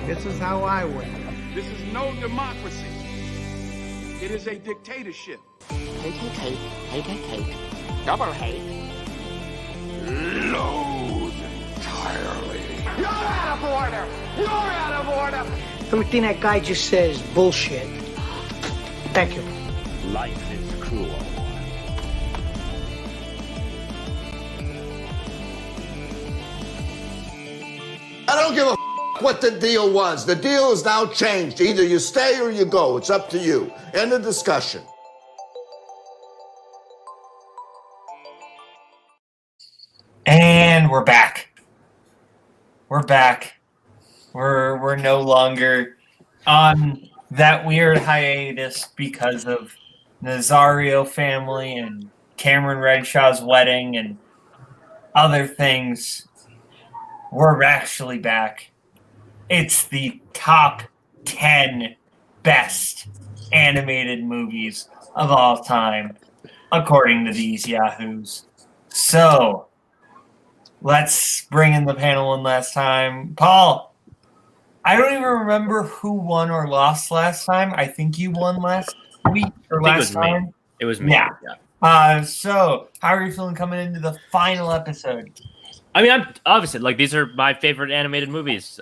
This is how I win. This is no democracy. It is a dictatorship. Hate. Double hate. Loathe entirely. You're out of order! You're out of order! Everything that guy just says is bullshit. Thank you. Life is cruel. I don't give a what the deal was. The deal is now changed. Either you stay or you go. It's up to you. End of discussion. And we're back. We're no longer on that weird hiatus because of Nazario family and Cameron Redshaw's wedding and other things. We're actually back. It's the top 10 best animated movies of all time, according to these yahoos. So, let's bring in the panel one last time. Paul, I don't even remember who won or lost last time. I think you won last week or last time. It was me. Yeah. So, how are you feeling coming into the final episode? I mean, I'm obviously these are my favorite animated movies,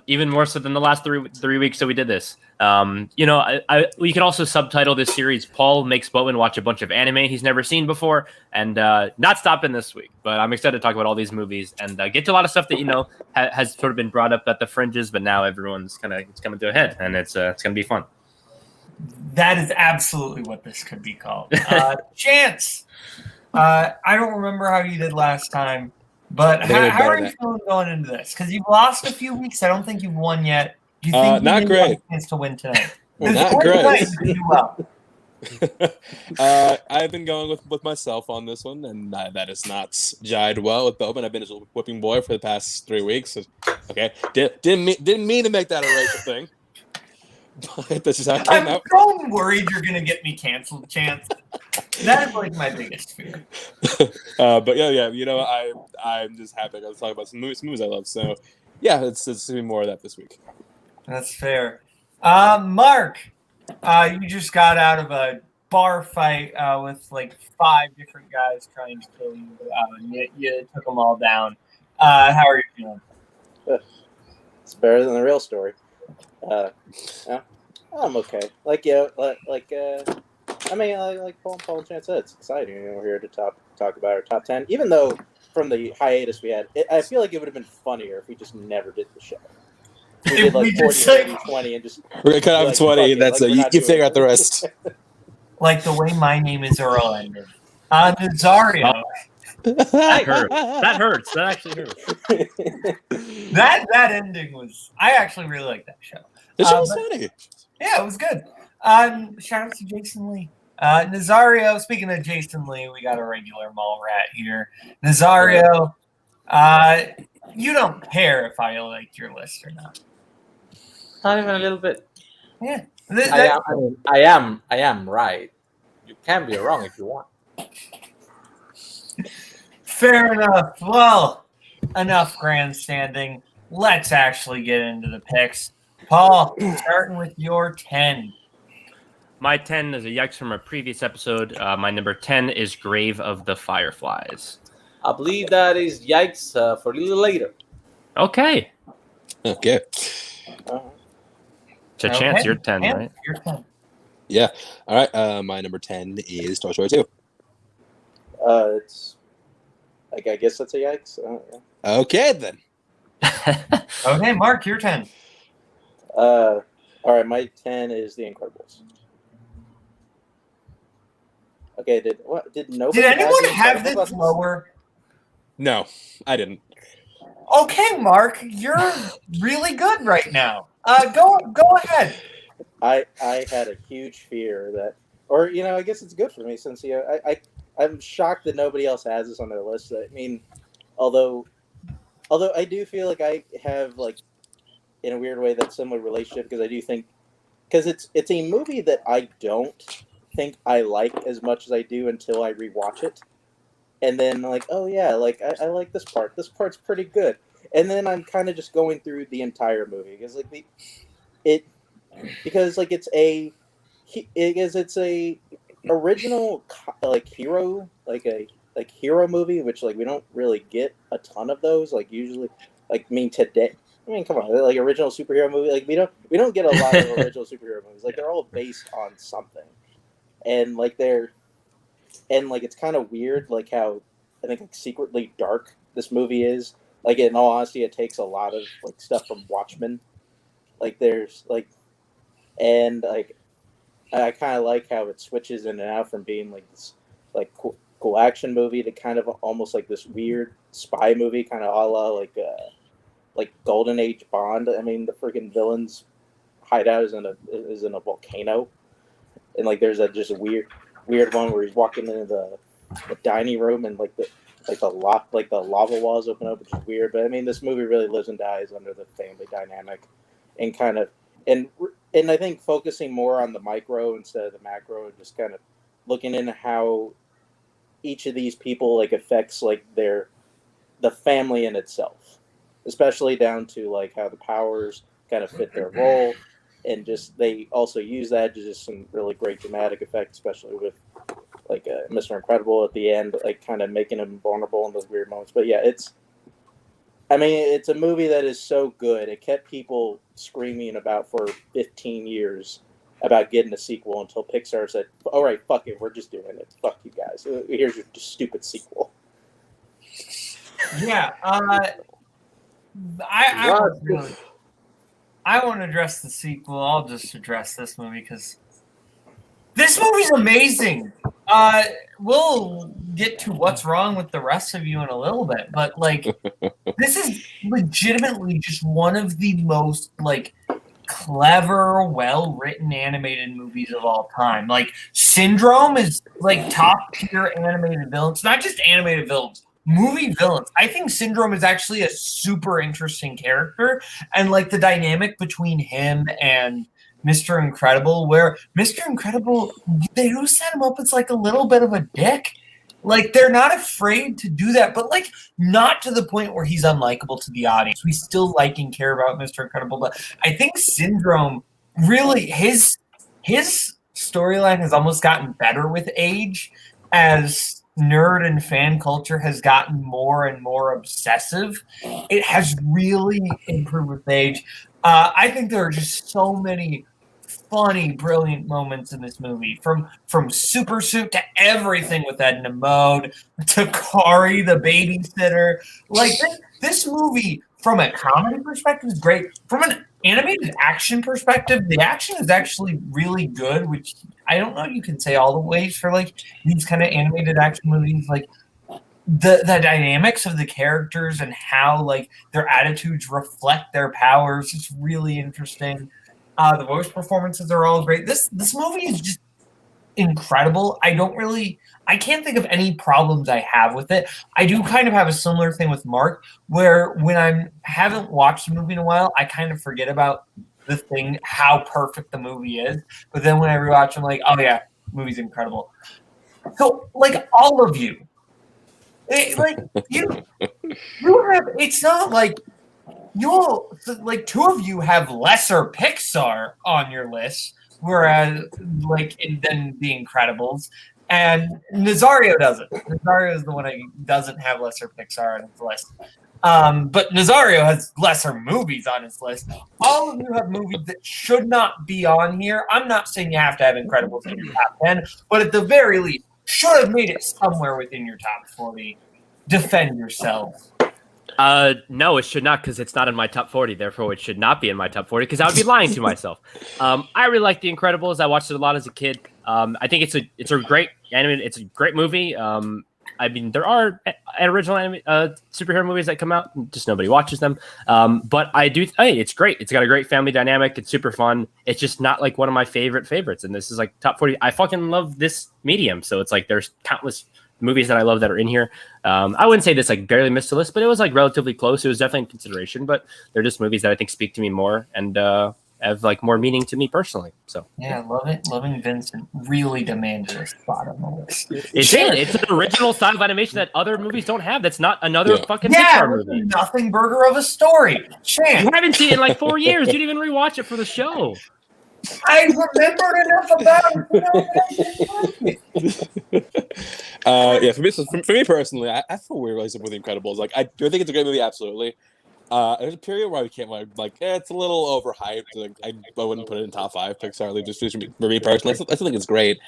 even more so than the last three weeks that we did this. We can also subtitle this series "Paul makes Boatman watch a bunch of anime he's never seen before," and not stopping this week. But I'm excited to talk about all these movies and get to a lot of stuff that has sort of been brought up at the fringes, but now everyone's it's coming to a head, and it's gonna be fun. That is absolutely what this could be called. Chance, I don't remember how you did last time. But how are you feeling going into this? Because you've lost a few weeks. I don't think you've won yet. Do you think not great. have a chance to win tonight? Not great. You do well. I've been going with myself on this one, and that is not jived well with Boatman. I've been his whipping boy for the past 3 weeks. Okay, didn't mean to make that a racial thing. But this is how it came out. I'm so worried you're going to get me canceled, Chance. That is my biggest fear. But yeah. I'm just happy to talk about some movies I love. So yeah, it's going to be more of that this week. That's fair. Mark, you just got out of a bar fight with 5 different guys trying to kill you. You took them all down. How are you feeling? It's better than the real story. I'm okay. Paul and Chance said, it's exciting. We're here to talk about our top 10. Even though from the hiatus we had, I feel like it would have been funnier if we just never did the show. We did 40, 30, 20, and just... We're going to cut off 20. That's you figure out the rest. Like the way My Name is Earl ended. Nazario. That hurts. That actually hurts. That ending was... I actually really like that show. The show was funny. Yeah, it was good. Shout out to Jason Lee. Nazario, speaking of Jason Lee, we got a regular mall rat here. Nazario, you don't care if I like your list or not. Not even a little bit. Yeah. I am right. You can be wrong if you want. Fair enough. Well, enough grandstanding. Let's actually get into the picks. Paul, starting with your 10. My 10 is a yikes from a previous episode. My number 10 is Grave of the Fireflies. I believe that is yikes for a little later. Okay. Chance, you're 10, right? You're 10. Yeah. All right. My number 10 is Toy Story 2. It's... I guess that's a yikes. Yeah. Okay, then. Okay, Mark, your 10. All right, my 10 is The Incredibles. Okay, did nobody? Did anyone have this lower? No, I didn't. Okay, Mark, you're really good right now. Go ahead. I had a huge fear that, or I guess it's good for me since I'm shocked that nobody else has this on their list. I mean, although I do feel like I have in a weird way that similar relationship because I do think it's a movie that I don't think I like as much as I do until I rewatch it, and then oh yeah, I like this part. This part's pretty good. and then I'm kind of just going through the entire movie because like it's a original like hero hero movie, which like we don't really get a ton of those. Like usually, like today. I mean, come on, like original superhero movie. Like we don't get a lot of original superhero movies. Like they're all based on something, and like it's kind of weird, like how I think like secretly dark this movie is. Like in all honesty, it takes a lot of like stuff from Watchmen. Like there's like, and like I kind of like how it switches in and out from being like this like cool action movie to kind of almost like this weird spy movie, kind of a la like Golden Age Bond. I mean, the freaking villain's hideout is in a volcano, and like there's a just a weird one where he's walking into the dining room and like the lava walls open up, which is weird. But I mean, this movie really lives and dies under the family dynamic, and kind of and I think focusing more on the micro instead of the macro, and just kind of looking into how each of these people like affects like the family in itself, especially down to like how the powers kind of fit their role, and just they also use that to just some really great dramatic effect, especially with like Mr. Incredible at the end, like kind of making him vulnerable in those weird moments. But yeah, it's a movie that is so good. It kept people screaming about for 15 years about getting a sequel until Pixar said, all right, fuck it, we're just doing it. Fuck you guys. Here's your stupid sequel. Yeah. I want to address the sequel. I'll just address this movie because this movie's amazing. We'll get to what's wrong with the rest of you in a little bit, but like, this is legitimately just one of the most like clever, well-written animated movies of all time. Like, Syndrome is like top-tier animated villains. Not just animated villains, movie villains. I think Syndrome is actually a super interesting character, and like the dynamic between him and Mr. Incredible, where Mr. Incredible, they do set him up as like a little bit of a dick. Like, they're not afraid to do that, but like not to the point where he's unlikable to the audience. We still like and care about Mr. Incredible, but I think Syndrome really, his storyline has almost gotten better with age as nerd and fan culture has gotten more and more obsessive. It has really improved with age. I think there are just so many funny, brilliant moments in this movie, from Super Suit to everything with Edna Mode to Kari the babysitter. Like this movie, from a comedy perspective, is great. From an animated action perspective, the action is actually really good, which I don't know you can say all the ways for like these kind of animated action movies. Like the dynamics of the characters and how like their attitudes reflect their powers is really interesting. The voice performances are all great. This movie is just incredible. I can't think of any problems I have with it. I do kind of have a similar thing with Mark, where when I haven't watched the movie in a while, I kind of forget about how perfect the movie is. But then when I rewatch, I'm like, oh yeah, the movie's incredible. So like all of you, you have. It's not like two of you have lesser Pixar on your list, whereas then The Incredibles, and Nazario doesn't. Nazario is the one who doesn't have lesser Pixar on his list. But Nazario has lesser movies on his list. All of you have movies that should not be on here. I'm not saying you have to have Incredibles in your top 10, but at the very least, should have made it somewhere within your top 40. Defend yourselves. No, it should not, because it's not in my top 40. Therefore, it should not be in my top 40, because I would be lying to myself. I really like The Incredibles. I watched it a lot as a kid. I think it's a great animated. It's a great movie. I mean, there are original superhero movies that come out, just nobody watches them. But it's great. It's got a great family dynamic. It's super fun. It's just not like one of my favorites. And this is like top 40. I fucking love this medium. So it's like there's countless movies that I love that are in here. I wouldn't say this like barely missed the list, but it was like relatively close. It was definitely in consideration, but they're just movies that I think speak to me more. And have like more meaning to me personally. So Yeah, Loving Vincent really demanded a spot on the list. it did. It's an original style of animation that other movies don't have. That's not another fucking Yeah, Pixar it's a movie. nothing burger of a story. You Chance, haven't seen it in like 4 years. You didn't even rewatch it for the show. I remembered enough about it. Yeah, for me personally, I feel weird relationship with The Incredibles. Like, I do think it's a great movie, absolutely. There's a period where I became like, it's a little overhyped. Like, I wouldn't put it in top 5 Pixar. Like, just for me personally, I still think it's great.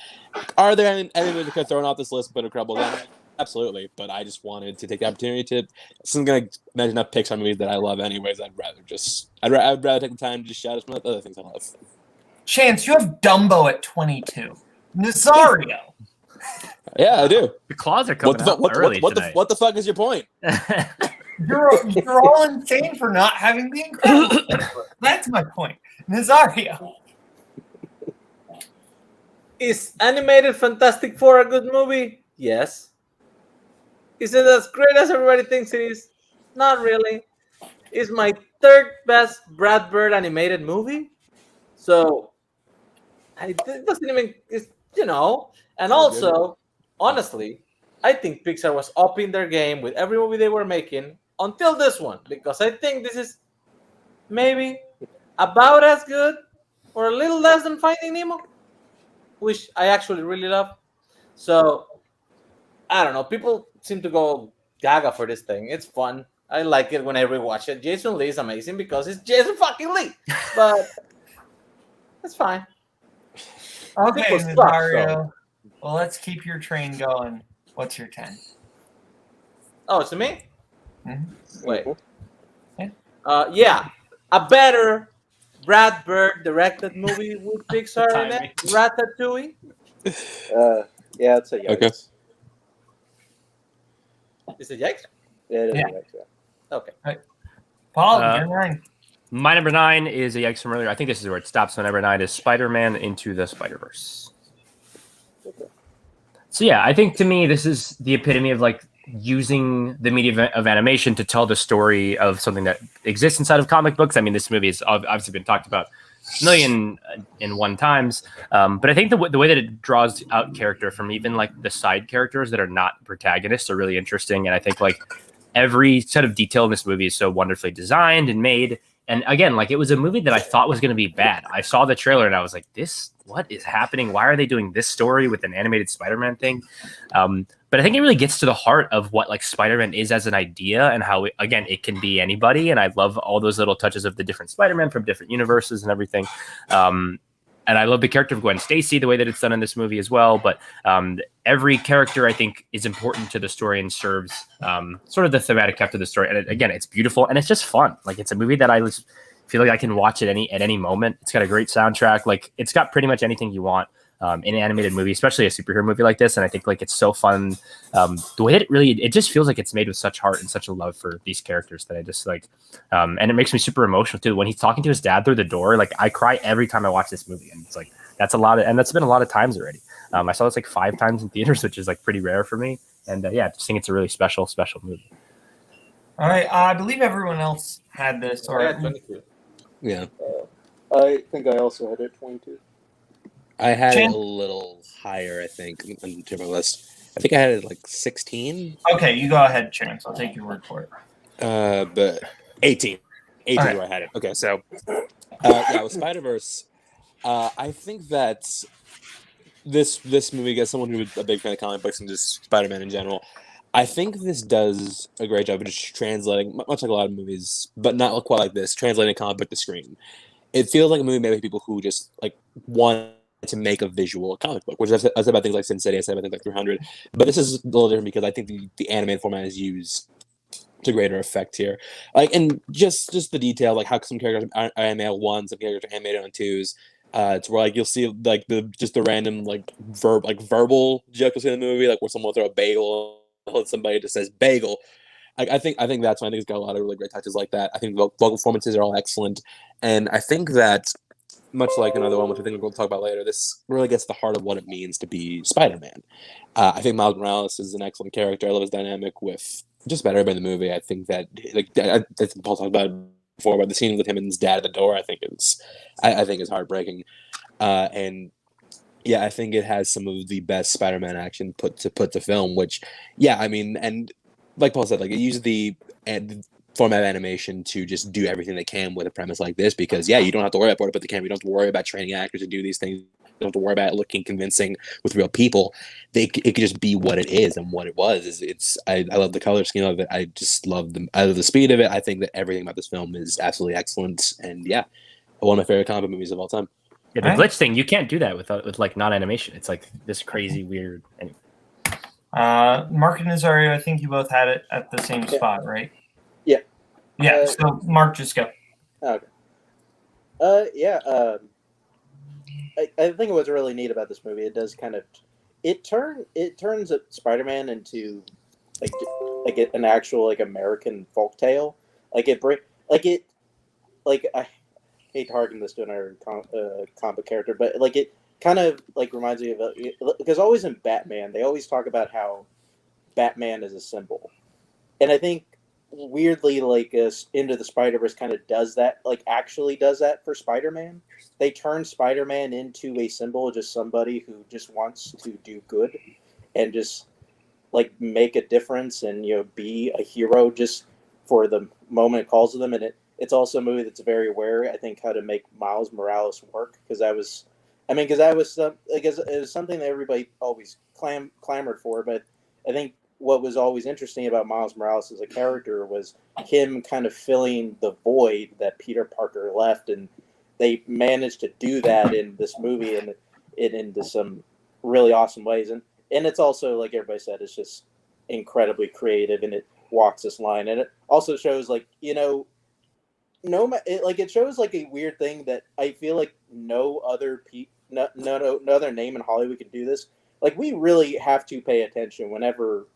Are there any movies that could thrown off this list but Incredibles? Absolutely, but I just wanted to take the opportunity to. Since I'm gonna mention enough Pixar movies that I love, anyways, I'd rather take the time to just shout out some other things I love. Chance, you have Dumbo at 22. Nazario. Yeah, I do. The claws are coming out early tonight. What the fuck is your point? You're all insane for not having The Incredibles. That's my point. Nazario. Is animated Fantastic Four a good movie? Yes. Is it as great as everybody thinks it is? Not really. It's my third best Brad Bird animated movie. So, it doesn't even, and also, honestly, I think Pixar was upping their game with every movie they were making until this one, because I think this is maybe about as good or a little less than Finding Nemo, which I actually really love. So, I don't know. People seem to go gaga for this thing. It's fun. I like it when I rewatch it. Jason Lee is amazing because it's Jason fucking Lee. But it's fine. Okay, People suck, Nazario. Well, let's keep your train going. What's your 10? Oh, it's to me? Mm-hmm. Wait. Yeah. Yeah. A better Brad Bird directed movie with Pixar in it. Ratatouille. Yeah, it's a yikes. Okay. Is it yikes? Yeah, it is Yeah. a yikes, yeah. Okay. Right. Paul, you're 9. My number 9 is a yikes from earlier. I think this is where it stops. My number 9 is Spider-Man Into the Spider-Verse. Okay. So yeah, I think to me this is the epitome of like using the medium of animation to tell the story of something that exists inside of comic books. I mean, this movie has obviously been talked about a million and one times, but I think the way that it draws out character from even like the side characters that are not protagonists are really interesting. And I think like every set of detail in this movie is so wonderfully designed and made. And again, like it was a movie that I thought was going to be bad. I saw the trailer and I was like, what is happening? Why are they doing this story with an animated Spider-Man thing? But I think it really gets to the heart of what like Spider-Man is as an idea and how, again, it can be anybody. And I love all those little touches of the different Spider-Man from different universes and everything. And I love the character of Gwen Stacy, the way that it's done in this movie as well. But every character, I think, is important to the story and serves sort of the thematic heft of the story. And again, it's beautiful and it's just fun. Like it's a movie that I feel like I can watch at any moment. It's got a great soundtrack. Like it's got pretty much anything you want in an animated movie, especially a superhero movie like this. And I think like it's so fun. The way that it just feels like it's made with such heart and such a love for these characters that I just like. And it makes me super emotional too. When he's talking to his dad through the door, like I cry every time I watch this movie. And it's like, that's a lot of, and that's been a lot of times already. I saw this like 5 times in theaters, which is like pretty rare for me. And yeah, I just think it's a really special movie. All right. I believe everyone else had this. Or Yeah. I think I also had it 22. I had Chan? it a little higher, I think, on my list. I think I had it like 16. Okay, you go ahead, Chance. I'll take your word for it. But 18. 18 All right. where I had it. Okay, so yeah, with Spider-Verse, I think that this movie, as someone who's a big fan of comic books and just Spider-Man in general, I think this does a great job of just translating, much like a lot of movies, but not quite like this, translating a comic book to screen. It feels like a movie made by people who just like want to make a visual comic book, which I said about things like Sin City, I said about things like 300, but this is a little different because I think the animated format is used to greater effect here. Like, and just the detail, like how some characters are animated on 1s, some characters are animated on 2s. It's where like you'll see like the random like verbal joke you'll see in the movie, like where someone will throw a bagel and somebody just says bagel. I think that's why I think it's got a lot of really great touches like that. I think the vocal performances are all excellent, and I think that much like another one, which I think we're going to talk about later, this really gets to the heart of what it means to be Spider-Man. I think Miles Morales is an excellent character. I love his dynamic with just about everybody in the movie. I think that like I think Paul talked about it before, but the scene with him and his dad at the door, I think is heartbreaking. And yeah, I think it has some of the best Spider-Man action put to film. Which, yeah, I mean, and like Paul said, like it uses the format of animation to just do everything they can with a premise like this. Because yeah, you don't have to worry about put the camera. You don't have to worry about training actors to do these things. You don't have to worry about it looking convincing with real people. It could just be what it is, and what it was. I love the color scheme of it. I just love the speed of it. I think that everything about this film is absolutely excellent. And yeah, one of my favorite comic movies of all time. Yeah, the glitch thing, you can't do that with like not animation. It's like this crazy weird. Anyway. Mark and Nazario, I think you both had it at the same spot, right? Yeah. Yeah. So Mark, just go. Okay. I think what's really neat about this movie, it does kind of it turns Spider-Man into like an actual like American folktale. I hate to harken this to another comic character, but like it kind of like reminds me of because always in Batman they always talk about how Batman is a symbol, and I think weirdly like Into the Spider-Verse kind of does that, like actually does that for Spider-Man. They turn Spider-Man into a symbol, just somebody who just wants to do good and just like make a difference and be a hero just for the moment it calls to them. And it's also a movie that's very aware, I think, how to make Miles Morales work, because it was something that everybody always clamored for. But I think what was always interesting about Miles Morales as a character was him kind of filling the void that Peter Parker left, and they managed to do that in this movie and into some really awesome ways. And it's also, like everybody said, it's just incredibly creative, and it walks this line, and it also shows it shows like a weird thing that I feel like no other other name in Hollywood can do this. Like, we really have to pay attention whenever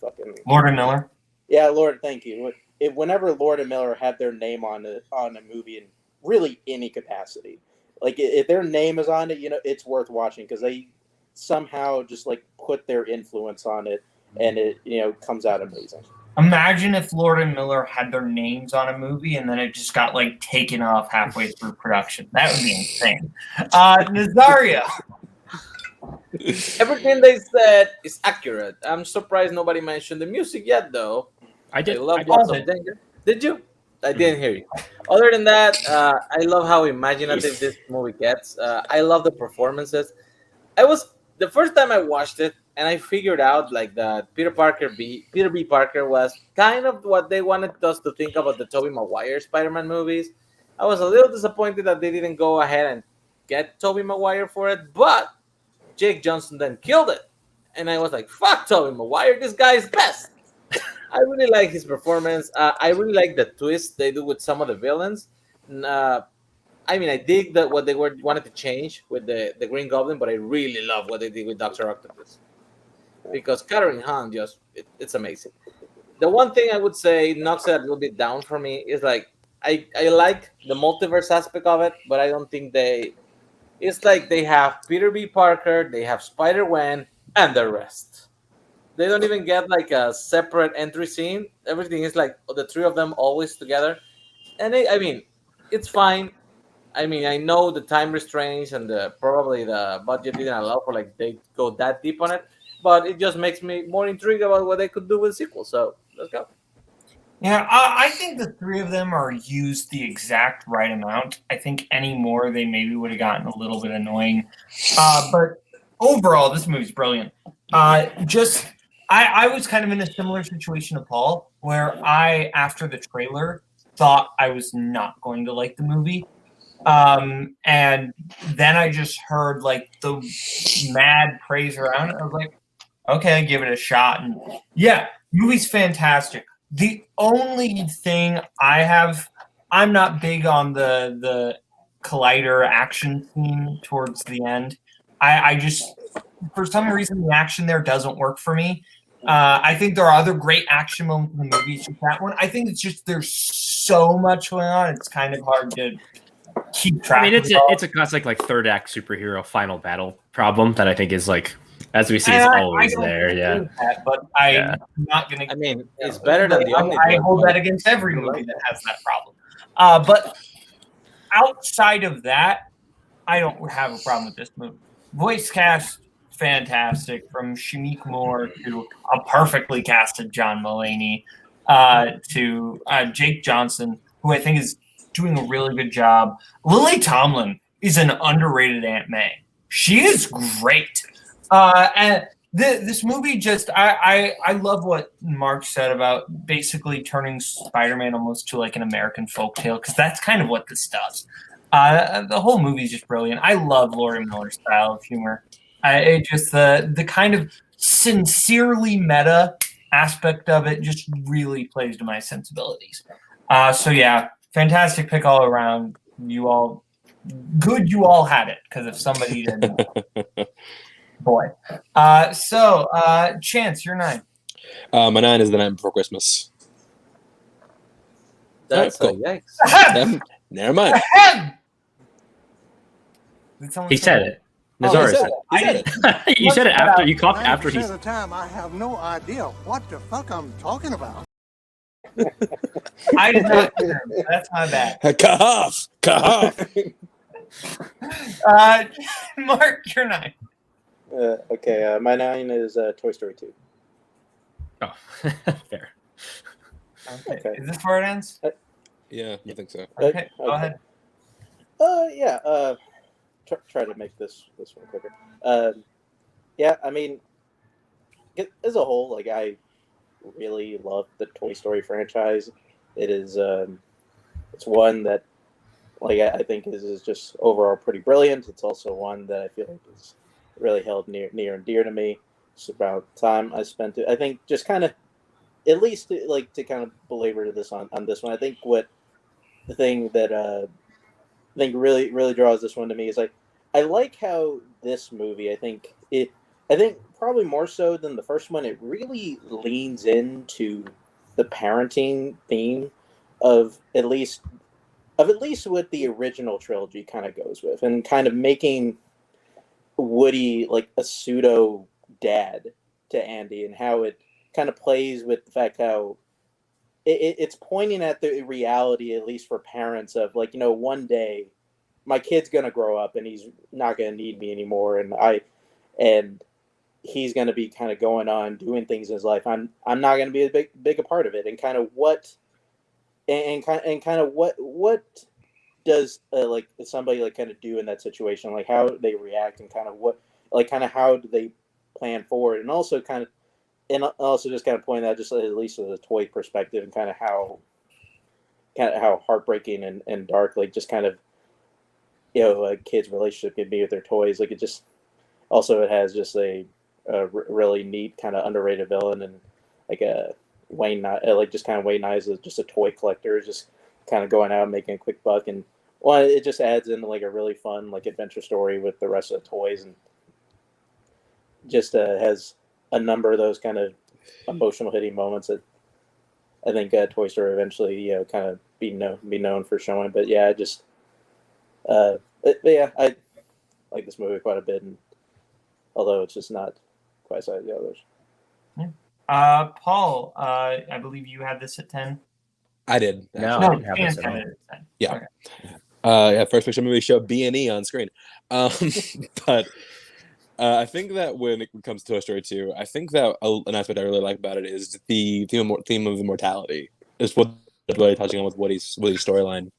fucking Lord and Miller. Yeah, Lord, thank you. Whenever Lord and Miller have their name on a movie in really any capacity, like if their name is on it, it's worth watching, because they somehow just like put their influence on it, and it comes out amazing. Imagine if Lord and Miller had their names on a movie and then it just got like taken off halfway through production. That would be insane. Nazaria. Everything they said is accurate. I'm surprised nobody mentioned the music yet, though. I did. Did you? I didn't hear you. Other than that, I love how imaginative this movie gets. I love the performances. The first time I watched it, and I figured out like that Peter B. Parker was kind of what they wanted us to think about the Tobey Maguire Spider-Man movies. I was a little disappointed that they didn't go ahead and get Tobey Maguire for it, but Jake Johnson then killed it. And I was like, fuck Tobey Maguire, this guy's best. I really like his performance. I really like the twist they do with some of the villains. I dig what they wanted to change with the Green Goblin, but I really love what they did with Dr. Octopus. Because Catherine Hahn, it's amazing. The one thing I would say knocks it a little bit down for me is like, I like the multiverse aspect of it, but I don't think it's like they have Peter B. Parker, they have Spider-Gwen, and the rest. They don't even get like a separate entry scene. Everything is like the three of them always together. And it's fine. I know the time restraints and probably the budget didn't allow for like they go that deep on it, but it just makes me more intrigued about what they could do with the sequel. So let's go. Yeah, I think the three of them are used the exact right amount. I think any more, they maybe would have gotten a little bit annoying. But overall, this movie's brilliant. I was kind of in a similar situation to Paul, where after the trailer, thought I was not going to like the movie. And then I just heard like the mad praise around it. I was like, okay, give it a shot. And yeah, movie's fantastic. The only thing I'm not big on the collider action scene towards the end. I just, for some reason, the action there doesn't work for me. I think there are other great action moments in the movie. It's just that one. I think it's just there's so much going on. It's kind of hard to keep track. It's a classic like third act superhero final battle problem that I think is like As we see, And is I always don't there. agree Yeah. with that, but I'm Yeah. not going to. I mean, it's better than the only. I hold that against every movie that has that problem. But outside of that, I don't have a problem with this movie. Voice cast, fantastic, from Shameik Moore to a perfectly casted John Mulaney, to Jake Johnson, who I think is doing a really good job. Lily Tomlin is an underrated Aunt May. She is great. And this movie just, I love what Mark said about basically turning Spider-Man almost to like an American folktale, because that's kind of what this does. The whole movie is just brilliant. I love Laurie Miller's style of humor. It just the kind of sincerely meta aspect of it just really plays to my sensibilities. So yeah, fantastic pick all around. You all had it, because if somebody didn't, boy. So Chance, you're 9. My 9 is The Night Before Christmas. That's Alright, a yikes. Never mind. He said it. He Nazario said it. You said it after you coughed after he. the time, I have no idea what the fuck I'm talking about. I did not. That's my bad. Cough. Mark, you're 9. Okay, my 9 is Toy Story 2. Oh, fair. Okay. Is this where it ends? Yeah, I think so. Okay, go ahead. Yeah. Try to make this one quicker. Yeah, I mean, as a whole, like, I really love the Toy Story franchise. It is, it's one that, like, I think is just overall pretty brilliant. It's also one that I feel like is really held near and dear to me. It's about time I spent it. I think just kind of, at least like to kind of belabor this on this one. I think the thing that I think really draws this one to me is like, I like how this movie, I think probably more so than the first one, it really leans into the parenting theme of at least what the original trilogy kind of goes with, and kind of making Woody like a pseudo dad to Andy, and how it kind of plays with the fact how it's pointing at the reality, at least for parents, of like, one day my kid's gonna grow up and he's not gonna need me anymore, and he's gonna be kind of going on doing things in his life. I'm not gonna be a big a part of it, and kind of what does like somebody like kind of do in that situation, like how they react, and kind of how do they plan forward, and also just kind of pointing out just at least with a toy perspective, and kind of how heartbreaking and dark, like just kind of a kid's relationship can be with their toys. Like it just also, it has just a really neat kind of underrated villain, and like a Wayne Nye is just a toy collector, just kind of going out and making a quick buck, and it just adds in like a really fun like adventure story with the rest of the toys, and just has a number of those kind of emotional hitting moments that I think Toy Story eventually kind of be known for showing. But yeah, I like this movie quite a bit, and although it's just not quite as the others. Yeah. Paul, I believe you had this at 10. I did. No, No, I didn't have this at all. 10. Yeah. Okay. First picture movie show B&E on screen. But I think that when it comes to Toy Story 2, I think that an aspect I really like about it is the theme of immortality. It's what really touching on with Woody's storyline.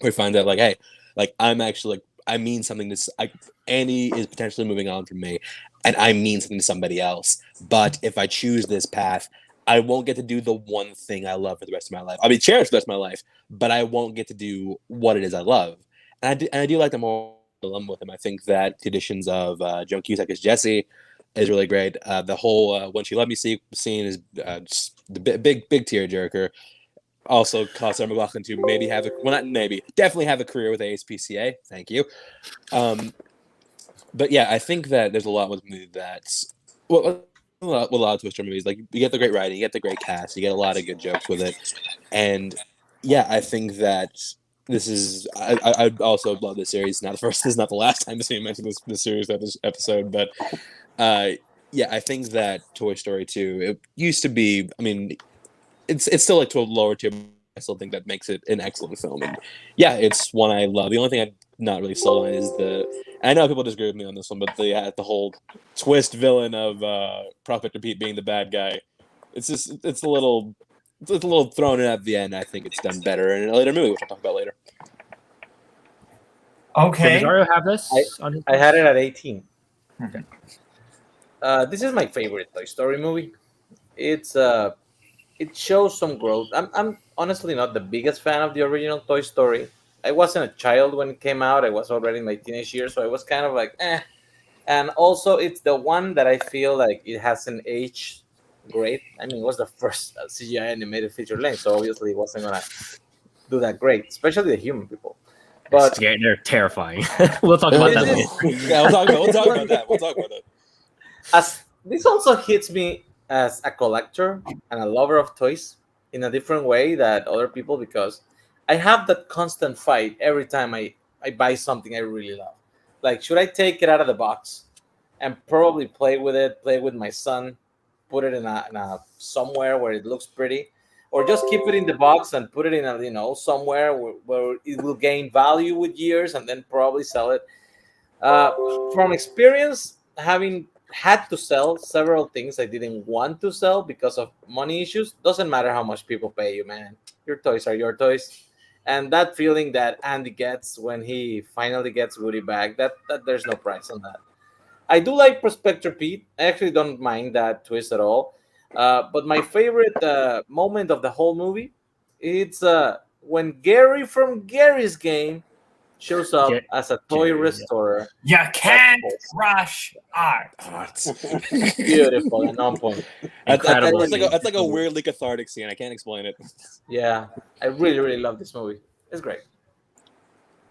We find that like, hey, like I'm actually like I mean something to Andy is potentially moving on from me, and I mean something to somebody else. But if I choose this path, I won't get to do the one thing I love for the rest of my life. I'll be cherished for the rest of my life, but I won't get to do what it is I love. And I do like the more dilemma with him. I think that the additions of Joan Cusack as Jessie is really great. The whole "When She Let Me" scene is just the big tearjerker. Also, caused Sarah McLachlan to definitely have a career with ASPCA. Thank you. But yeah, I think that there's a lot with the movie that's with a lot of Toy Story movies. Like you get the great writing, you get the great cast, you get a lot of good jokes with it, and yeah, I think that this is. I also love this series. Not the first. This is not the last time this being mentioned this series this episode, but yeah, I think that Toy Story 2, it used to be, I mean, it's still like to a lower tier. I still think that makes it an excellent film. And yeah, it's one I love. The only thing I'm not really sold on is I know people disagree with me on this one, but the whole twist villain of Prospector Pete being the bad guy. It's a little thrown in at the end. I think it's done better in a later movie, which I'll talk about later. Okay. Did Mario have this? I had it at 18. Okay. This is my favorite Toy Story movie. It shows some growth. I'm honestly not the biggest fan of the original Toy Story. I wasn't a child when it came out. I was already in my teenage years, so I was kind of like, eh. And also, it's the one that I feel like it hasn't aged great. I mean, it was the first CGI animated feature length, so obviously it wasn't gonna do that great, especially the human people. But they're terrifying. We'll talk about that later. Yeah, we'll talk about that. We'll talk about that. As this also hits me as a collector and a lover of toys in a different way that other people, because I have that constant fight every time I buy something I really love. Like, should I take it out of the box and probably play with my son, put it in a somewhere where it looks pretty, or just keep it in the box and put it in a somewhere where it will gain value with years and then probably sell it. From experience, having had to sell several things I didn't want to sell because of money issues. Doesn't matter how much people pay you, man. Your toys are your toys. And that feeling that Andy gets when he finally gets Woody back, that there's no price on that. I do like Prospector Pete. I actually don't mind that twist at all. But my favorite moment of the whole movie, it's when Gary from Gary's Game shows up as a toy restorer. You can't rush art. Beautiful and on point. That's like a weirdly cathartic scene. I can't explain it. Yeah, I really, really love this movie. It's great.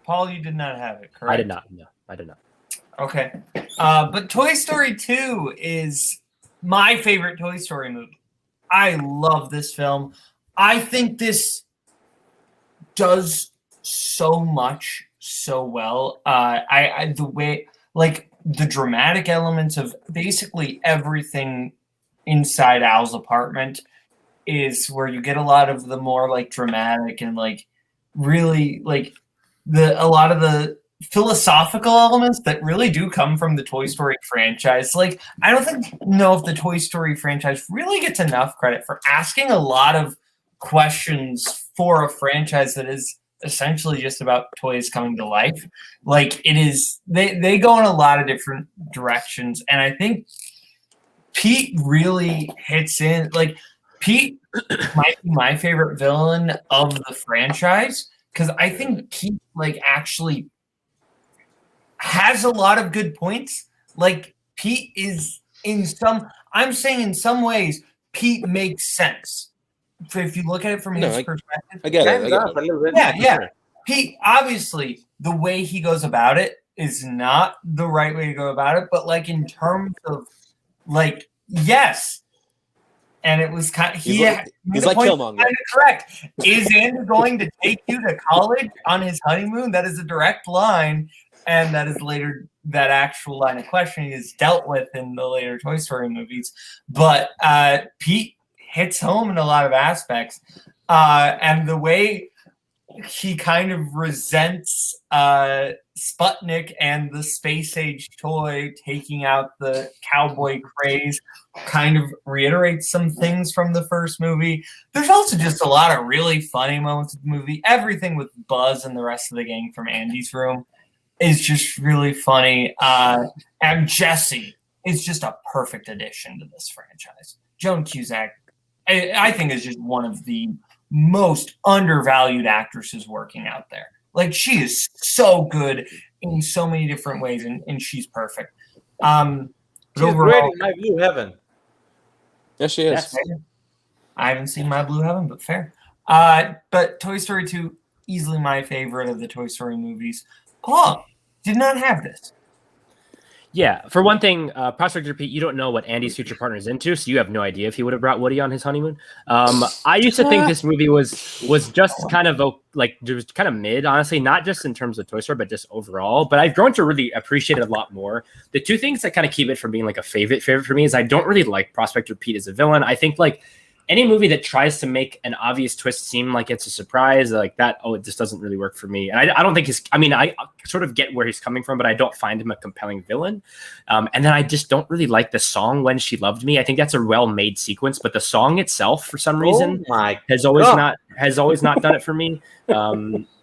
Paul, you did not have it, correct? I did not. No, I did not. Okay. But Toy Story 2 is my favorite Toy Story movie. I love this film. I think this does so much so well. The way, like, the dramatic elements of basically everything inside Al's apartment is where you get a lot of the more like dramatic and like really like a lot of the philosophical elements that really do come from the Toy Story franchise. Like, I don't know if the Toy Story franchise really gets enough credit for asking a lot of questions for a franchise that is essentially just about toys coming to life. Like, it is, they go in a lot of different directions, and I think Pete really hits in. Like, Pete might be my favorite villain of the franchise because I think Pete like actually has a lot of good points. Like, Pete is in some ways Pete makes sense. If you look at it from his perspective. I get it. Yeah. Pete, obviously, the way he goes about it is not the right way to go about it, but like in terms of like, yes. And it was kind of, he's like Killmonger. Kind of correct. Is Andy going to take you to college on his honeymoon? That is a direct line. And that is later, that actual line of questioning is dealt with in the later Toy Story movies. But Pete hits home in a lot of aspects. And the way he kind of resents Sputnik and the space age toy taking out the cowboy craze kind of reiterates some things from the first movie. There's also just a lot of really funny moments of the movie. Everything with Buzz and the rest of the gang from Andy's room is just really funny. And Jessie is just a perfect addition to this franchise. Joan Cusack, I think, is just one of the most undervalued actresses working out there. Like, she is so good in so many different ways, and she's perfect. She's great in My Blue Heaven. Yes, she is. I haven't seen My Blue Heaven, but fair. But Toy Story 2, easily my favorite of the Toy Story movies. Paul did not have this. Yeah, for one thing, Prospector Pete, you don't know what Andy's future partner is into, so you have no idea if he would have brought Woody on his honeymoon. I used to think this movie was just kind of just kind of mid, honestly, not just in terms of Toy Story, but just overall. But I've grown to really appreciate it a lot more. The two things that kind of keep it from being like a favorite for me is I don't really like Prospector Pete as a villain. I think like any movie that tries to make an obvious twist seem like it's a surprise, like that, it just doesn't really work for me. And I don't think I sort of get where he's coming from, but I don't find him a compelling villain. And then I just don't really like the song When She Loved Me. I think that's a well-made sequence, but the song itself, for some reason, has always not done it for me.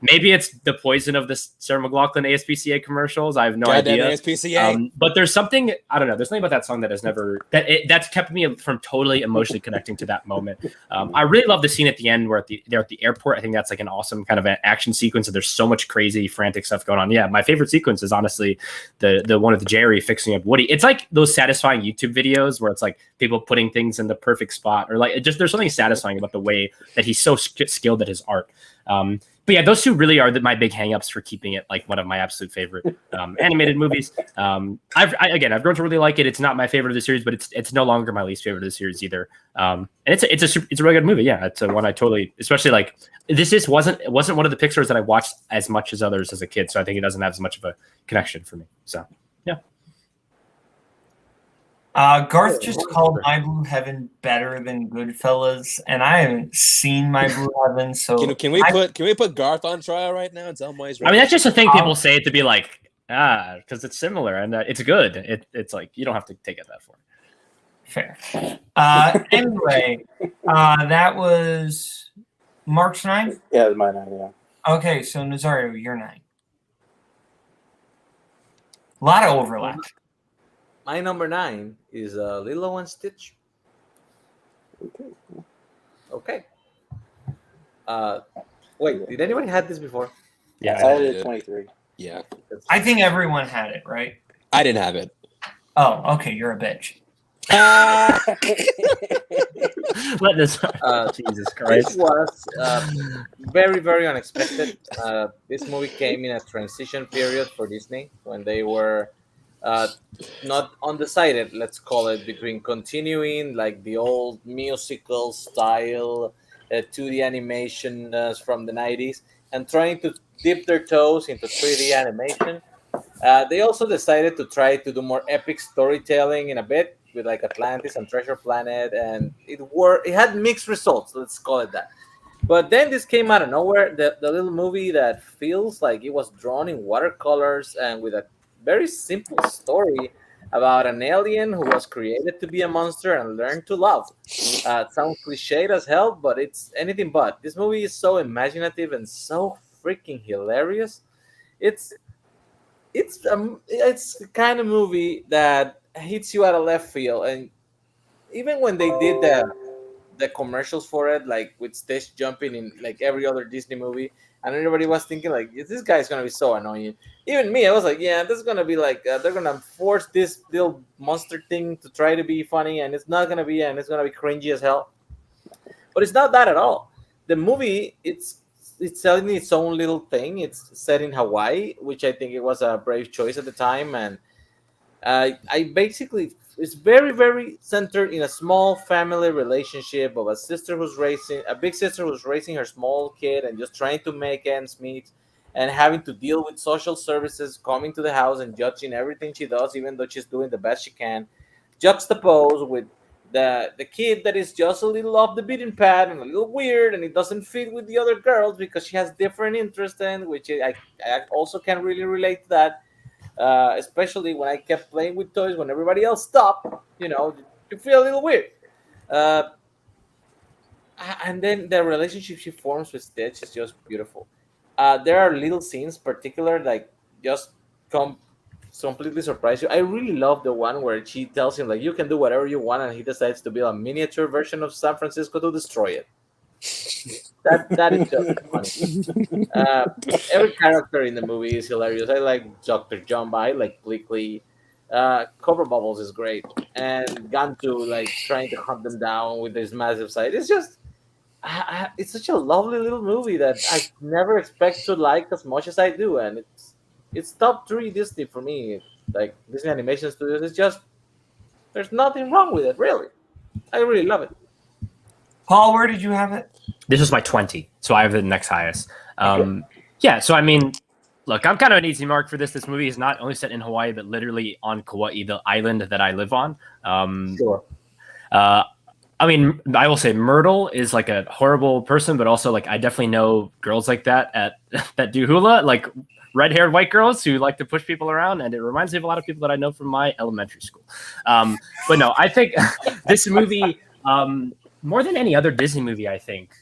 Maybe it's the poison of the Sarah McLachlan ASPCA commercials. I have no idea. ASPCA. But there's something, I don't know. There's something about that song that has never that's kept me from totally emotionally connecting to that moment. I really love the scene at the end where they're at the airport. I think that's like an awesome kind of an action sequence, and there's so much crazy, frantic stuff going on. Yeah, my favorite sequence is honestly the one with Jerry fixing up Woody. It's like those satisfying YouTube videos where it's like people putting things in the perfect spot, or like there's something satisfying about the way that he's so skilled at his art. But yeah, those two really are my big hangups for keeping it like one of my absolute favorite animated movies. I've grown to really like it. It's not my favorite of the series, but it's no longer my least favorite of the series either. And it's a really good movie. Yeah, it's one I totally, especially like this wasn't one of the Pixars that I watched as much as others as a kid, so I think it doesn't have as much of a connection for me. So yeah. Garth just called My Blue Heaven better than Goodfellas, and I haven't seen My Blue Heaven. So can we put Garth on trial right now and tell him why he's right? I mean, that's just a thing people say it to be like, because it's similar and it's good. It's like you don't have to take it that far. Fair. Anyway, that was Mark's 9? Yeah, it was my 9, yeah. Okay, so Nazario, you're 9. A lot of overlap. My number 9 is Lilo and Stitch. Okay. Wait, did anybody had this before? Yeah, I did 23. Yeah. I think everyone had it, right? I didn't have it. Oh, okay, you're a bitch. Let this. Jesus Christ! This was very, very unexpected. This movie came in a transition period for Disney when they were not undecided, let's call it, between continuing like the old musical style 2D animation from the 90s and trying to dip their toes into 3D animation. They also decided to try to do more epic storytelling in a bit with like Atlantis and Treasure Planet, and it had mixed results, let's call it that. But then this came out of nowhere, the little movie that feels like it was drawn in watercolors and with a very simple story about an alien who was created to be a monster and learned to love. It sounds cliched as hell, but it's anything but. This movie is so imaginative and so freaking hilarious. It's the kind of movie that hits you out of left field. And even when they did the commercials for it, like with Stitch jumping in like every other Disney movie, and everybody was thinking like, this guy's gonna be so annoying. Even me, I was like, yeah, this is gonna be like they're gonna force this little monster thing to try to be funny, and it's not gonna be, and it's gonna be cringy as hell. But it's not that at all. The movie, it's telling its own little thing. It's set in Hawaii, which I think it was a brave choice at the time, and I basically, it's very, very centered in a small family relationship of a big sister who's raising her small kid and just trying to make ends meet, and having to deal with social services coming to the house and judging everything she does, even though she's doing the best she can, juxtaposed with the kid that is just a little off the beaten path and a little weird, and it doesn't fit with the other girls because she has different interests, in which I also can really relate to that. Especially when I kept playing with toys when everybody else stopped, you feel a little weird. And then the relationship she forms with Stitch is just beautiful. There are little scenes, particular, like just completely surprise you. I really love the one where she tells him like, you can do whatever you want, and he decides to build a miniature version of San Francisco to destroy it. That is just funny. Every character in the movie is hilarious. I like Dr. Jumba. I like Bleakley. Copper Bubbles is great, and Gantu like trying to hunt them down with his massive sight. It's just, it's such a lovely little movie that I never expect to like as much as I do, and it's top 3 Disney for me. like Disney Animation Studios. It's just there's nothing wrong with it, really. I really love it. Paul, where did you have it? This was my 20, so I have the next highest. Yeah, so I mean, look, I'm kind of an easy mark for this. This movie is not only set in Hawaii, but literally on Kauai, the island that I live on. Sure. I mean, I will say Myrtle is like a horrible person, but also like I definitely know girls like that that do hula, like red-haired white girls who like to push people around, and it reminds me of a lot of people that I know from my elementary school. But no, I think this movie, more than any other Disney movie, I think,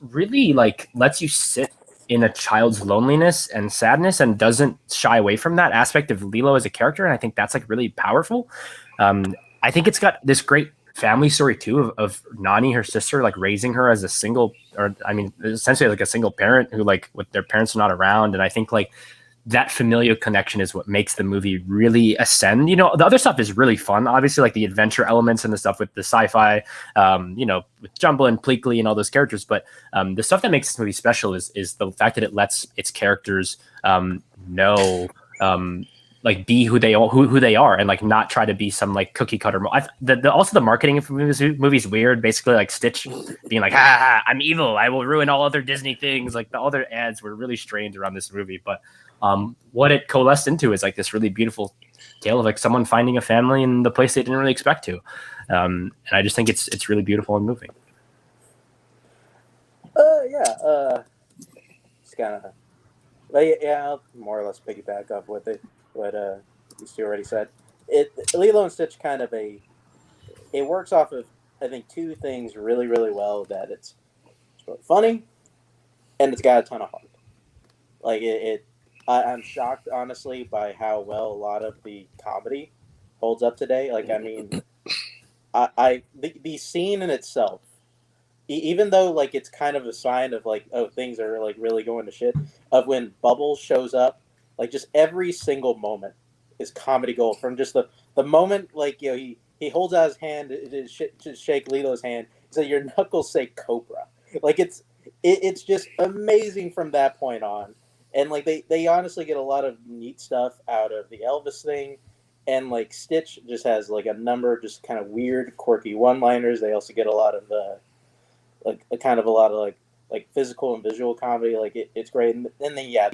really like lets you sit in a child's loneliness and sadness and doesn't shy away from that aspect of Lilo as a character, and I think that's like really powerful. I think it's got this great family story too of Nani, her sister, like raising her as a single, or I mean, essentially like a single parent who like with their parents are not around. And I think like that familial connection is what makes the movie really ascend. You know, the other stuff is really fun, obviously, like the adventure elements and the stuff with the sci-fi, you know, with Jumbo and Pleakley and all those characters. But the stuff that makes this movie special is the fact that it lets its characters know, like be who they are, and like not try to be some like cookie cutter. Also the marketing for movies weird. Basically, like Stitch being like, "Ha, I'm evil. I will ruin all other Disney things." Like the other ads were really strange around this movie, but what it coalesced into is like this really beautiful tale of like someone finding a family in the place they didn't really expect to, and I just think it's really beautiful and moving. It's kind of, but yeah, I'll more or less piggyback off with it. What these two already said. Lilo and Stitch it works off of, I think, two things really, really well. That it's really funny, and it's got a ton of heart. Like I'm shocked, honestly, by how well a lot of the comedy holds up today. Like, I mean, the scene in itself, even though like it's kind of a sign of like, oh, things are like really going to shit, of when Bubbles shows up. Like, just every single moment is comedy gold. From just the moment, like, you know, he holds out his hand to shake Lilo's hand, so your knuckles say Cobra. Like, it's just amazing from that point on. And, like, they honestly get a lot of neat stuff out of the Elvis thing. And, like, Stitch just has, like, a number of just kind of weird, quirky one-liners. They also get a lot of, like physical and visual comedy. Like, it's great. And then, yeah,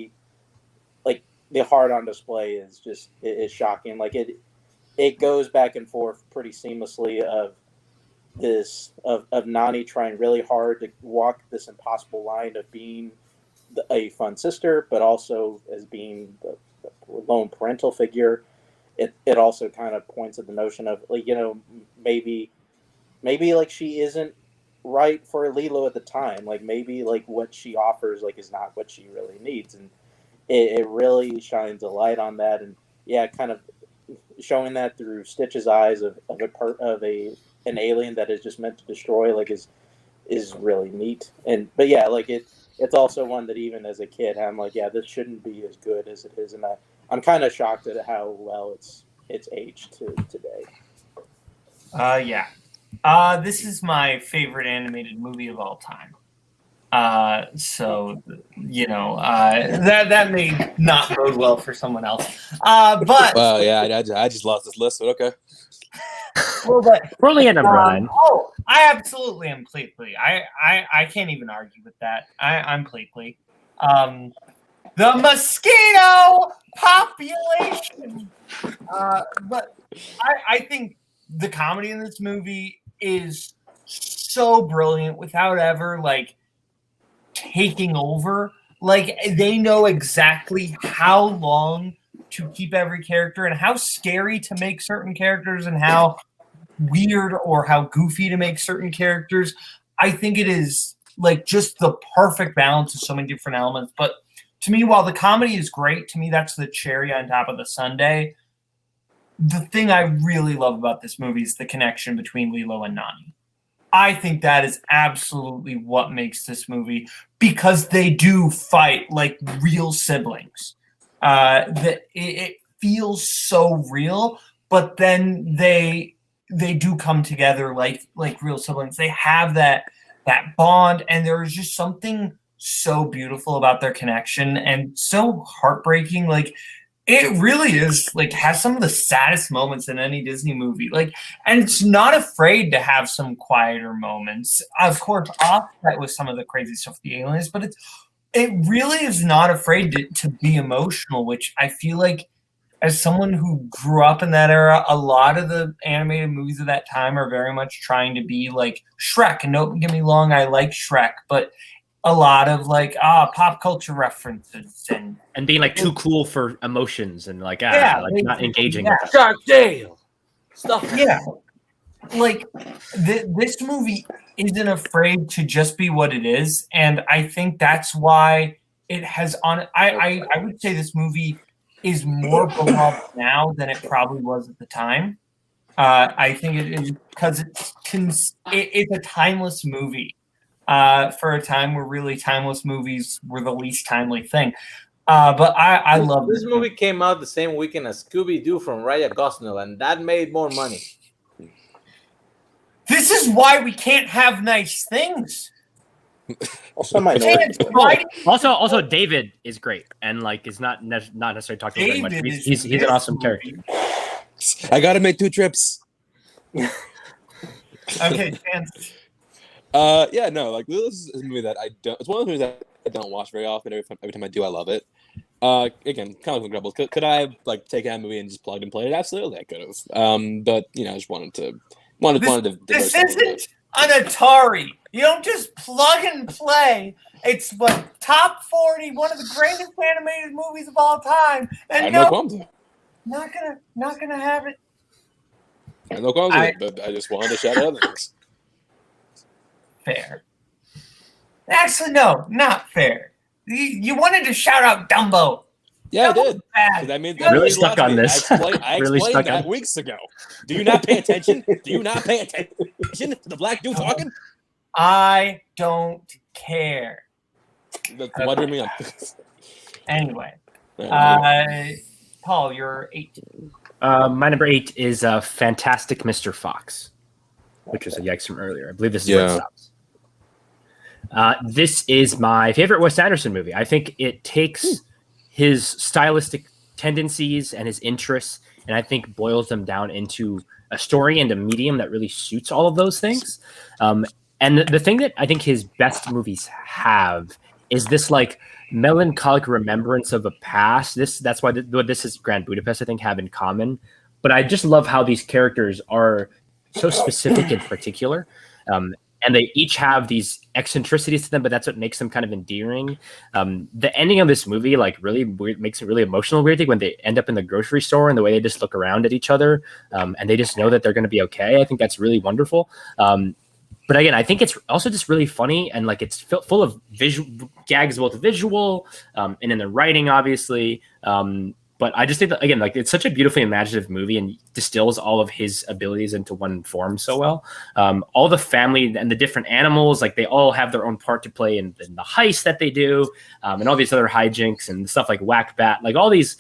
the heart on display is just is shocking. Like it goes back and forth pretty seamlessly of Nani trying really hard to walk this impossible line of being a fun sister, but also as being the lone parental figure. It also kind of points at the notion of, like, you know, maybe like she isn't right for Lilo at the time. Like, maybe like what she offers like is not what she really needs, and it really shines a light on that. And yeah, kind of showing that through Stitch's eyes of an alien that is just meant to destroy, like, is really neat. But yeah, like it's also one that even as a kid, I'm like, yeah, this shouldn't be as good as it is, and I'm kind of shocked at how well it's aged to today. Yeah. This is my favorite animated movie of all time. So, you know, that may not bode well for someone else. But well, yeah, I just lost this list, but okay. Well, but we're only at number 9. Oh, I absolutely am Pleakley. I can't even argue with that. I'm Pleakley. The mosquito population. But I think the comedy in this movie is so brilliant without ever like taking over. Like, they know exactly how long to keep every character and how scary to make certain characters and how weird or how goofy to make certain characters. I think it is like just the perfect balance of so many different elements. But to me, while the comedy is great, to me that's the cherry on top of the sundae. The thing I really love about this movie is the connection between Lilo and Nani. I think that is absolutely what makes this movie, because they do fight like real siblings. It feels so real, but then they do come together like real siblings. They have that bond, and there is just something so beautiful about their connection and so heartbreaking. Like, It really is like has some of the saddest moments in any Disney movie. Like, and it's not afraid to have some quieter moments. Of course, offset with some of the crazy stuff with the aliens, but it really is not afraid to be emotional, which I feel like as someone who grew up in that era, a lot of the animated movies of that time are very much trying to be like Shrek. And don't get me wrong, I like Shrek, but a lot of like pop culture references and being like too cool for emotions and like not engaging. Yeah. Shark Tale stuff. Yeah, like this movie isn't afraid to just be what it is, and I think that's why it has on. I would say this movie is more beloved now than it probably was at the time. I think it is because it's a timeless movie. For a time where really timeless movies were the least timely thing. But I love this movie. Came out the same weekend as Scooby-Doo from Ryan Gosling, and that made more money. This is why we can't have nice things. Also, David is great and like is not necessarily talked about very much. He's an awesome character. I gotta make 2 trips. Okay, chance. Yeah, no, like this is a movie that I don't. It's one of the movies that I don't watch very often. Every time I do, I love it. Again, kind of incredible. Could I have like taken that movie and just plugged and played it? Absolutely, I could have. But I just wanted to. This isn't an Atari. You don't just plug and play. It's what top 40, one of the greatest animated movies of all time. And no qualms. Not gonna have it. I have no qualms with it, but I just wanted to shout out things. Fair. Actually, no, not fair. You wanted to shout out Dumbo. Yeah, Dumbo I did. That means I'm really stuck on this. I explained that weeks ago. Do you not pay attention? Do you not pay attention to the black dude talking? I don't care. Why do you mean? Anyway, Paul, you're 8. My number 8 is Fantastic Mr. Fox, which was a yikes from earlier. I believe this is where it stops. This is my favorite Wes Anderson movie. I think it takes his stylistic tendencies and his interests, and I think boils them down into a story and a medium that really suits all of those things. And the thing that I think his best movies have is this like melancholic remembrance of a past. That's why what this is Grand Budapest, I think, have in common. But I just love how these characters are so specific and particular. And they each have these eccentricities to them, but that's what makes them kind of endearing. The ending of this movie, like, really makes it really emotional. Weirdly, when they end up in the grocery store and the way they just look around at each other, and they just know that they're going to be okay. I think that's really wonderful. But again, I think it's also just really funny, and like it's full of visual gags, both visual and in the writing, obviously. But I just think that, again, like it's such a beautifully imaginative movie and distills all of his abilities into one form so well. All the family and the different animals, like they all have their own part to play in the heist that they do, and all these other hijinks and stuff like Whack Bat, like all these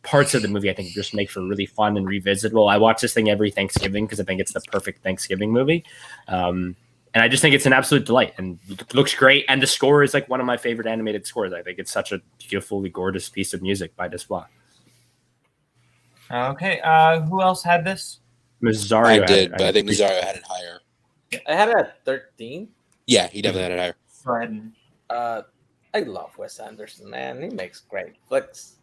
parts of the movie I think just make for really fun and revisitable. I watch this thing every Thanksgiving because I think it's the perfect Thanksgiving movie. And I just think it's an absolute delight and looks great. And the score is like one of my favorite animated scores. I think it's such a beautifully gorgeous piece of music by Despois. Okay. Who else had this? Mazzario. I did, but I think Mazzario had it higher. I had it at 13. Yeah, he definitely had it higher. I love Wes Anderson, man. He makes great flicks.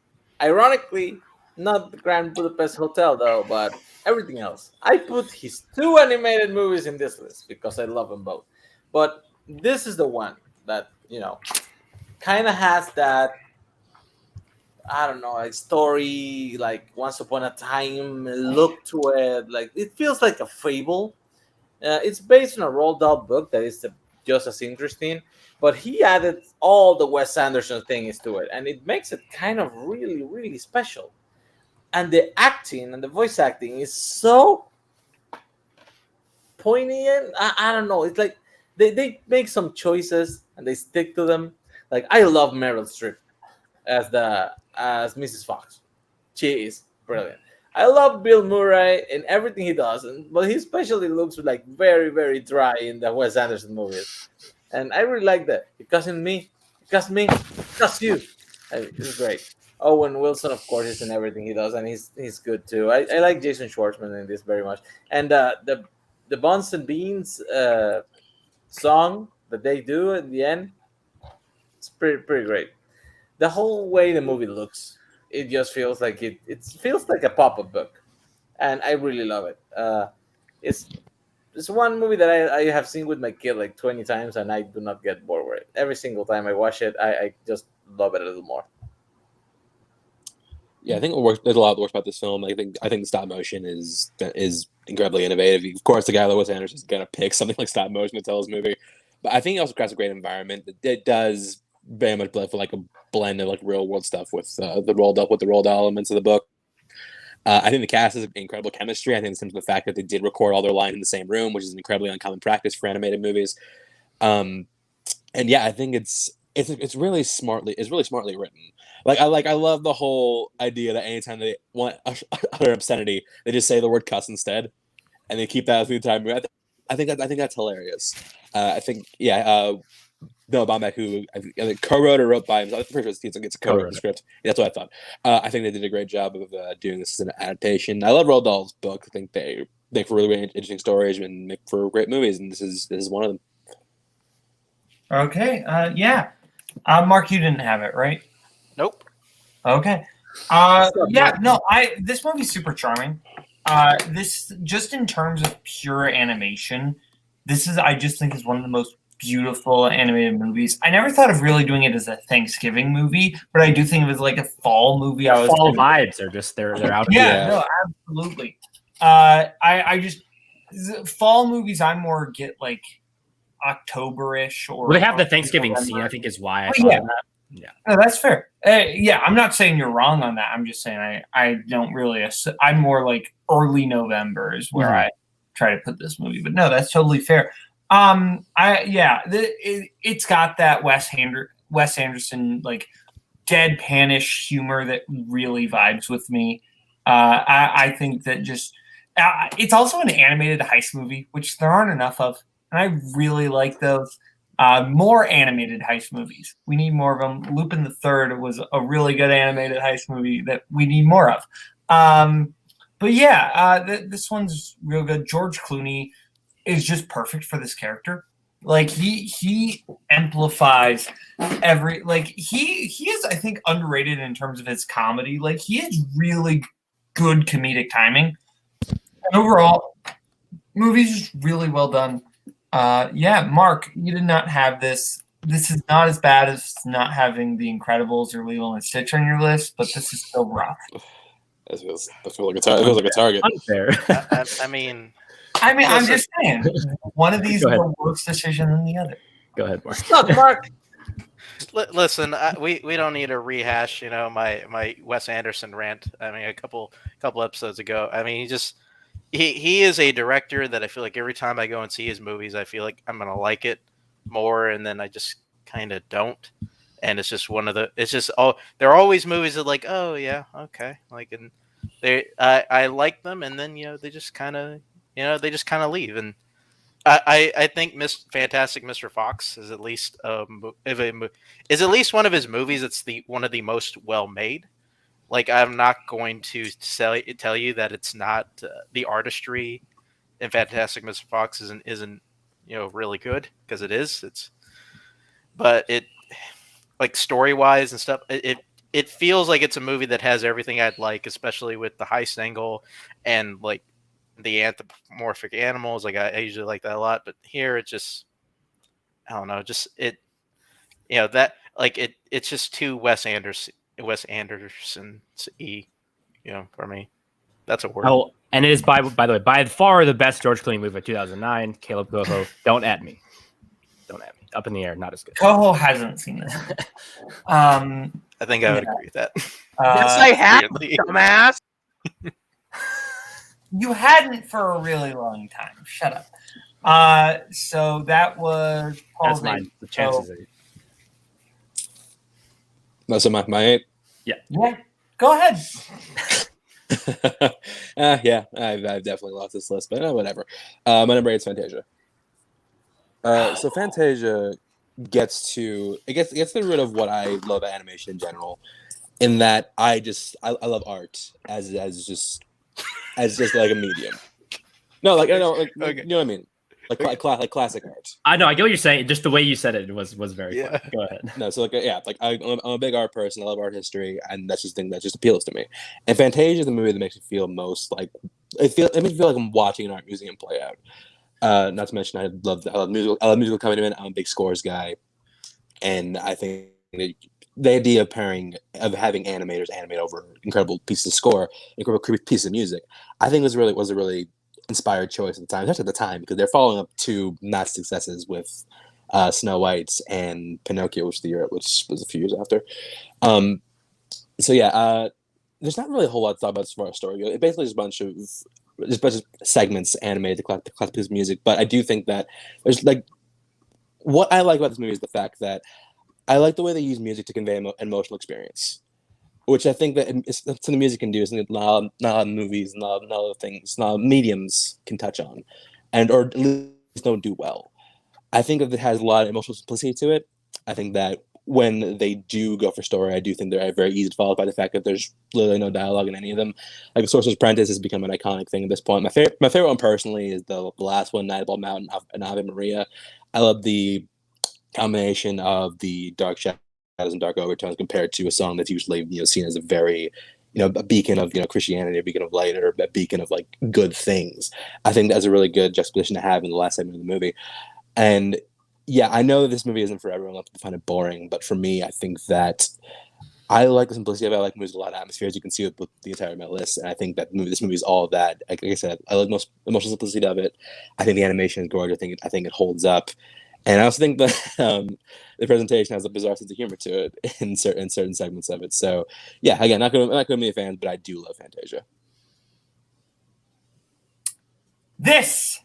Ironically, not the Grand Budapest Hotel, though, but everything else. I put his 2 animated movies in this list because I love them both. But this is the one that, kind of has that, I don't know, like story, like Once Upon a Time look to it. Like, it feels like a fable. It's based on a Roald Dahl book that is just as interesting, but he added all the Wes Anderson things to it, and it makes it kind of really, really special. And the acting and the voice acting is so poignant. I don't know. It's like they make some choices and they stick to them. Like, I love Meryl Streep as Mrs. Fox. She is brilliant. I love Bill Murray in everything he does, but he especially looks like very, very dry in the Wes Anderson movies. And I really like that. Because you. It's great. Owen Wilson, of course, is in everything he does, and he's good too. I like Jason Schwartzman in this very much, and the Buns and Beans song that they do at the end, it's pretty great. The whole way the movie looks, it just feels like it feels like a pop-up book, and I really love it. It's one movie that I have seen with my kid like 20 times, and I do not get bored with it. Every single time I watch it, I just love it a little more. Yeah, I think there's a lot that works about this film. I think the stop motion is incredibly innovative. Of course, the guy Wes Anderson is gonna pick something like stop motion to tell his movie, but I think it also creates a great environment. It does very much for like a blend of like real world stuff with the rolled elements of the book. I think the cast is incredible chemistry. I think it's the fact that they did record all their lines in the same room, which is an incredibly uncommon practice for animated movies. And yeah, I think it's really smartly written. I love the whole idea that anytime they want utter obscenity, they just say the word cuss instead, and they keep that through the time. I think that's hilarious. I think Noah Baumbach, who I think co-wrote or wrote by himself. I'm pretty sure it's a co-wrote the script. Yeah, that's what I thought. I think they did a great job of doing this as an adaptation. I love Roald Dahl's book. I think they make for really interesting stories and make for great movies, and this is one of them. Okay. Yeah. Mark, you didn't have it, right? Nope. Okay. This movie's super charming. This, just in terms of pure animation, I just think is one of the most beautiful animated movies. I never thought of really doing it as a Thanksgiving movie, but I do think of it as like a fall movie. Fall vibes are just they're out. Yeah, no, absolutely. Fall movies I more get like October-ish or. Well, they have the Thanksgiving November scene, I think, is why I thought of that. Yeah, no, that's fair. Yeah, I'm not saying you're wrong on that. I'm just saying I don't really. I'm more like early November is where I try to put this movie, but no, that's totally fair. It's got that Wes Anderson like deadpanish humor that really vibes with me. I think that just it's also an animated heist movie, which there aren't enough of, and I really like those. More animated heist movies. We need more of them. Lupin the Third was a really good animated heist movie that we need more of. But yeah, this one's real good. George Clooney is just perfect for this character. Like he amplifies he is, I think, underrated in terms of his comedy. Like he has really good comedic timing. And overall, movie's just really well done. Mark, you did not have this. This is not as bad as not having The Incredibles or Lilo and Stitch on your list, but this is still rough. That feels like a target. Unfair. I'm just saying, one of these is a worse decision than the other. Go ahead, Mark. Stop, Mark. Listen, we don't need to rehash, my Wes Anderson rant. I mean, a couple episodes ago. I mean, he is a director that I feel like every time I go and see his movies, I feel like I'm gonna like it more, and then I just kind of don't. And it's just there are always movies that like, oh yeah, okay, like, and I like them, and then they just kind of leave. And I think Fantastic Mr. Fox is at least one of his movies that's one of the most well made. Like, I'm not going to tell you that it's not the artistry in Fantastic Mr. Fox isn't really good, because it is. But it, like, story wise and stuff, it feels like it's a movie that has everything I'd like, especially with the heist angle and like the anthropomorphic animals. Like, I usually like that a lot, but here it just, I don't know, just it, that, like, it's just too Wes Anderson for me. That's a word. Oh, and it is by the way, by far the best George Clooney movie of 2009. Kaleb Koho, don't at me. Up in the air, not as good. Koho hasn't seen this. I think I would agree with that. Yes, I have, dumbass. You hadn't for a really long time. Shut up. So that was Paul's. That's mine. The chances are. That's my 8. Yeah. Go ahead. Yeah, I've definitely lost this list, but whatever. My number 8 is Fantasia. So Fantasia gets to the root of what I love at animation in general. in that I love art as just like a medium. No, like like Okay. you know what I mean, like classic art. I know. I get what you're saying. Just the way you said it was very Yeah. fun. Go ahead. No, so I'm a big art person. I love art history, and that's just thing that just appeals to me. And Fantasia is the movie that makes me feel most like it makes me feel like I'm watching an art museum play out. Not to mention, I love musical accompaniment. I'm a big scores guy, and I think the idea of having animators animate over incredible pieces of score, incredible pieces of music, I think was a really inspired choice at the time, especially at the time, because they're following up two massive successes with Snow White and Pinocchio, which was a few years after. So yeah, there's not really a whole lot to talk about as far as story goes. It's basically just a bunch of segments animated to collect pieces of music. But I do think that there's like what I like about this movie is the fact that I like the way they use music to convey an emotional experience, which I think that something the music can do is not a lot of movies, not a lot of things, not mediums can touch on, or at least don't do well. I think that it has a lot of emotional simplicity to it. I think that when they do go for story, I do think they're very easy to follow by the fact that there's literally no dialogue in any of them. Like Sorcerer's Apprentice has become an iconic thing at this point. My favorite one personally is the last one, Night at Bald Mountain and Ave Maria. I love the combination of the dark shadows and dark overtones compared to a song that's usually seen as a very a beacon of Christianity, a beacon of light, or a beacon of like good things. I think that's a really good juxtaposition to have in the last segment of the movie. And yeah, I know that this movie isn't for everyone. A lot of people find it boring, but for me, I think that I like the simplicity of it. I like movies with a lot of atmosphere, as you can see with the entire of my list. And I think that this movie is all of that. Like I said, I like most emotional simplicity of it. I think the animation is gorgeous. I think it holds up. And I also think that the presentation has a bizarre sense of humor to it in certain segments of it. So yeah, again, not gonna be a fan, but I do love Fantasia. This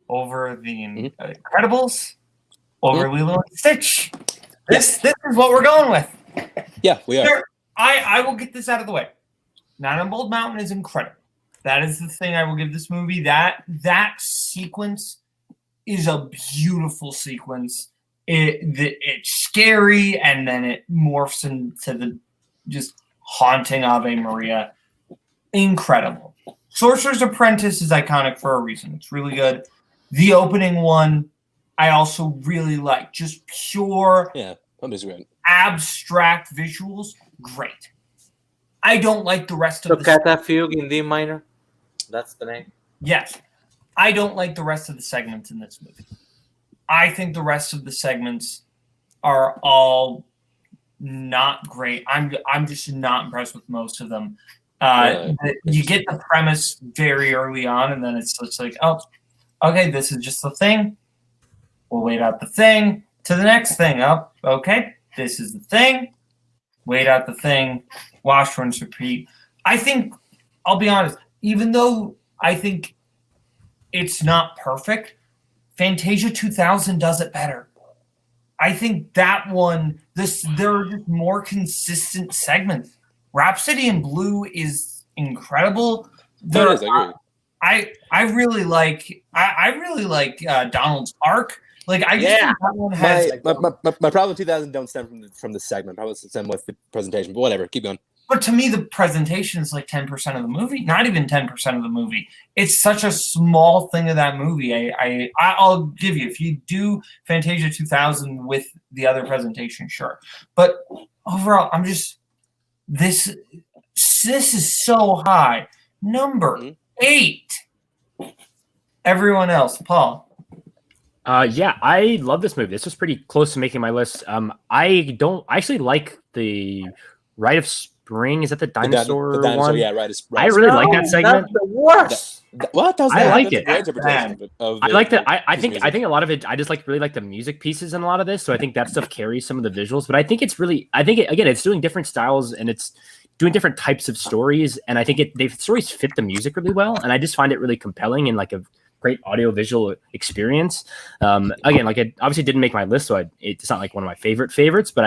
over the Incredibles, over Lilo and Stitch. This is what we're going with. Yeah, we are. I will get this out of the way. Night on Bald Mountain is incredible. That is the thing I will give this movie. That sequence is a beautiful sequence. It's scary, and then it morphs into the just haunting Ave Maria. Incredible. Sorcerer's Apprentice is iconic for a reason. It's really good. The opening one, I also really like. Just pure, abstract visuals. Great. I don't like the rest of the Toccata Fugue in D minor. That's the name. Yes. I don't like the rest of the segments in this movie. I think the rest of the segments are all not great. I'm just not impressed with most of them. You get the premise very early on, and then it's just like, oh, okay, this is just the thing. We'll wait out the thing to the next thing. Oh, okay, this is the thing. Wait out the thing. Wash, rinse, repeat. I think, I'll be honest, even though I think it's not perfect, Fantasia 2000 does it better. I think that one, there are just more consistent segments. Rhapsody in Blue is incredible. I really like Donald's arc. Like I just think that one has my problem with 2000 don't stem from the segment. Probably stem with the presentation, but whatever. Keep going. But to me, the presentation is like 10% of the movie. Not even 10% of the movie. It's such a small thing of that movie. I'll give you, if you do Fantasia 2000 with the other presentation, sure. But overall, I'm just this is so high. Number 8. Everyone else, Paul. Yeah, I love this movie. This was pretty close to making my list. I actually like the Rite of Spring. Is that the dinosaur one? Yeah, right. I really like that segment. That's the worst. What? I like it. I like that. I think a lot of it. I just really like the music pieces in a lot of this. So I think that stuff carries some of the visuals. But I think it's really. Again, it's doing different styles and it's doing different types of stories. And I think the stories fit the music really well. And I just find it really compelling and like a great audio visual experience. Again, like it obviously didn't make my list, so it's not like one of my favorites. But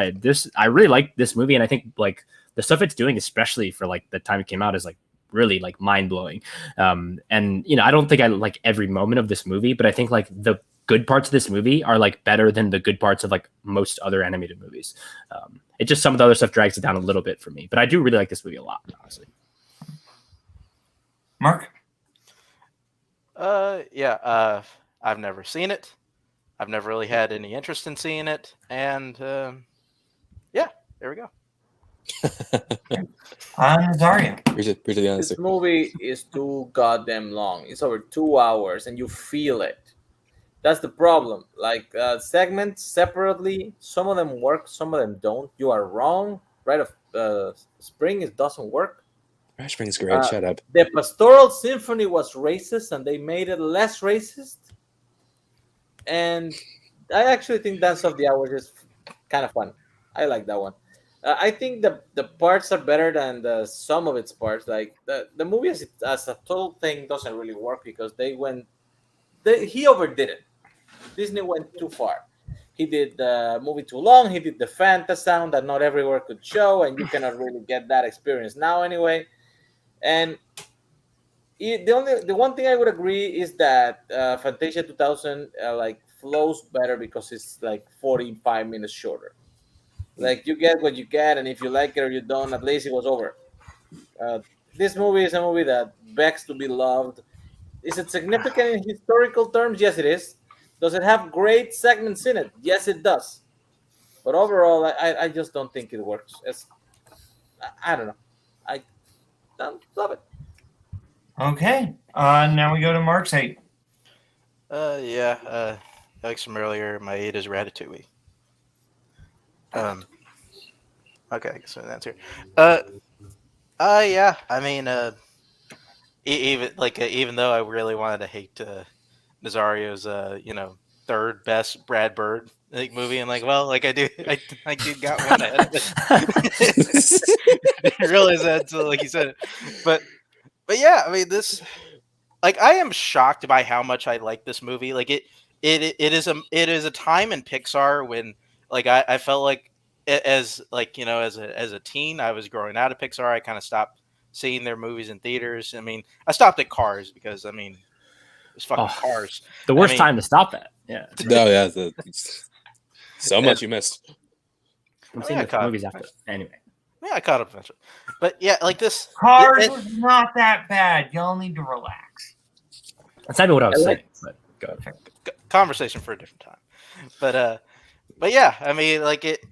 I really like this movie, and I think like the stuff it's doing, especially for like the time it came out, is like really like mind blowing. And I don't think I like every moment of this movie, but I think like the good parts of this movie are like better than the good parts of like most other animated movies. It just some of the other stuff drags it down a little bit for me, but I do really like this movie a lot, honestly. Mark? Yeah, I've never seen it. I've never really had any interest in seeing it, and yeah, there we go. Zaria. Appreciate the answer. This movie is too goddamn long. It's over 2 hours, and you feel it. That's the problem. Like segments separately, some of them work, some of them don't. You are wrong. Right of Spring, it doesn't work. Rite of Spring's great. Shut up. The Pastoral Symphony was racist, and they made it less racist. And I actually think Dance of the Hours is kind of fun. I like that one. I think the parts are better than the sum of its parts. Like the movie as a total thing doesn't really work because he overdid it. Disney went too far. He did the movie too long. He did the Fantasound that not everywhere could show, and you cannot really get that experience now anyway. And the one thing I would agree is that Fantasia 2000 like flows better because it's like 45 minutes shorter. Like you get what you get, and if you like it or you don't, at least it was over. This movie is a movie that begs to be loved. Is it significant in historical terms? Yes, it is. Does it have great segments in it? Yes, it does. But overall, I just don't think it works. I don't know. I don't love it. Okay. Now we go to Mark's 8. Yeah. Like some earlier, my 8 is Ratatouille. Okay, I guess that's answer. Yeah. I mean, even though I really wanted to hate Nazario's, third best Brad Bird movie, and I do got one ahead. Didn't realize that until you said it, but yeah, I mean this, I am shocked by how much I like this movie. It is a time in Pixar when I felt like as a teen I was growing out of Pixar. I kind of stopped seeing their movies in theaters. I mean, I stopped at Cars because it's fucking Cars. The worst time to stop that. Yeah. No, yeah. So much you missed. I'm seeing the movies after. Anyway. Yeah, I caught up eventually. But yeah, this Cars was not that bad. Y'all need to relax. That's not what I was saying. But go ahead. Conversation for a different time. But yeah, I mean,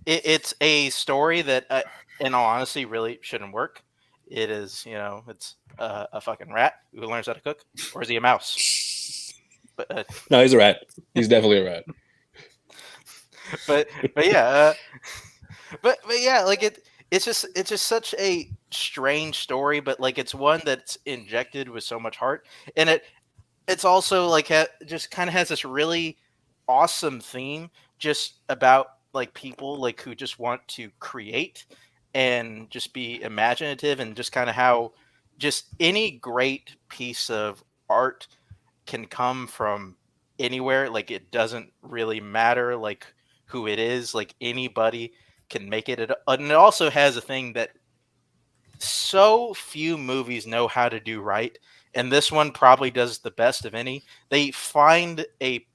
it's a story that, in all honesty, really shouldn't work. It is, it's a fucking rat who learns how to cook, or is he a mouse? But no, he's a rat. He's definitely a rat. but yeah, but yeah, it's just such a strange story, but it's one that's injected with so much heart, and it's also just kind of has this really awesome theme just about people who just want to create and just be imaginative, and just kind of how just any great piece of art can come from anywhere. It doesn't really matter who it is. Anybody can make it. And it also has a thing that so few movies know how to do right, and this one probably does the best of any. They find the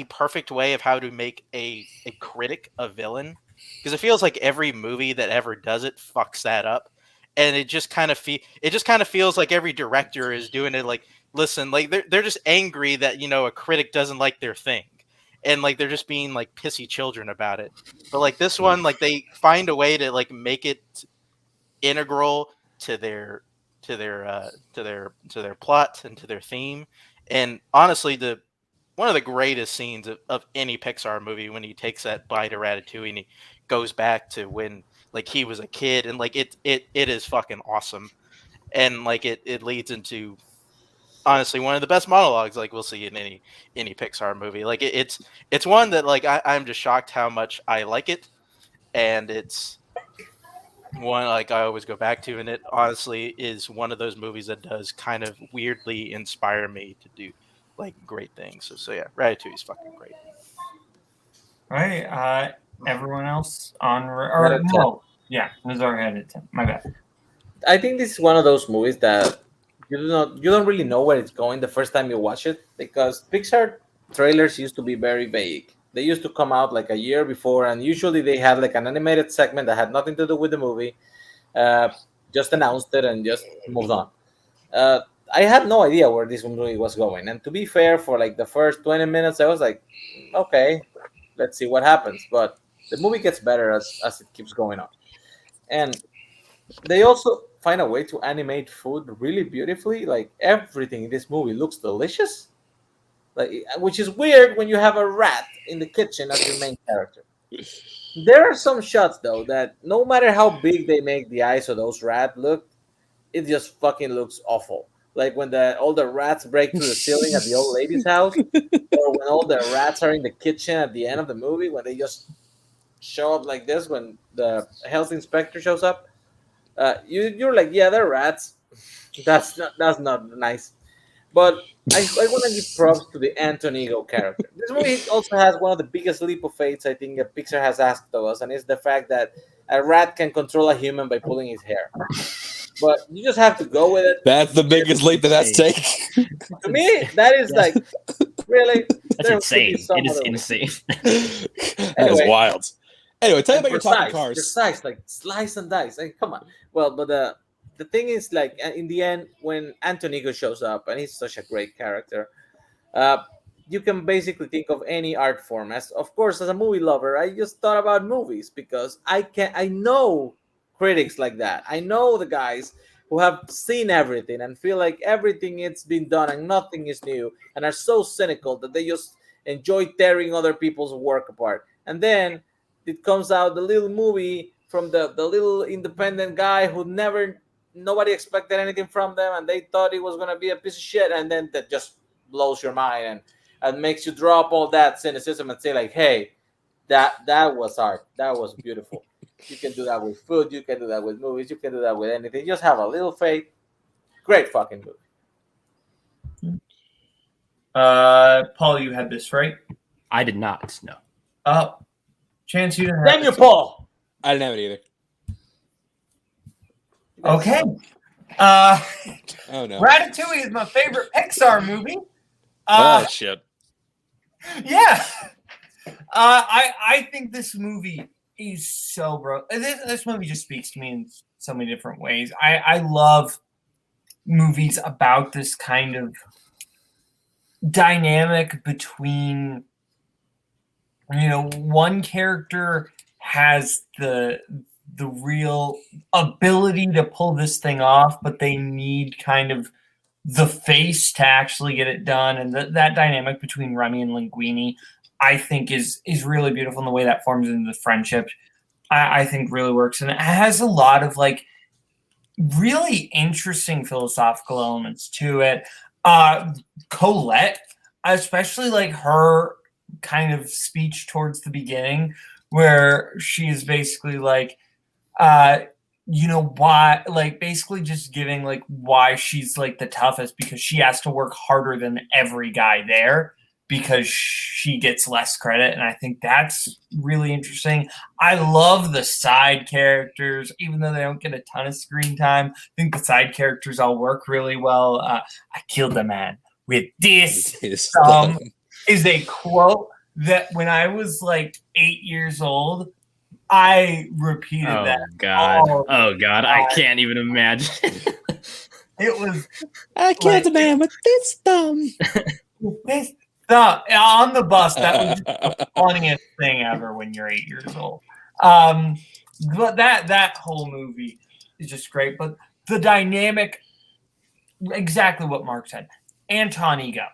perfect way of how to make a critic a villain, because it feels like every movie that ever does it fucks that up, and it just kind of feels like every director is doing it. Listen, they're just angry that a critic doesn't like their thing, and they're just being pissy children about it. But this one, they find a way to make it integral to their plot and to their theme. And honestly, one of the greatest scenes of any Pixar movie, when he takes that bite of Ratatouille and he goes back to when he was a kid, and it is fucking awesome. And it leads into, honestly, one of the best monologues we'll see in any Pixar movie. It's one that I'm just shocked how much I like it, and it's one I always go back to, and it honestly is one of those movies that does kind of weirdly inspire me to do great things. So yeah, Ratatouille is fucking great. All right, everyone else on or no? Yeah, Nazar had it. My bad. I think this is one of those movies that you don't really know where it's going the first time you watch it, because Pixar trailers used to be very vague. They used to come out like a year before, and usually they had like an animated segment that had nothing to do with the movie. Just announced it and just moved on. I had no idea where this movie was going, and to be fair, for like the first 20 minutes, I was like, okay, let's see what happens. But the movie gets better as it keeps going on, and they also find a way to animate food really beautifully. Like everything in this movie looks delicious, like which is weird when you have a rat in the kitchen as your main character. There are some shots though that no matter how big they make the eyes of those rats look, it just fucking looks awful. Like when all the rats break through the ceiling at the old lady's house, or when all the rats are in the kitchen at the end of the movie when they just show up like this when the health inspector shows up. You're like, yeah, they're rats. That's not nice. But I want to give props to the Antonigo character. This movie also has one of the biggest leap of faith I think that Pixar has asked of us, and it's the fact that a rat can control a human by pulling his hair. But you just have to go with it. That's the biggest leap that has taken. To me, that is like really. That's insane. It is insane. That is wild. Anyway, tell me about your talking cars. Precise, like slice and dice. Like, come on. Well, but the thing is, like, in the end, when Antonigo shows up, and he's such a great character, you can basically think of any art form. As of course, as a movie lover, I just thought about movies because I know critics like that. I know the guys who have seen everything and feel like everything it's been done and nothing is new, and are so cynical that they just enjoy tearing other people's work apart. And then it comes out the little movie from the little independent guy who nobody expected anything from them, and they thought it was going to be a piece of shit, and then that just blows your mind and makes you drop all that cynicism and say like, hey, that was art. That was beautiful. You can do that with food. You can do that with movies. You can do that with anything. Just have a little faith. Great fucking movie. Paul, you had this right? I did not. No. Chance, you didn't have Damn you, Paul. I didn't have it either. Okay. Oh no. Ratatouille is my favorite Pixar movie. Oh shit. Yeah. I think this movie is so bro. This movie just speaks to me in so many different ways. I love movies about this kind of dynamic between, one character has the real ability to pull this thing off, but they need kind of the face to actually get it done. And that dynamic between Remy and Linguini, I think is really beautiful in the way that forms into the friendship. I think really works. And it has a lot of like really interesting philosophical elements to it. Colette, especially like her kind of speech towards the beginning where she is basically like, why, like basically just giving like why she's like the toughest because she has to work harder than every guy there because she gets less credit. And I think that's really interesting. I love the side characters, even though they don't get a ton of screen time. I think the side characters all work really well. I killed a man with this thumb is a quote that when I was like 8 years old, I repeated that. Oh God. I can't even imagine. It was. I killed a man with this thumb. This thumb on the bus. That was the funniest thing ever when you're 8 years old. But that whole movie is just great. But the dynamic, exactly what Mark said. Anton Ego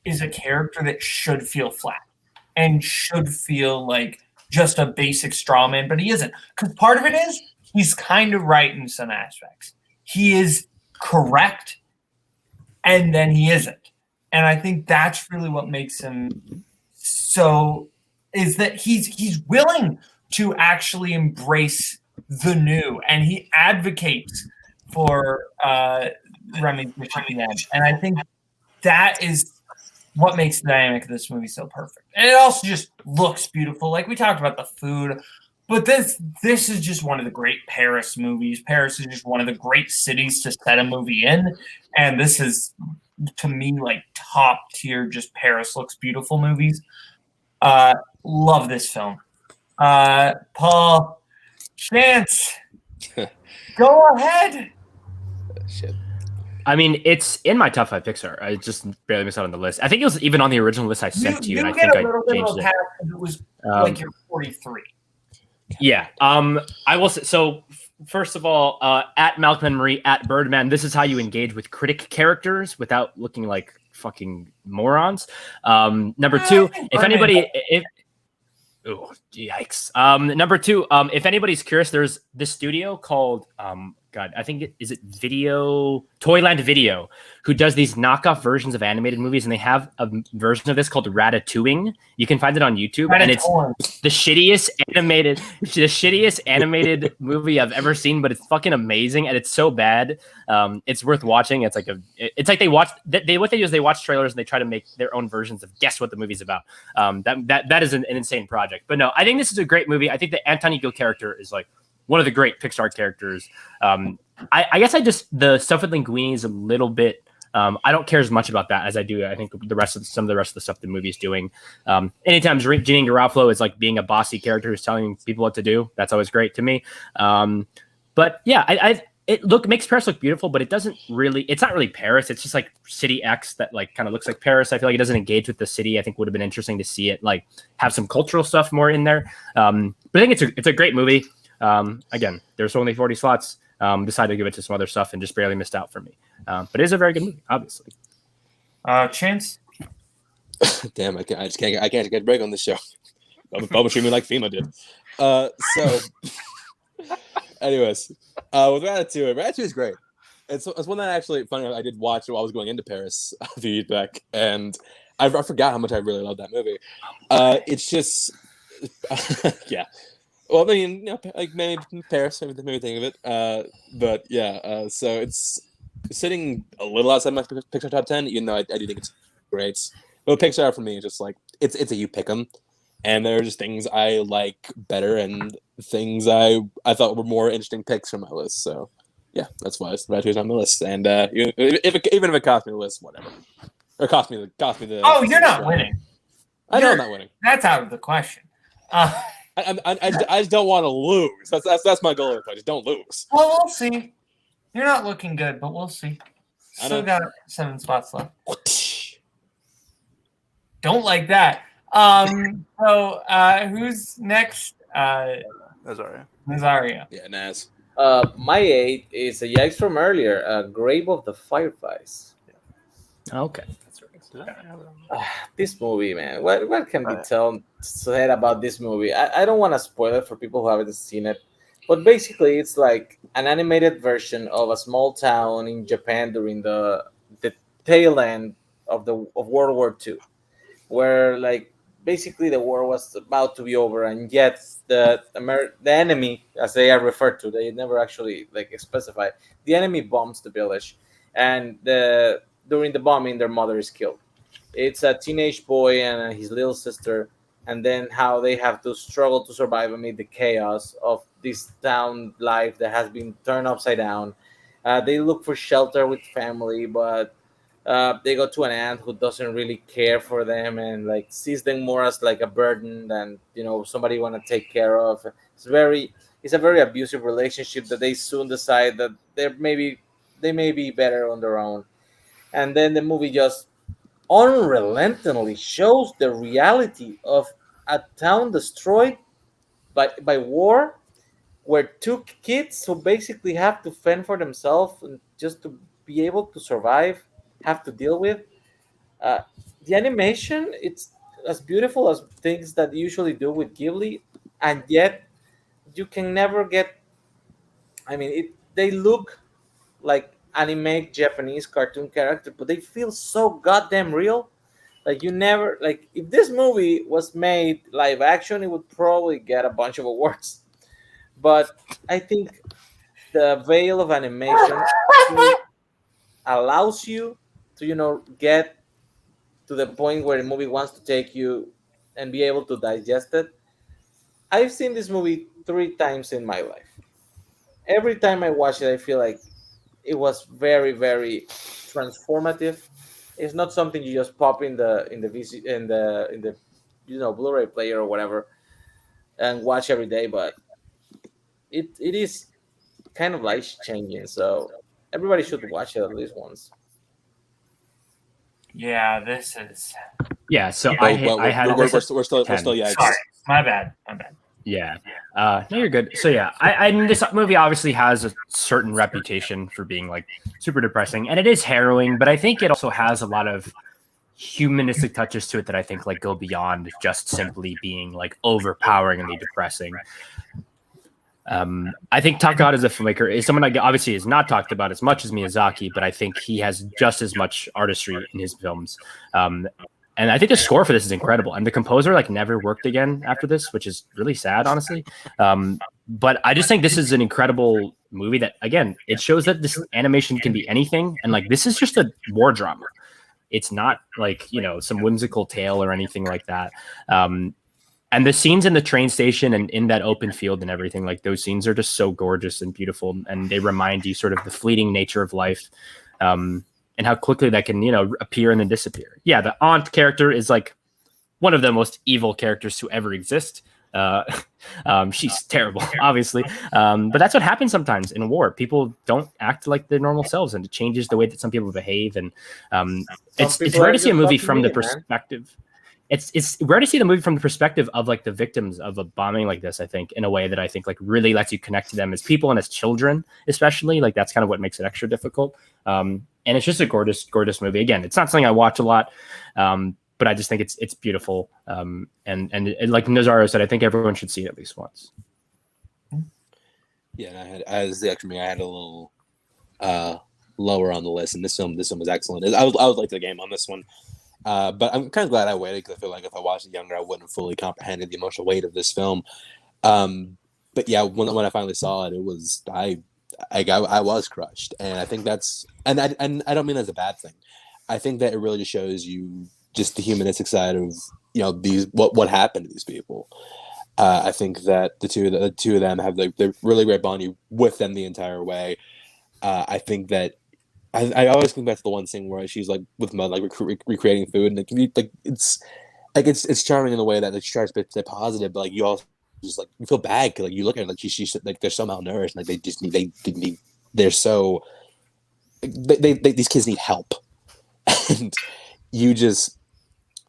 is a character that should feel flat and should feel like just a basic straw man, but he isn't. Because part of it is he's kind of right in some aspects. He is correct, and then he isn't. And I think that's really what makes him so, is that he's willing to actually embrace the new, and he advocates for Remy's mission at the end. And I think that is what makes the dynamic of this movie so perfect. And it also just looks beautiful. Like we talked about the food, but this is just one of the great Paris movies. Paris is just one of the great cities to set a movie in. And this is to me, like top tier, just Paris looks beautiful movies. Love this film. Paul, Chance, go ahead. Shit. I mean, it's in my top 5 Pixar. I just barely missed out on the list. I think it was even on the original list I sent to you, and I think I changed it. It was like you're 43. Yeah. I will say, so first of all, at Malcolm and Marie, at Birdman, this is how you engage with critic characters without looking like fucking morons. Number 2, if anybody, oh, yikes. Number 2, if anybody's curious, there's this studio called, God, I think is it Toyland Video, who does these knockoff versions of animated movies, and they have a version of this called Ratatouille. You can find it on YouTube, and it's the shittiest animated movie I've ever seen, but it's fucking amazing, and it's so bad. It's worth watching. It's like what they do is they watch trailers and they try to make their own versions of guess what the movie's about. That is an insane project. But no, I think this is a great movie. I think the Anton Ego character is like one of the great Pixar characters. I guess the stuff with Linguini is a little bit. I don't care as much about that as I do. I think some of the rest of the stuff the movie's doing. Anytime Jeanine Garofalo is like being a bossy character who's telling people what to do, that's always great to me. But yeah, it makes Paris look beautiful, but it's not really Paris. It's just like City X that like kind of looks like Paris. I feel like it doesn't engage with the city. I think would have been interesting to see it like have some cultural stuff more in there. But I think it's a great movie. Again, there's only 40 slots. Decided to give it to some other stuff and just barely missed out for me. But it is a very good movie, obviously. Chance? Damn, I can't get a break on this show. Bubba treat me like FEMA did. So, anyways, with Ratatouille is great. It's one that actually, funny, I did watch while I was going into Paris a few years back, and I forgot how much I really loved that movie. It's just, yeah. Well, I mean, like maybe Paris, maybe think of it. But yeah, so it's sitting a little outside my Pixar top 10, even though I do think it's great. But Pixar for me is just like it's a you pick 'em, and there are just things I like better and things I thought were more interesting picks from my list. So yeah, that's why Ratatouille's on the list. And even if it cost me the list, whatever. Or cost me the. Oh, you're not winning. I know I'm not winning. That's out of the question. I just don't want to lose. That's my goal. I just don't lose. Well, we'll see. You're not looking good, but we'll see. Still got 7 spots left. Don't like that. So who's next? Nazario. Yeah, Naz. My 8 is a yikes from earlier. Grave of the Fireflies. Okay. This movie, man. What can be said about this movie? I don't want to spoil it for people who haven't seen it, but basically, it's like an animated version of a small town in Japan during the tail end of World War II, where like basically the war was about to be over, and yet the enemy, as they are referred to, they never actually like specify. The enemy bombs the village, and during the bombing, their mother is killed. It's a teenage boy and his little sister, and then how they have to struggle to survive amid the chaos of this town life that has been turned upside down. They look for shelter with family, but they go to an aunt who doesn't really care for them and like sees them more as like a burden than somebody want to take care of. It's a very abusive relationship that they soon decide that they may be better on their own. And then the movie just unrelentingly shows the reality of a town destroyed by war, where 2 kids who basically have to fend for themselves and just to be able to survive have to deal with. The animation, it's as beautiful as things that you usually do with Ghibli, and yet you can never get. I mean, they look like anime Japanese cartoon character, but they feel so goddamn real. Like you never like if this movie was made live action, it would probably get a bunch of awards. But I think the veil of animation allows you to get to the point where the movie wants to take you and be able to digest it. I've seen this movie 3 times in my life. Every time I watch it, I feel like it was very, very transformative. It's not something you just pop in the Blu-ray player or whatever and watch every day, but it is kind of life changing. So everybody should watch it at least once. Yeah, this is. Yeah, so Well, I we're had still yeah. Sorry, my bad. Yeah. No, you're good. So yeah, I mean, this movie obviously has a certain reputation for being like super depressing, and it is harrowing, but I think it also has a lot of humanistic touches to it that I think like go beyond just simply being like overpoweringly depressing. I think Takahata as a filmmaker is someone I obviously is not talked about as much as Miyazaki, but I think he has just as much artistry in his films. And I think the score for this is incredible. And the composer like never worked again after this, which is really sad, honestly. But I just think this is an incredible movie that, again, it shows that this animation can be anything. And like, this is just a war drama. It's not like, you know, some whimsical tale or anything like that. And the scenes in the train station and in that open field and everything, like those scenes are just so gorgeous and beautiful. And they remind you sort of the fleeting nature of life. And how quickly that can, you know, appear and then disappear. Yeah, the aunt character is like one of the most evil characters to ever exist. She's terrible, obviously. But that's what happens sometimes in war. People don't act like their normal selves, and it changes the way that some people behave. And it's rare to see a movie from the perspective. It's rare to see the movie from the perspective of like the victims of a bombing like this, I think, in a way that I think like really lets you connect to them as people and as children, especially. Like that's kind of what makes it extra difficult. And it's just a gorgeous, gorgeous movie. Again, it's not something I watch a lot, but I just think it's beautiful. And like Nazario said, I think everyone should see it at least once. Yeah, and I had a little lower on the list, and this film was excellent. I was like the game on this one. But I'm kind of glad I waited because I feel like if I watched it younger, I wouldn't have fully comprehended the emotional weight of this film. But yeah, when I finally saw it, it was I was crushed, and I think that's and I don't mean that as a bad thing. I think that it really just shows you just the humanistic side of, you know, these what happened to these people. I think that the two of them have the really great bond with them the entire way. I think that. I always think back to the one scene where she's like with mud, like recreating food, and it can be like it's charming in a way that like she tries to stay positive, but like you also just like you feel bad because like you look at her like she's like they're so malnourished, like they just need they're so they these kids need help, and you just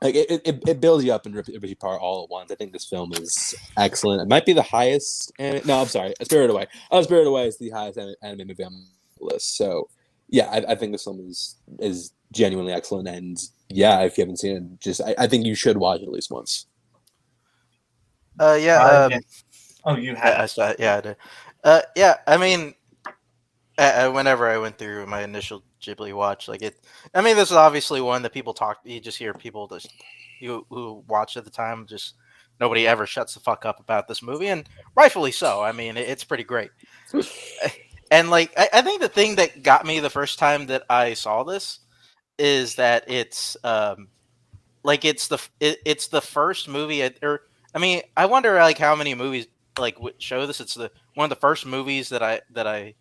like it builds you up and rips you apart all at once. I think this film is excellent. It might be the highest. No, I'm sorry, Spirited Away. Spirited Away is the highest anime movie on the list. So. Yeah, I think this film is genuinely excellent, and yeah, if you haven't seen it, just I think you should watch it at least once. Yeah. Oh, you have? Yeah, I did. Yeah, I mean, whenever I went through my initial Ghibli watch, like it, I mean, this is obviously one that people talk. You just hear people who watched at the time, just nobody ever shuts the fuck up about this movie, and rightfully so. I mean, it's pretty great. And like, I think the thing that got me the first time that I saw this is that it's like it's the first movie, or I mean, I wonder like how many movies like would show this. It's one of the first movies that I've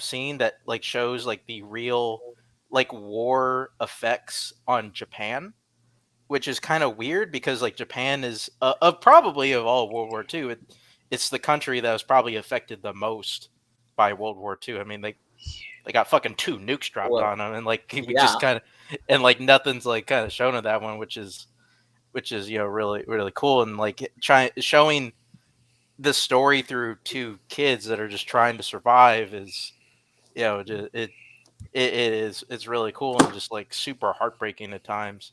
seen that like shows like the real like war effects on Japan, which is kind of weird because like Japan is probably of all World War II. It's the country that was probably affected the most by World War II. I mean, they got fucking 2 nukes dropped on them, and like we just kind of, and like nothing's like kind of shown in that one, which is you know really really cool, and like showing the story through 2 kids that are just trying to survive is, you know, it's really cool and just like super heartbreaking at times,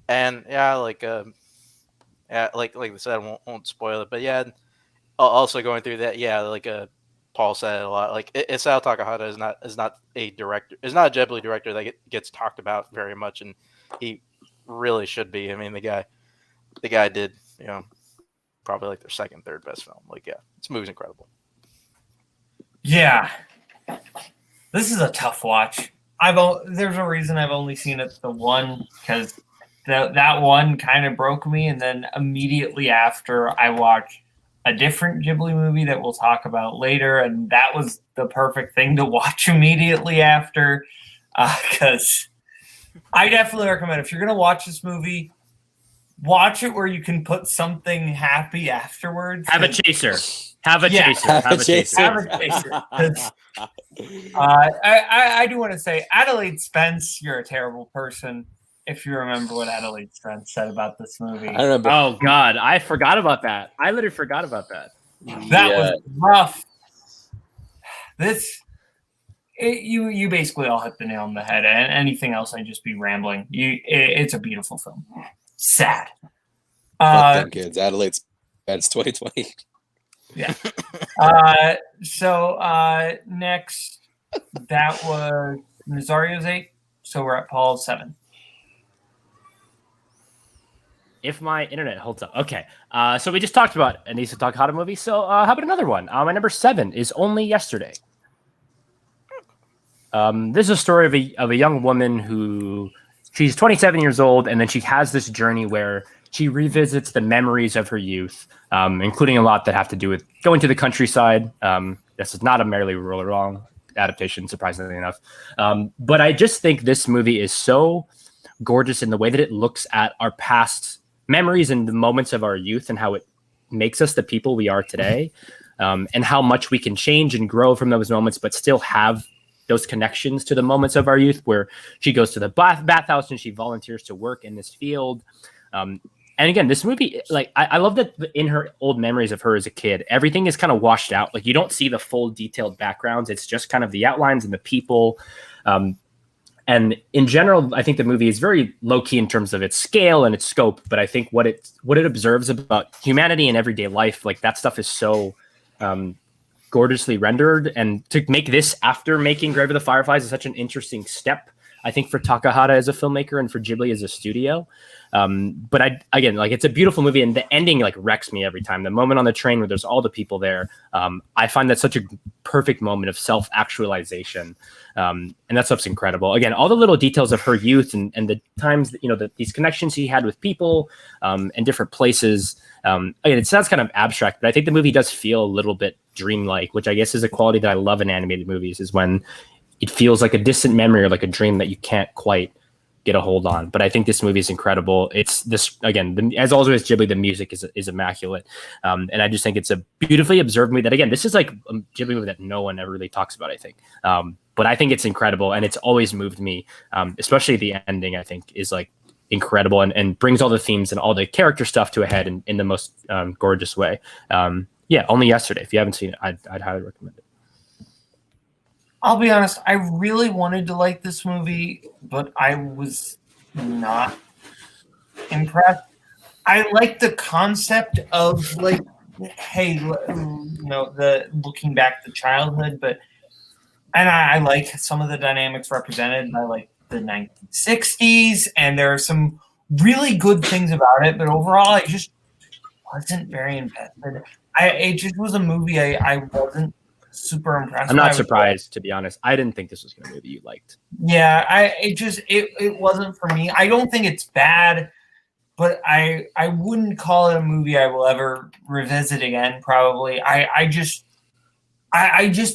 and yeah, like like I said, I won't spoil it, but yeah. Also going through that, yeah, like Paul said a lot. Like Isao Takahata is not a director, is not a Ghibli director that gets talked about very much, and he really should be. I mean, the guy did, you know, probably like their second, third best film. Like, yeah, this movie's incredible. Yeah, this is a tough watch. There's a reason I've only seen it the one, because that one kind of broke me, and then immediately after I watched a different Ghibli movie that we'll talk about later, and that was the perfect thing to watch immediately after, because I definitely recommend if you're gonna watch this movie, watch it where you can put something happy afterwards. Have a chaser. Have a chaser. Have a chaser. Have a chaser. 'Cause, I do want to say, Adelaide Spence, you're a terrible person. If you remember what Adelaide Spence said about this movie, I remember. Oh God, I forgot about that. I literally forgot about that. that was rough. You basically all hit the nail on the head. And anything else, I'd just be rambling. It's a beautiful film. Sad. Fuck them kids. Adelaide Spence 2020. Yeah. So next, that was Nazario's 8. So we're at Paul's 7. If my internet holds up. Okay. So we just talked about an Issa Takahata movie. So how about another one? My number 7 is Only Yesterday. This is a story of a young woman who she's 27 years old, and then she has this journey where she revisits the memories of her youth, including a lot that have to do with going to the countryside. This is not a Merrily We Roll Along adaptation, surprisingly enough. But I just think this movie is so gorgeous in the way that it looks at our past memories and the moments of our youth and how it makes us the people we are today, and how much we can change and grow from those moments, but still have those connections to the moments of our youth, where she goes to the bathhouse and she volunteers to work in this field. And again, this movie, like, I love that in her old memories of her as a kid, everything is kind of washed out. Like, you don't see the full detailed backgrounds. It's just kind of the outlines and the people. And in general, I think the movie is very low key in terms of its scale and its scope. But I think what it observes about humanity and everyday life, like, that stuff is so gorgeously rendered. And to make this after making Grave of the Fireflies is such an interesting step, I think, for Takahata as a filmmaker and for Ghibli as a studio. But again, like, it's a beautiful movie, and the ending like wrecks me every time. The moment on the train where there's all the people there, I find that such a perfect moment of self-actualization, and that stuff's incredible. Again, all the little details of her youth and the times that, these connections he had with people and different places. Again, it sounds kind of abstract, but I think the movie does feel a little bit dreamlike, which I guess is a quality that I love in animated movies, is when it feels like a distant memory or like a dream that you can't quite get a hold on. But I think this movie is incredible. It's this, again, as always, Ghibli, the music is immaculate. And I just think it's a beautifully observed movie that, again, this is like a Ghibli movie that no one ever really talks about, I think. But I think it's incredible, and it's always moved me, especially the ending, I think, is like incredible and brings all the themes and all the character stuff to a head in the most gorgeous way. Yeah, Only Yesterday. If you haven't seen it, I'd highly recommend it. I'll be honest, I really wanted to like this movie, but I was not impressed. I like the concept of, like, hey, the looking back to childhood, and I like some of the dynamics represented by, like, the 1960s, and there are some really good things about it, but overall, I just wasn't very invested. It just was a movie I wasn't super impressed. I'm not surprised, to be honest. I didn't think this was going to be a movie you liked. Yeah, it wasn't for me. I don't think it's bad, but I wouldn't call it a movie I will ever revisit again. Probably. I just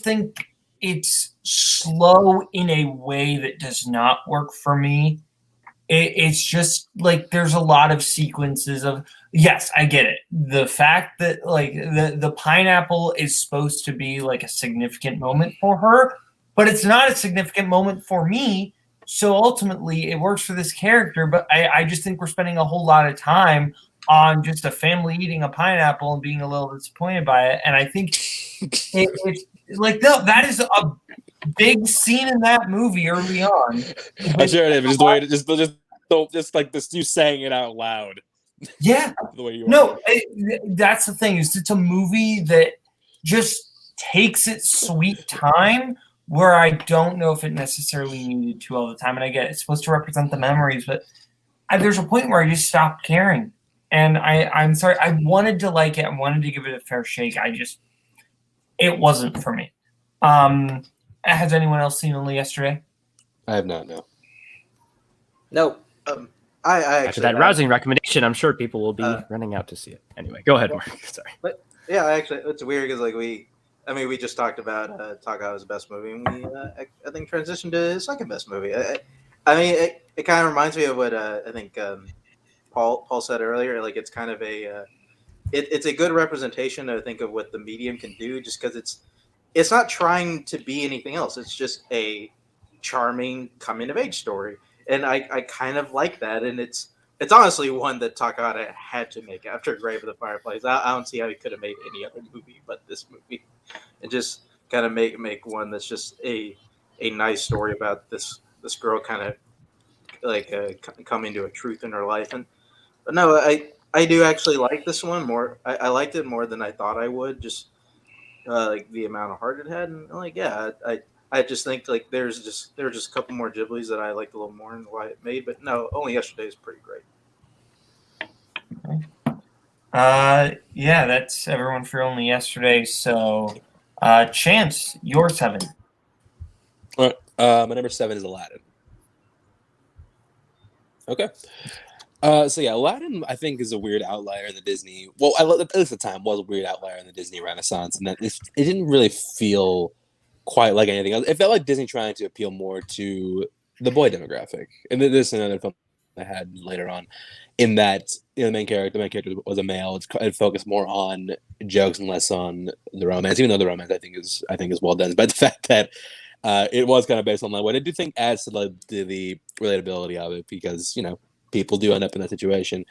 think it's slow in a way that does not work for me. It's just like there's a lot of sequences of, yes, I get it. The fact that, like, the pineapple is supposed to be like a significant moment for her, but it's not a significant moment for me. So ultimately it works for this character, but I just think we're spending a whole lot of time on just a family eating a pineapple and being a little disappointed by it. And I think it's like, no, that is a big scene in that movie early on. I'm sure it is. Just the way just like this, you saying it out loud. Yeah. The way you that's the thing, is it's a movie that just takes its sweet time, where I don't know if it necessarily needed to all the time. And I get it's supposed to represent the memories, but there's a point where I just stopped caring. And I'm sorry, I wanted to like it. I wanted to give it a fair shake. It wasn't for me. Has anyone else seen Only Yesterday? I have not, no. No. I After actually, that rousing recommendation, I'm sure people will be running out to see it. Anyway, go ahead, Mark. Sorry. But yeah, actually, it's weird because, like, we just talked about Takahata's best movie, and we I think transitioned to his second best movie. it kind of reminds me of what I think Paul said earlier. Like it's kind of it's a good representation, I think, of what the medium can do. Just because it's not trying to be anything else. It's just a charming coming of age story, and I kind of like that. And it's honestly one that Takahata had to make after Grave of the Fireflies. I don't see how he could have made any other movie but this movie, and just kind of make one that's just a nice story about this girl kind of like coming to a truth in her life. And but no, I do actually like this one more. I liked it more than I thought I would. Just like the amount of heart it had, and like yeah, I just think like there are just a couple more Ghibli's that I liked a little more and why it made. But no, Only Yesterday is pretty great. Yeah, that's everyone for Only Yesterday. So, Chance, your 7. All right, my number 7 is Aladdin. Okay. So yeah, Aladdin I think is a weird outlier in the Disney. Well, at least at the time was a weird outlier in the Disney Renaissance, and that it didn't really feel quite like anything else. It felt like Disney trying to appeal more to the boy demographic, and this is another film I had later on, in that the main character was a male. It focused more on jokes and less on the romance, even though the romance I think is well done. But the fact that it was kind of based on that, what I do think adds to the relatability of it, because people do end up in that situation.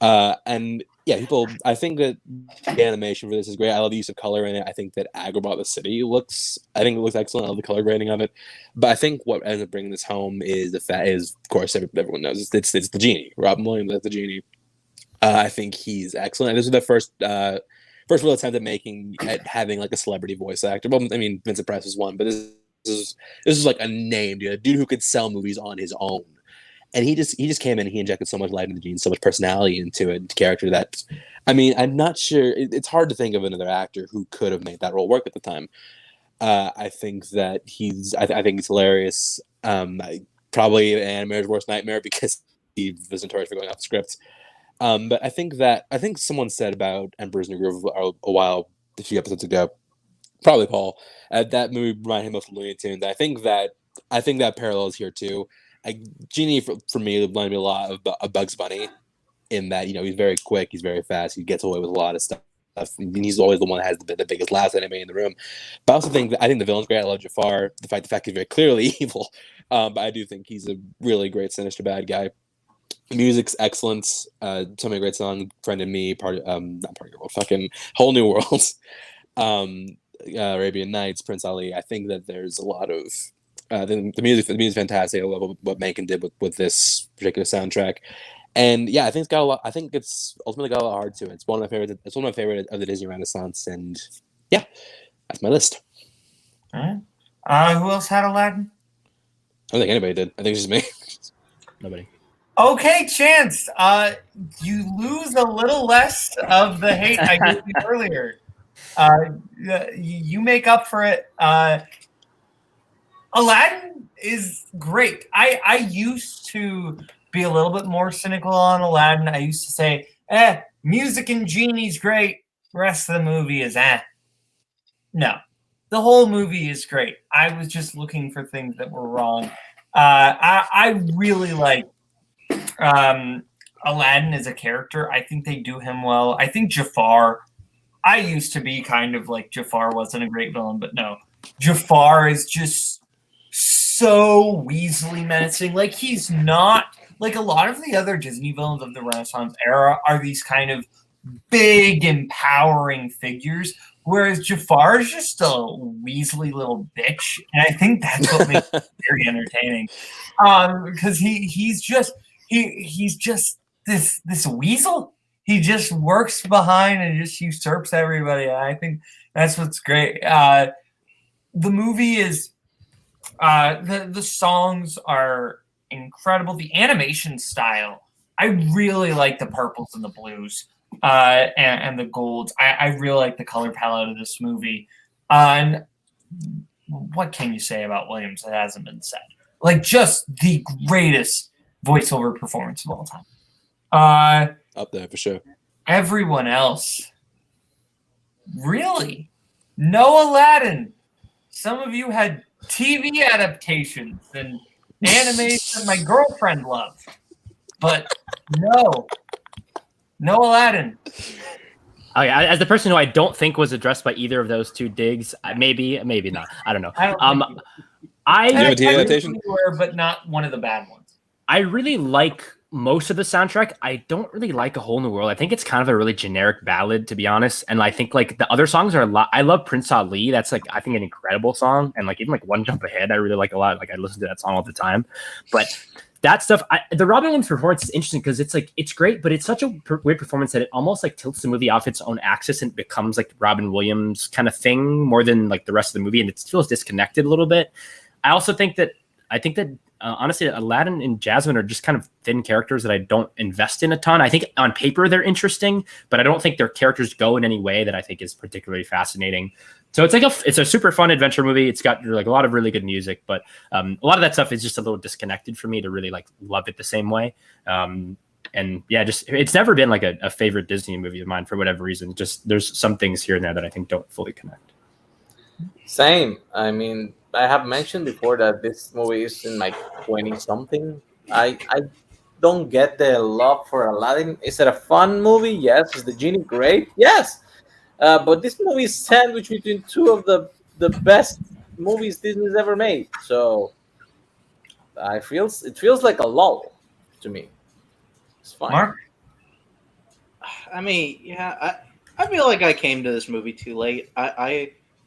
And yeah, I think that the animation for this is great. I love the use of color in it. I think that Agrabah the city looks excellent. I love the color grading of it. But I think what ends up bringing this home is of course, everyone knows it's the genie. Robin Williams as the genie. I think he's excellent. And this is the first real attempt at having like a celebrity voice actor. Well, I mean, Vincent Price was one, but this is like a name, dude. A dude who could sell movies on his own. And he just came in and he injected so much life into the gene, so much personality into it, character that, I mean, I'm not sure. It's hard to think of another actor who could have made that role work at the time. I think that I think he's hilarious. Probably an animator's worst nightmare because he was notorious for going off the script. But I think someone said about Emperor's New Groove a few episodes ago, probably Paul, that movie reminded him of Looney Tunes. I think that parallels here too. Genie for me reminded me a lot of Bugs Bunny, in that he's very quick, he's very fast, he gets away with a lot of stuff, and he's always the one that has the biggest laughs anime in the room. But I also think the villain's great. I love Jafar. The fact he's very clearly evil, but I do think he's a really great sinister bad guy. Music's excellent. So many great songs. Friend and Me, not Part of Your World, fucking Whole New Worlds, Arabian Nights, Prince Ali. I think that there's a lot of the music is fantastic. I love what Menken did with this particular soundtrack, and yeah, I think it's got a lot. I think it's ultimately got a lot of heart to it. It's one of my favorites. It's one of my favorite of the Disney Renaissance, and yeah, that's my list. All right. Who else had Aladdin? I don't think anybody did. I think it's just me. Nobody. Okay, Chance. You lose a little less of the hate I gave you earlier. You make up for it. Aladdin is great. I used to be a little bit more cynical on Aladdin. I used to say, music and Genie's great. The rest of the movie is No, the whole movie is great. I was just looking for things that were wrong. I really like Aladdin as a character. I think they do him well. I think Jafar, I used to be kind of like Jafar wasn't a great villain, but no. Jafar is just so weaselly menacing. Like, he's not like a lot of the other Disney villains of the Renaissance era are these kind of big, empowering figures, whereas Jafar is just a weaselly little bitch, and I think that's what makes it very entertaining. Because he's just this weasel. He just works behind and just usurps everybody. And I think that's what's great. The movie is. The songs are incredible. The animation style, I really like the purples and the blues and the golds. I really like the color palette of this movie. And what can you say about Williams that hasn't been said? Like, just the greatest voiceover performance of all time. Up there for sure. Everyone else, really, no Aladdin. Some of you had TV adaptations, and animation my girlfriend loved. But no Aladdin. Oh yeah, as the person who I don't think was addressed by either of those two digs, maybe not. I don't know. I you have a TV adaptation? But not one of the bad ones. I really like most of the soundtrack. I don't really like A Whole New World. I think it's kind of a really generic ballad, to be honest. And I think like the other songs are a lot. I love Prince Ali. That's like, I think, an incredible song. And like even like One Jump Ahead, I really like a lot. Like I listen to that song all the time. But that stuff, the Robin Williams performance is interesting because it's like, it's great, but it's such a weird performance that it almost like tilts the movie off its own axis and becomes like Robin Williams kind of thing more than like the rest of the movie. And it feels disconnected a little bit. I also think that, honestly, Aladdin and Jasmine are just kind of thin characters that I don't invest in a ton. I think on paper they're interesting, but I don't think their characters go in any way that I think is particularly fascinating. So it's like it's a super fun adventure movie. It's got like a lot of really good music, but a lot of that stuff is just a little disconnected for me to really like love it the same way. And yeah, just it's never been like a favorite Disney movie of mine for whatever reason. Just there's some things here and there that I think don't fully connect. Same. I mean, I have mentioned before that this movie is in like 20-something. I don't get the love for Aladdin. Is it a fun movie? Yes. Is the genie great? Yes. But this movie is sandwiched between two of the best movies Disney's ever made. So it feels like a lull to me. It's fine. Mark? I mean, yeah, I feel like I came to this movie too late.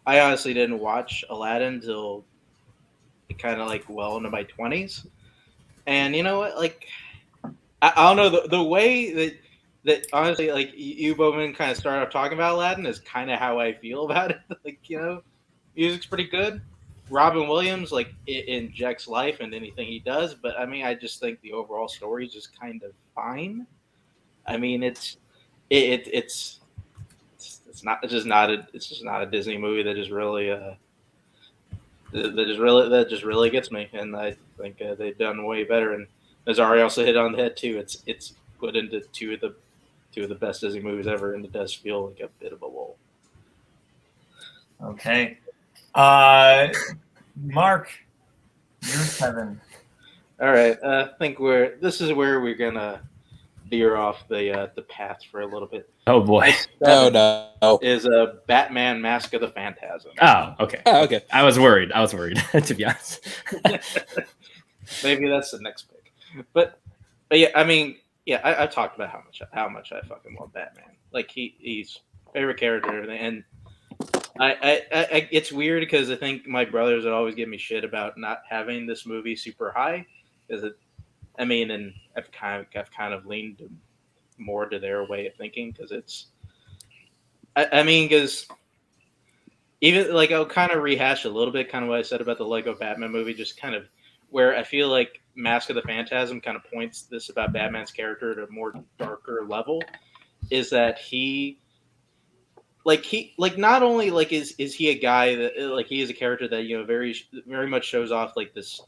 I honestly didn't watch Aladdin until kind of like well into my 20s. And you know what? Like, I don't know, the way that honestly, like, you, Boatman, kind of started off talking about Aladdin is kind of how I feel about it. Like, you know, music's pretty good. Robin Williams, like, it injects life in anything he does. But, I mean, I just think the overall story is just kind of fine. I mean, it's just not a Disney movie that just really that just really gets me, and I think they've done way better. And as Ari also hit on the head too, it's put into two of the best Disney movies ever, and it does feel like a bit of a lull. Okay, Mark, you're 7. All right, I think this is where we're gonna veer off the path for a little bit. Oh boy! Oh no! Is Batman: Mask of the Phantasm. Oh, okay. Oh, okay. I was worried. To be honest. Maybe that's the next pick. But yeah, I mean, yeah, I've talked about how much I fucking love Batman. Like he's favorite character, and I it's weird because I think my brothers would always give me shit about not having this movie super high, because I mean, and I've kind of leaned more to their way of thinking, because it's, I mean, because even like I'll kind of rehash a little bit kind of what I said about the Lego Batman movie, just kind of where I feel like Mask of the Phantasm kind of points this about Batman's character at a more darker level, is that he not only like is he a guy that like he is a character that, you know, very very much shows off like this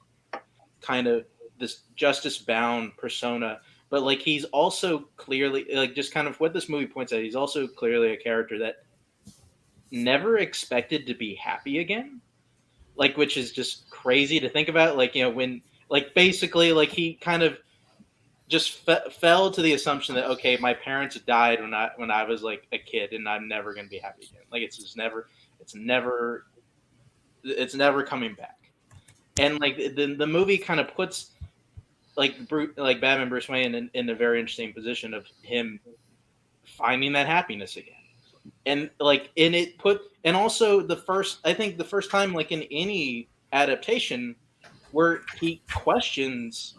kind of this justice bound persona, but like he's also clearly like just kind of what this movie points at, he's also clearly a character that never expected to be happy again, like, which is just crazy to think about. Like, you know, when like basically like he kind of just fell to the assumption that, okay, my parents died when I was like a kid, and I'm never going to be happy again. Like it's never coming back. And like the movie kind of puts like Batman Bruce Wayne in a very interesting position of him finding that happiness again. And like and also I think the first time like in any adaptation where he questions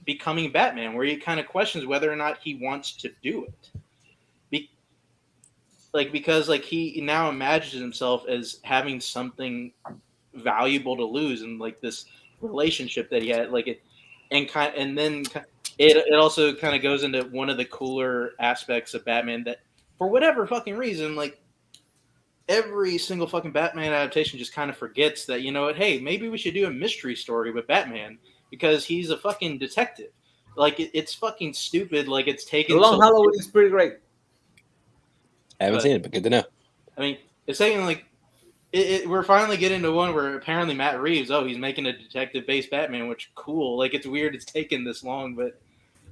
becoming Batman, where he kind of questions whether or not he wants to do it. Because like he now imagines himself as having something valuable to lose, and like this relationship that he had, like it, and then it also kind of goes into one of the cooler aspects of Batman that for whatever fucking reason, like every single fucking Batman adaptation just kind of forgets that, you know what, hey, maybe we should do a mystery story with Batman because he's a fucking detective. Like it's fucking stupid. Like it's taken. The Long Halloween is pretty great. I haven't seen it, but good to know. I mean, it's taking like we're finally getting to one where apparently Matt Reeves, he's making a detective-based Batman, which cool. Like, it's weird it's taken this long, but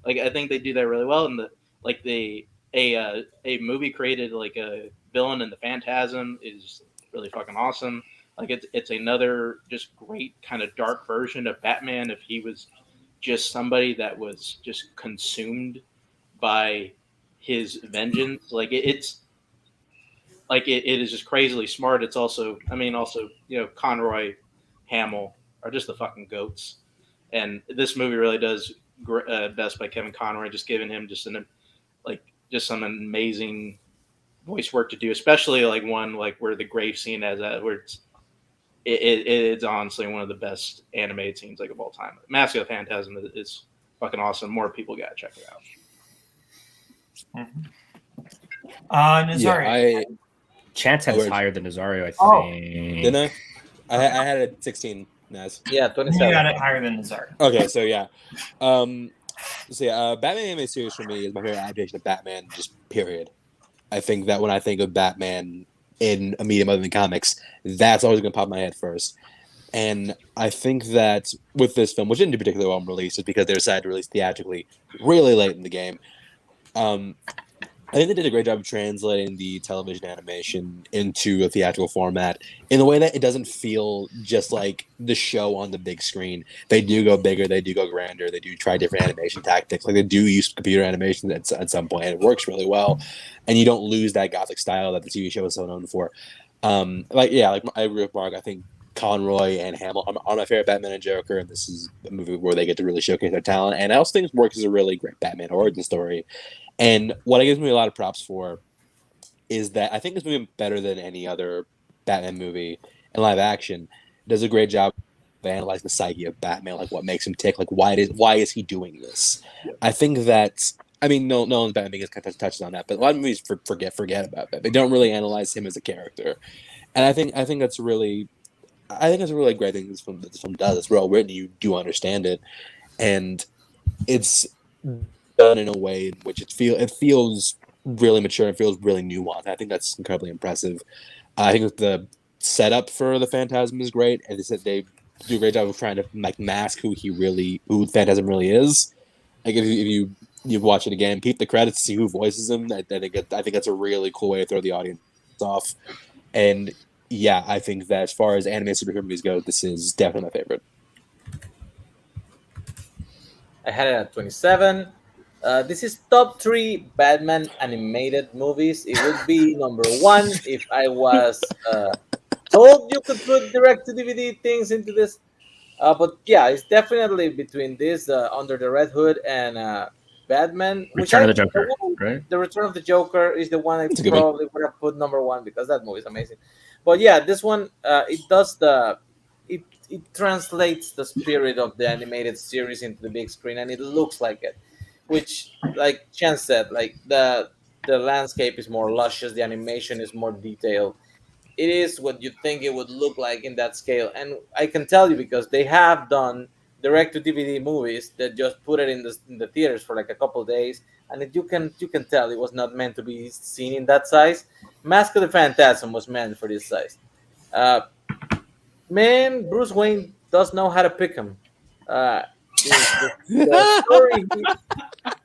like I think they do that really well. And a movie created like a villain in the Phantasm is really fucking awesome. Like it's another just great kind of dark version of Batman if he was just somebody that was just consumed by his vengeance. Like it's like it is just crazily smart. It's also, Conroy, Hamill are just the fucking goats. And this movie really does best by Kevin Conroy, just giving him just some amazing voice work to do, especially like one like where the grave scene has that, where it's honestly one of the best animated scenes like of all time. Mask of the Phantasm is fucking awesome. More people gotta check it out. Nazario. Chance has higher than Nazario, I think. Oh. Didn't I? I had it at 16. Naz. Yeah, 27. You got it higher than Nazario. Okay, so yeah. Batman Animated Series for me is my favorite adaptation of Batman, just period. I think that when I think of Batman in a medium other than comics, that's always going to pop in my head first. And I think that with this film, which didn't do particularly well in release, is because they decided to release theatrically really late in the game. I think they did a great job of translating the television animation into a theatrical format in a way that it doesn't feel just like the show on the big screen. They do go bigger, they do go grander, they do try different animation tactics. Like they do use computer animation at some point, and it works really well. And you don't lose that gothic style that the TV show is so known for. I agree with Mark. I think Conroy and Hamill are my favorite Batman and Joker, and this is a movie where they get to really showcase their talent. And I also think it works as a really great Batman origin story. And what it gives me a lot of props for is that I think this movie is better than any other Batman movie in live action. It does a great job of analyzing the psyche of Batman, like what makes him tick, like why is he doing this? I think that no one's Batman begins kind of touches on that, but a lot of movies forget about that. They don't really analyze him as a character, and I think that's a really great thing this film does. It's well written, you do understand it, and it's done in a way in which it feels really mature and feels really nuanced. I think that's incredibly impressive. I think that the setup for the Phantasm is great, and they do a great job of trying to like mask who Phantasm really is. Like if you watch it again, peep the credits, see who voices him. I think that's a really cool way to throw the audience off. And yeah, I think that as far as animated superhero movies go, this is definitely my favorite. I had it at 27. This is top 3 Batman animated movies. It would be number 1 if I was told you could put direct-to-DVD things into this. But yeah, it's definitely between this, Under the Red Hood, and Batman. Return of the Joker, right? The Return of the Joker is the one I probably would have put number 1 because that movie is amazing. But yeah, this one, it translates the spirit of the animated series into the big screen, and it looks like it. Which, like Chance said, like the landscape is more luscious, the animation is more detailed. It is what you think it would look like in that scale, and I can tell you because they have done direct-to-DVD movies that just put it in the theaters for like a couple of days, and you can tell it was not meant to be seen in that size. Mask of the Phantasm was meant for this size. Man, Bruce Wayne does know how to pick him. The story,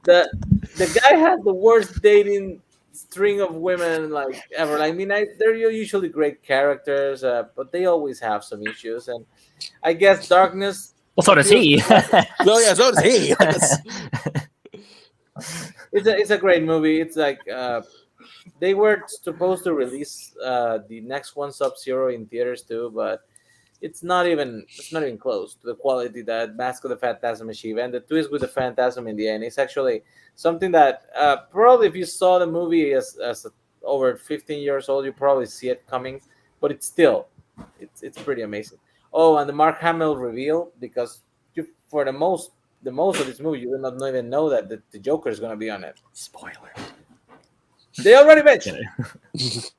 the guy had the worst dating string of women like ever. I mean, they're usually great characters, but they always have some issues. And I guess Darkness. Well, so does he. No, yeah, so does he. It's a great movie. It's like they were supposed to release the next one, Sub-Zero, in theaters too, but it's not even close to the quality that Mask of the Phantasm achieved. And the twist with the Phantasm in the end is actually something that probably if you saw the movie as over 15 years old, you probably see it coming, but it's pretty amazing. Oh, and the Mark Hamill reveal, because for the most of this movie, you will not even know that the Joker is going to be on it. Spoiler. They already mentioned it.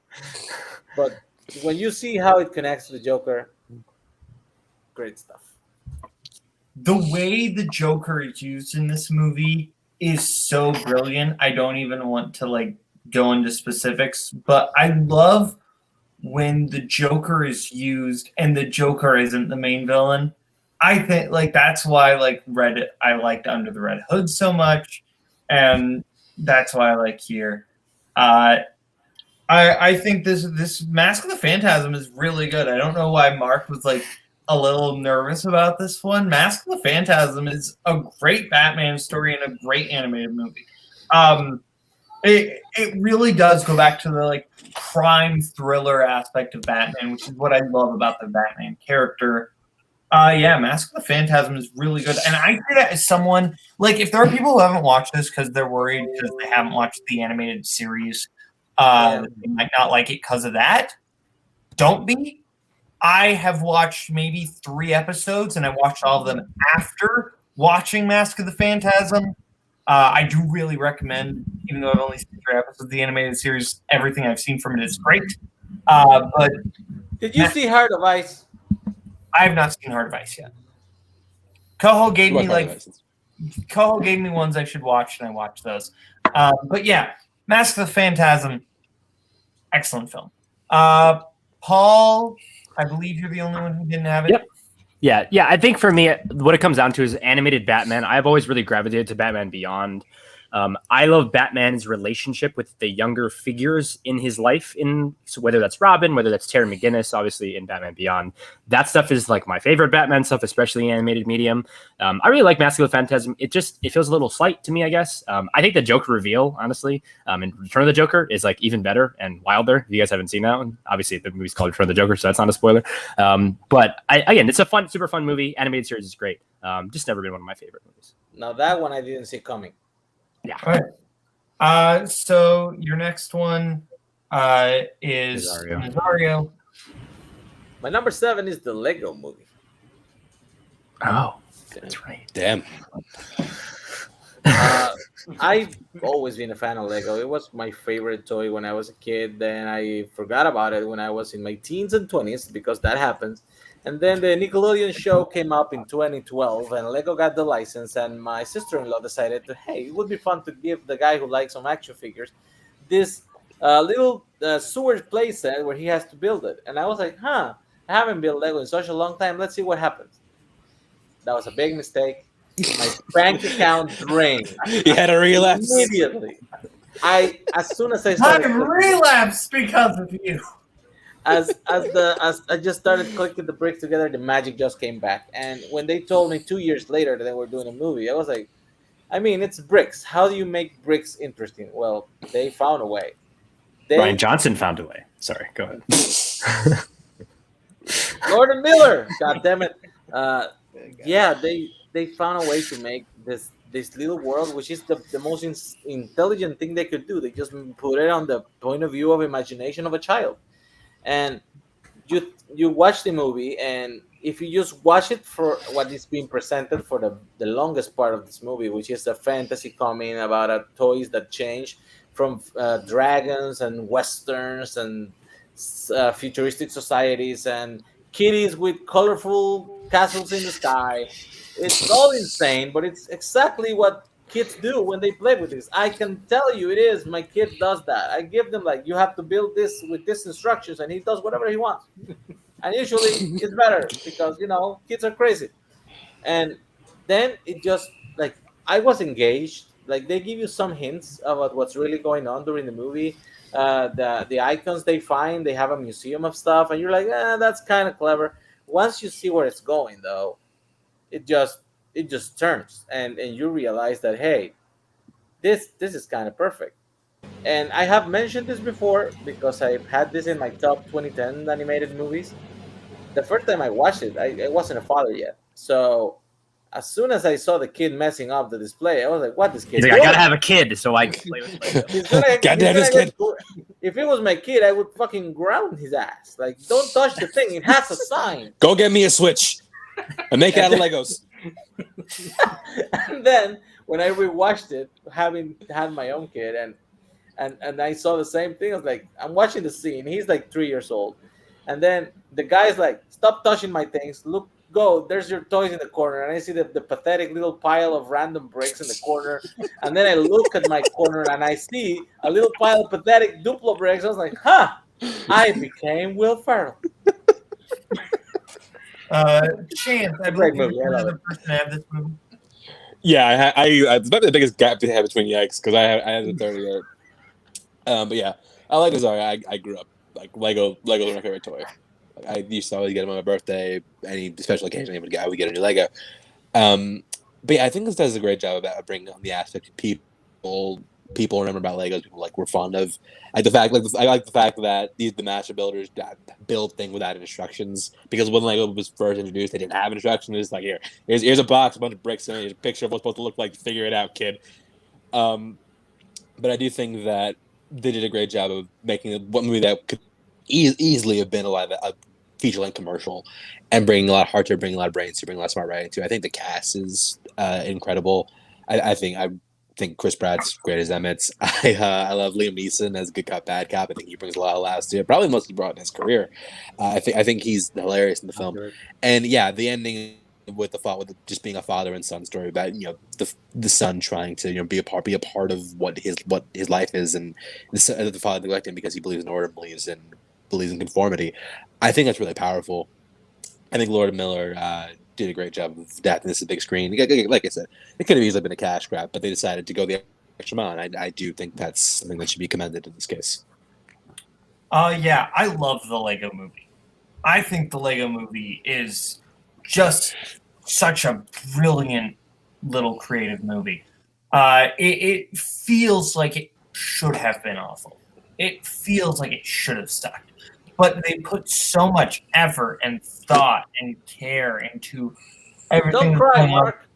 But when you see how it connects to the Joker, great stuff. The way the Joker is used in this movie is so brilliant. I don't even want to like go into specifics, but I love when the Joker is used and the Joker isn't the main villain. I think like that's why like I liked Under the Red Hood so much, and that's why I like here. I think this Mask of the Phantasm is really good. I don't know why Mark was like a little nervous about this one. Mask of the Phantasm is a great Batman story and a great animated movie. It really does go back to the like crime thriller aspect of Batman, which is what I love about the Batman character. Mask of the Phantasm is really good, and I say that as someone like if there are people who haven't watched this because they're worried because they haven't watched the animated series. They might not like it because of that. Don't be. I have watched maybe 3 episodes, and I watched all of them after watching Mask of the Phantasm. I do really recommend, even though I've only seen 3 episodes of the animated series, everything I've seen from it is great. But did you see Heart of Ice? I have not seen Heart of Ice yet. Koho gave me ones I should watch, and I watched those. But yeah, Mask of the Phantasm. Excellent film. Paul, I believe you're the only one who didn't have it. Yep. Yeah. I think for me, what it comes down to is animated Batman. I've always really gravitated to Batman Beyond. I love Batman's relationship with the younger figures in his life, so whether that's Robin, whether that's Terry McGinnis, obviously in Batman Beyond. That stuff is like my favorite Batman stuff, especially in animated medium. I really like Mask of the Phantasm. It feels a little slight to me, I guess. I think the Joker reveal, honestly, in Return of the Joker is like even better and wilder. If you guys haven't seen that one, obviously the movie's called Return of the Joker, so that's not a spoiler. But again, it's a super fun movie. Animated series is great. Just never been one of my favorite movies. Now that one I didn't see coming. Yeah. All right. So your next one is Nazario. My number 7 is the Lego Movie. Oh, that's right. Damn. I've always been a fan of Lego. It was my favorite toy when I was a kid. Then I forgot about it when I was in my teens and 20s because that happens. And then the Nickelodeon show came up in 2012, and Lego got the license, and my sister-in-law decided hey, it would be fun to give the guy who likes some action figures this little sewer playset where he has to build it. And I was like, I haven't built Lego in such a long time. Let's see what happens. That was a big mistake. My bank account drained. You had a relapse? Immediately. As soon as I started... I relapsed because of you. As I just started clicking the bricks together, the magic just came back. And when they told me 2 years later that they were doing a movie, I was like, I mean, it's bricks. How do you make bricks interesting? Well, they found a way. Ryan Johnson found a way. Sorry, go ahead. Gordon Miller, God damn it. They found a way to make this little world, which is the most intelligent thing they could do. They just put it on the point of view of imagination of a child. And you watch the movie, and if you just watch it for what is being presented for the longest part of this movie, which is a fantasy coming about toys that change from dragons and westerns and futuristic societies and kitties with colorful castles in the sky. It's all insane, but it's exactly what kids do when they play with this. I can tell you it is. My kid does that. I give them you have to build this with this instructions, and he does whatever he wants. And usually it's better because, kids are crazy. And then it just, I was engaged. They give you some hints about what's really going on during the movie. The icons they find, they have a museum of stuff, and you're like, that's kind of clever. Once you see where it's going, though, it just turns, and you realize that, hey, this is kind of perfect. And I have mentioned this before because I've had this in my top 2010 animated movies. The first time I watched it, I wasn't a father yet. So as soon as I saw the kid messing up the display, I was like, what, this kid? He's like, I gotta have a kid so I can play with Lego. Goddamn this kid. If it was my kid, I would fucking ground his ass. Don't touch the thing. It has a sign. Go get me a Switch and make it out of Legos. And then when I rewatched it, having had my own kid, and I saw the same thing, I was like, I'm watching the scene. He's 3 years old. And then the guy's like, stop touching my things. Look, go. There's your toys in the corner. And I see the pathetic little pile of random bricks in the corner. And then I look at my corner and I see a little pile of pathetic Duplo bricks. I was like, I became Will Ferrell. Chance, I Great believe movie. you're I love the person to have this movie. Yeah, it's probably the biggest gap to have between yikes because I had the 30 there. But yeah, I like Azaria. I grew up like Lego was my favorite toy. Like, I used to always get them on my birthday, any special occasion I would get a new Lego. But yeah, I think this does a great job about bringing on the aspect of people remember about Legos. People like were fond of like the fact I like the fact that the master builders build thing without instructions, because when Lego was first introduced, they didn't have instructions. It's like here's a box, a bunch of bricks in it, here's a picture of what's supposed to look like. Figure it out, kid. But I do think that they did a great job of making one movie that could easily have been a feature-length commercial, and bringing a lot of heart to it, bringing a lot of brains to it, bringing a lot of smart writing to it. I think the cast is incredible. I think Chris Pratt's great as Emmett. I love Liam Neeson as good cop, bad cop. I think he brings a lot of laughs to it. Probably mostly brought in his career. I think he's hilarious in the film. And yeah, the ending with just being a father and son story about the son trying to be a part of what his life is, and the father neglecting because he believes in order, believes in conformity. I think that's really powerful. I think Lord and Miller did a great job of adapting this to the big screen. Like I said, it could have easily been a cash grab, but they decided to go the extra mile, and I do think that's something that should be commended in this case. Yeah, I love the Lego Movie. I think the Lego Movie is just such a brilliant little creative movie. It feels like it should have been awful. It feels like it should have stuck. But they put so much effort and thought and care into everything. Don't cry, Mark.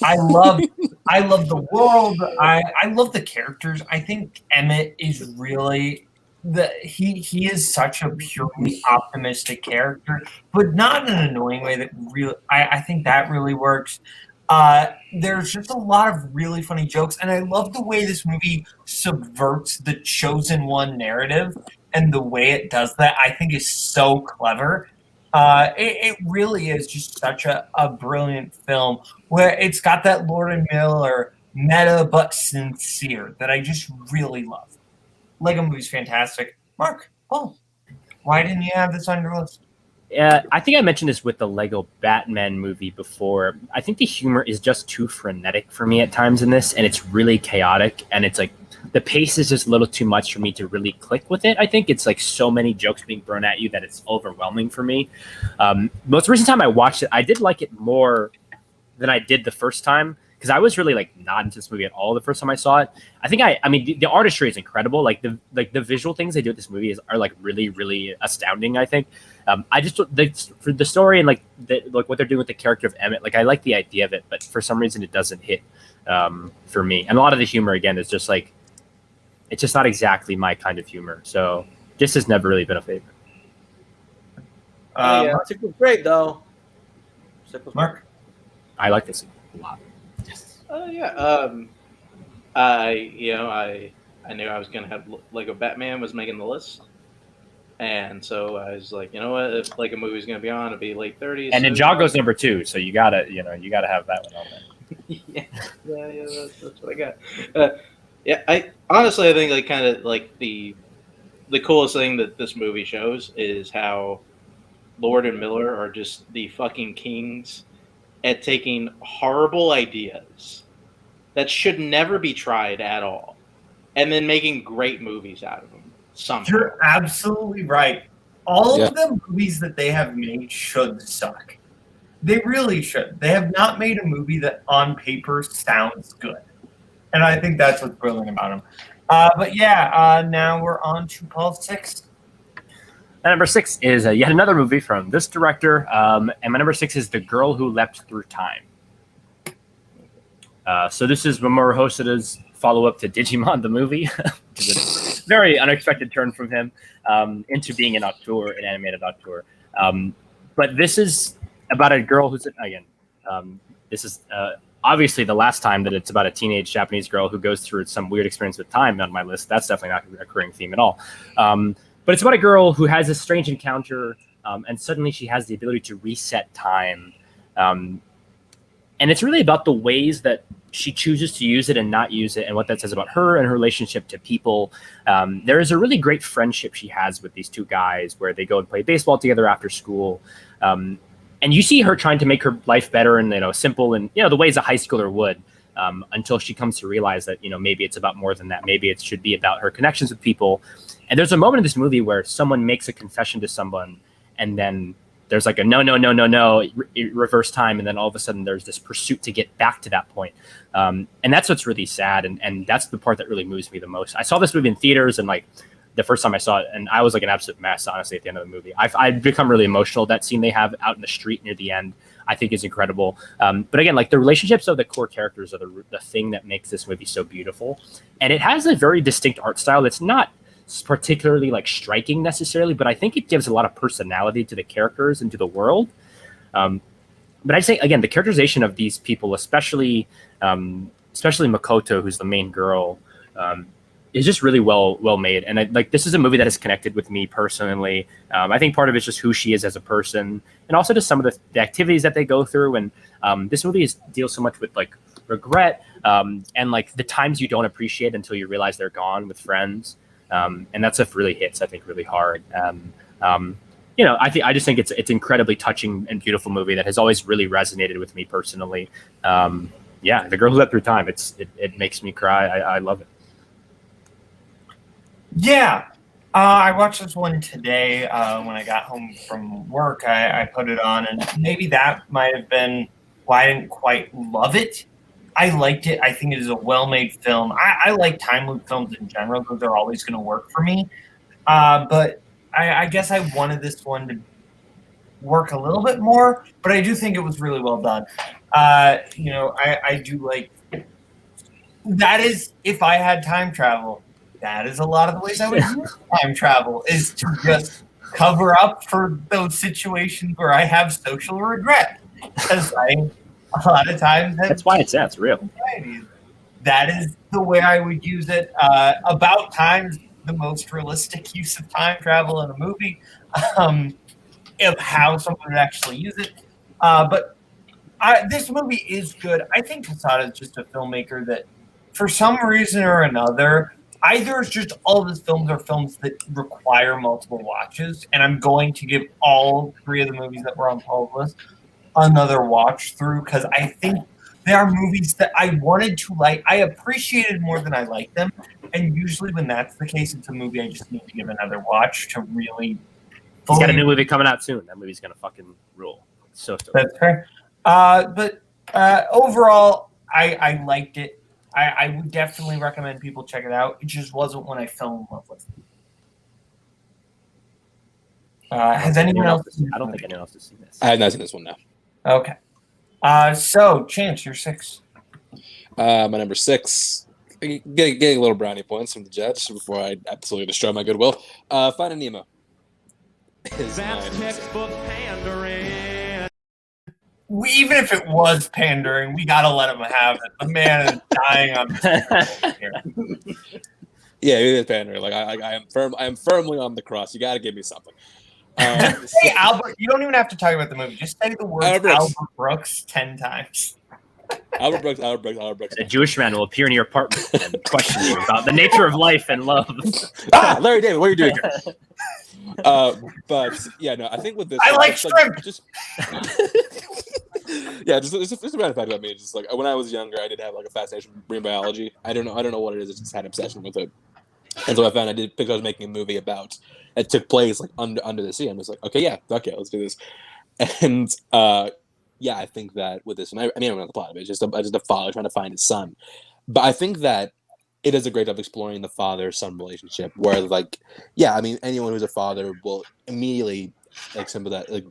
I love the world. I love the characters. I think Emmett is really he is such a purely optimistic character, but not in an annoying way that really I think that really works. There's just a lot of really funny jokes, and I love the way this movie subverts the chosen one narrative, and the way it does that I think is so clever. It really is just such a brilliant film where it's got that Lord and Miller meta but sincere that I just really love. Lego Movie's fantastic. Mark, why didn't you have this on your list? I think I mentioned this with the Lego Batman movie before. I think the humor is just too frenetic for me at times in this, and it's really chaotic, and it's like the pace is just a little too much for me to really click with it. I think it's like so many jokes being thrown at you that it's overwhelming for me. Most recent time I watched it, I did like it more than I did the first time, because I was really like not into this movie at all the first time I saw it. I think I mean the artistry is incredible. Like the visual things they do with this movie are like really, really astounding. I think I just for the story and like what they're doing with the character of Emmett, like I like the idea of it, but for some reason it doesn't hit for me. And a lot of the humor again is just like it's just not exactly my kind of humor. So this has never really been a favorite. Yeah, it was great though. Mark, I like this a lot. I knew I was gonna have Lego Batman was making the list, and so I was like, you know what, if Lego movie's gonna be on, it'll be late 30s. And Ninjago's number 2, so you gotta have that one on there. yeah, that's what I got. I honestly I think like kind of like the coolest thing that this movie shows is how Lord and Miller are just the fucking kings at taking horrible ideas that should never be tried at all, and then making great movies out of them. Somehow. You're absolutely right. All of the movies that they have made should suck. They really should. They have not made a movie that on paper sounds good. And I think that's what's brilliant about them. But yeah, now we're on to Paul's 6. Number 6 is yet another movie from this director. And my number 6 is The Girl Who Leapt Through Time. So this is Mamoru Hosoda's follow-up to Digimon the movie, which is a very unexpected turn from him into being an auteur, an animated auteur. But this is about a girl who's, again, this is obviously the last time that it's about a teenage Japanese girl who goes through some weird experience with time on my list. That's definitely not a recurring theme at all. But it's about a girl who has a strange encounter, and suddenly she has the ability to reset time. And it's really about the ways that she chooses to use it and not use it, and what that says about her and her relationship to people. There is a really great friendship she has with these two guys where they go and play baseball together after school. And you see her trying to make her life better and, simple and, the ways a high schooler would, until she comes to realize that, maybe it's about more than that. Maybe it should be about her connections with people. And there's a moment in this movie where someone makes a confession to someone, and then there's like a no, reverse time. And then all of a sudden there's this pursuit to get back to that point. And that's what's really sad. And that's the part that really moves me the most. I saw this movie in theaters, and like the first time I saw it, and I was like an absolute mess, honestly, at the end of the movie. I've become really emotional. That scene they have out in the street near the end, I think is incredible. But again, like the relationships of the core characters are the thing that makes this movie so beautiful. And it has a very distinct art style that's not particularly like striking necessarily, but I think it gives a lot of personality to the characters and to the world. But I'd say, again, the characterization of these people, especially Makoto, who's the main girl, is just really well made. And this is a movie that has connected with me personally. I think part of it's just who she is as a person, and also just some of the activities that they go through. And this movie deals so much with like regret, and like the times you don't appreciate until you realize they're gone with friends. And that stuff really hits, I think, really hard. I just think it's incredibly touching and beautiful movie that has always really resonated with me personally. The Girl Who Leapt Through Time, it makes me cry. I love it. Yeah, I watched this one today when I got home from work. I put it on, and maybe that might have been why I didn't quite love it. I liked it. I think it is a well-made film. I like time loop films in general because they're always going to work for me. But I guess I wanted this one to work a little bit more, but I do think it was really well done. I do like that is if I had time travel. That is a lot of the ways I would use time travel, is to just cover up for those situations where I have social regret. Because a lot of times that's why it's real. That is the way I would use it. About time's the most realistic use of time travel in a movie, of how someone would actually use it. But this movie is good. I think Quesada is just a filmmaker that, for some reason or another, either it's just all of his films are films that require multiple watches, and I'm going to give all three of the movies that were on Paul's list another watch through, because I think they are movies that I wanted to like. I appreciated more than I liked them, and usually when that's the case, it's a movie I just need to give another watch to really. He's got a new movie coming out soon. That movie's gonna fucking rule. So that's fair. But overall, I liked it. I would definitely recommend people check it out. It just wasn't one I fell in love with. Has anyone else? I don't think anyone else has seen this. I have not seen this one now. Okay. So, Chance, you're 6. My number 6. Getting a little brownie points from the judge before I absolutely destroy my goodwill. Finding Nemo. That's textbook pandering. Even if it was pandering, we gotta let him have it. The man is dying on the here. Yeah, it is pandering. Like I am firmly on the cross. You got to give me something. Say Albert. You don't even have to talk about the movie. Just say the words Albert Brooks 10 times. Albert Brooks. A Jewish man will appear in your apartment and question you about the nature of life and love. Larry David, what are you doing here? But yeah, no, I think with this, I like shrimp. Yeah, just a random fact about me. Just like when I was younger, I did have like a fascination with marine biology. I don't know what it is. I just had an obsession with it, and so I found I was making a movie about it took place like under the sea. I'm just like, okay, let's do this. And yeah, I think that with this, and I mean, I don't know the plot of it. It's just a father trying to find his son. But I think that it does a great job exploring the father-son relationship. Where like, yeah, I mean, anyone who's a father will immediately like some of that, like,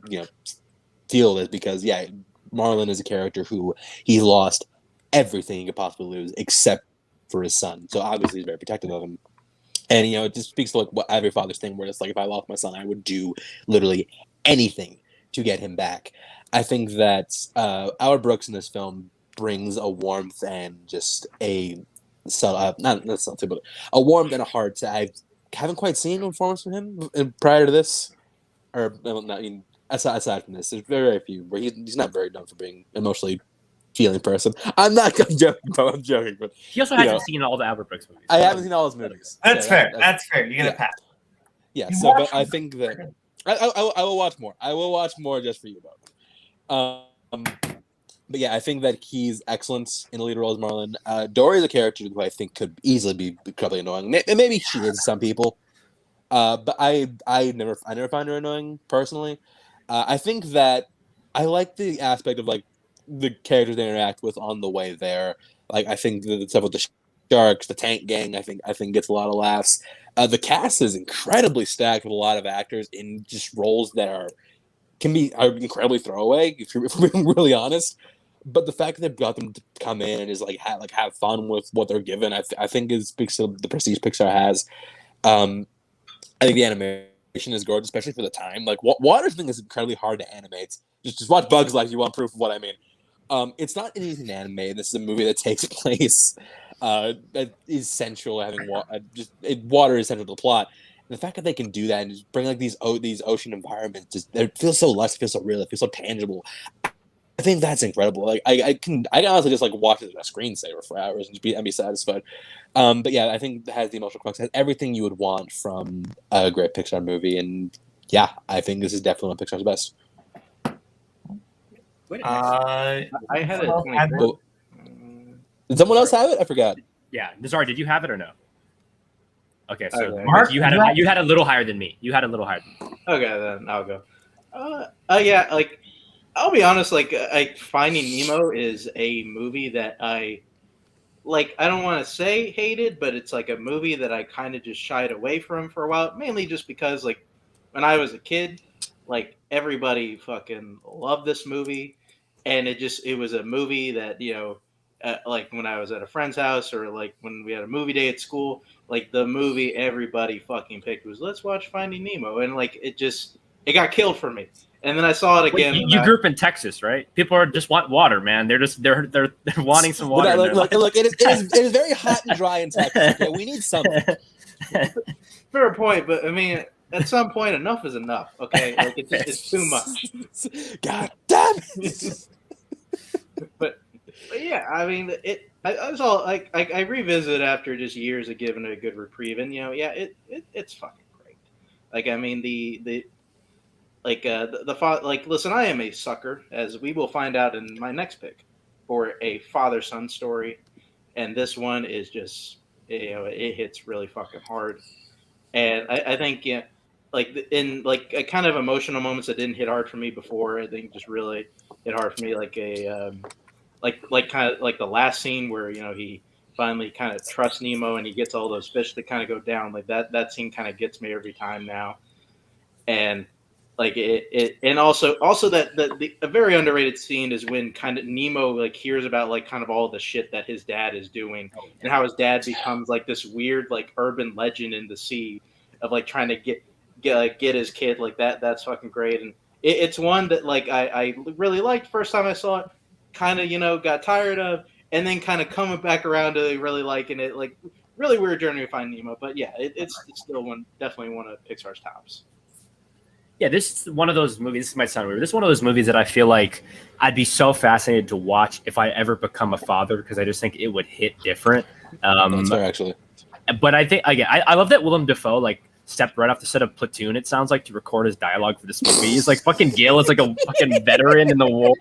feel this because yeah. Marlon is a character who he lost everything he could possibly lose except for his son. So obviously he's very protective of him. And, it just speaks to like what every father's thing where it's like, if I lost my son, I would do literally anything to get him back. I think that Albert Brooks in this film brings a warmth and just a warmth and a heart that I haven't quite seen in performance from him prior to this. Or, aside from this, there's very few where he's not very known for being emotionally feeling person. I'm not joking, bro. I'm joking. But He also hasn't seen all the Albert Brooks movies. I haven't seen all his movies. That's fair. That's fair. You get a pass. Yeah. So, but I think that I will watch more. I will watch more just for you, Boatman. But yeah, I think that he's excellent in the lead role as Marlon. Dory is a character who I think could easily be incredibly annoying. Maybe she is to some people, but I never find her annoying personally. I think that I like the aspect of like the characters they interact with on the way there. Like I think the stuff with the sharks, the tank gang, I think gets a lot of laughs. The cast is incredibly stacked with a lot of actors in just roles that are incredibly throwaway. If we're being really honest. But the fact that they've got them to come in and just have fun with what they're given, I think speaks to the prestige Pixar has. I think the animation is gorgeous, especially for the time. Like Water's thing is incredibly hard to animate. Just watch Bugs Life. You want proof of what I mean. It's not easy to animate. This is a movie that takes place that is central. Having water is central to the plot. And the fact that they can do that and just bring like these ocean environments, it feels so lush, it feels so real, it feels so tangible. I think that's incredible. Like I can honestly just like watch it as a screensaver for hours and be satisfied. But yeah, I think it has the emotional crux, has everything you would want from a great Pixar movie, and yeah, I think this is definitely one of Pixar's best. I had it. Did someone else have it? I forgot. Yeah, Nazar, did you have it or no? Okay, so Mark, you had a little higher than me. You had a little higher than me. Okay, then I'll go. Yeah, like I'll be honest. Like, Finding Nemo is a movie that I don't want to say hated, but it's like a movie that I kind of just shied away from for a while, mainly just because like when I was a kid, like everybody fucking loved this movie, and it was a movie that like when I was at a friend's house or like when we had a movie day at school, like the movie everybody fucking picked was let's watch Finding Nemo, and like it got killed for me. And then I saw it again. You grew up in Texas, right? People just want water, man. They're wanting some water. Look, it is very hot and dry in Texas. Okay? We need something. Fair point, but I mean, at some point, enough is enough. Okay, like it's too much. God damn it! but yeah, I mean, I was all like, I revisit after just years of giving it a good reprieve, and it's fucking great. Like, I mean, listen, I am a sucker, as we will find out in my next pick, for a father-son story, and this one is just, it hits really fucking hard, and I think, in like kind of emotional moments that didn't hit hard for me before, I think just really hit hard for me, like kind of like the last scene where he finally kind of trusts Nemo and he gets all those fish that kind of go down, like that scene kind of gets me every time now, and. Like and also that a very underrated scene is when kind of Nemo like hears about like kind of all the shit that his dad is doing and how his dad becomes like this weird like urban legend in the sea of like trying to get his kid like that. That's fucking great, and it's one that like I really liked first time I saw it, kind of got tired of, and then kind of coming back around to really liking it. Like really weird journey to find Nemo, but yeah, it's still definitely one of Pixar's tops. Yeah, this is one of those movies. This might sound weird. This is one of those movies that I feel like I'd be so fascinated to watch if I ever become a father, because I just think it would hit different. That's fair, actually. But I think again, I love that Willem Dafoe like stepped right off the set of Platoon. It sounds like to record his dialogue for this movie. He's like fucking Gale is like a fucking veteran in the war,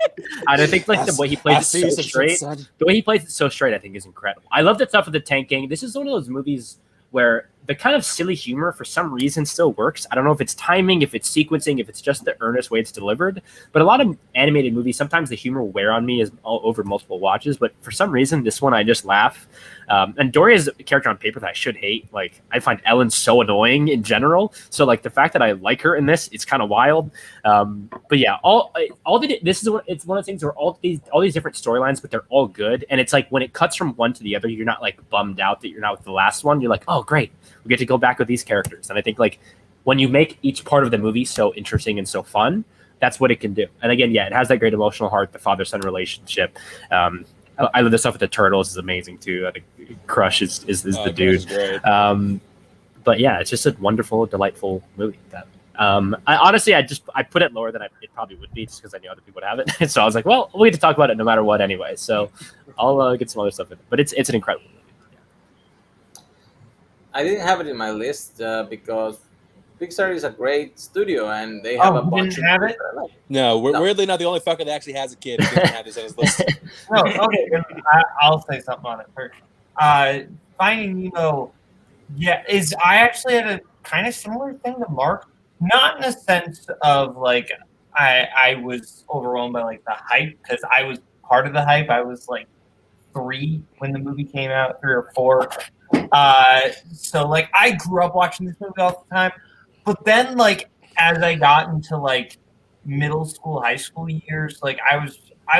and I think like the way he plays it so straight, I think is incredible. I love that stuff with the tank gang. This is one of those movies where the kind of silly humor for some reason still works. I don't know if it's timing, if it's sequencing, if it's just the earnest way it's delivered. But a lot of animated movies, sometimes the humor will wear on me as all over multiple watches. But for some reason, this one I just laugh. And Dory is a character on paper that I should hate. Like I find Ellen so annoying in general. So like the fact that I like her in this, it's kind of wild. But yeah, it's one of the things where all these different storylines, but they're all good. And it's like when it cuts from one to the other, you're not like bummed out that you're not with the last one. You're like, oh great, we get to go back with these characters. And I think like when you make each part of the movie so interesting and so fun, that's what it can do. And again, yeah, it has that great emotional heart, the father-son relationship. I love the stuff with the turtles is amazing too. I think Crush is the dude. But yeah, it's just a wonderful, delightful movie that I honestly, I put it lower than it probably would be just because I knew other people would have it. So I was like, well, we'll get to talk about it no matter what anyway. So I'll get some other stuff in. But it's an incredible movie. I didn't have it in my list because Pixar is a great studio and they have a bunch of have it? No, weirdly not the only fucker that actually has a kid who didn't have this on his list. No, okay, I'll say something on it first. Finding Nemo, I actually had a kind of similar thing to Mark, not in the sense of like I was overwhelmed by like the hype, because I was part of the hype. I was like 3 when the movie came out, 3 or 4. So like I grew up watching this movie all the time, but then like as I got into like middle school, high school years, like I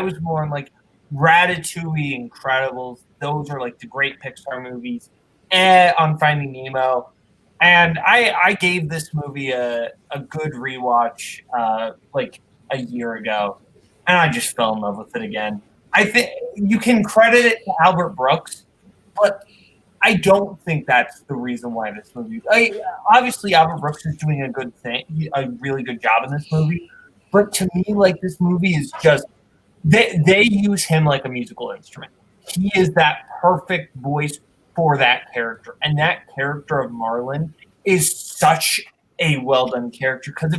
was more in like Ratatouille, Incredibles. Those are like the great Pixar movies. On Finding Nemo, and I gave this movie a good rewatch like a year ago, and I just fell in love with it again. I think you can credit it to Albert Brooks, but I don't think that's the reason why this movie. Obviously, Albert Brooks is doing a really good job in this movie. But to me, like this movie is just they use him like a musical instrument. He is that perfect voice for that character, and that character of Marlin is such a well done character. Because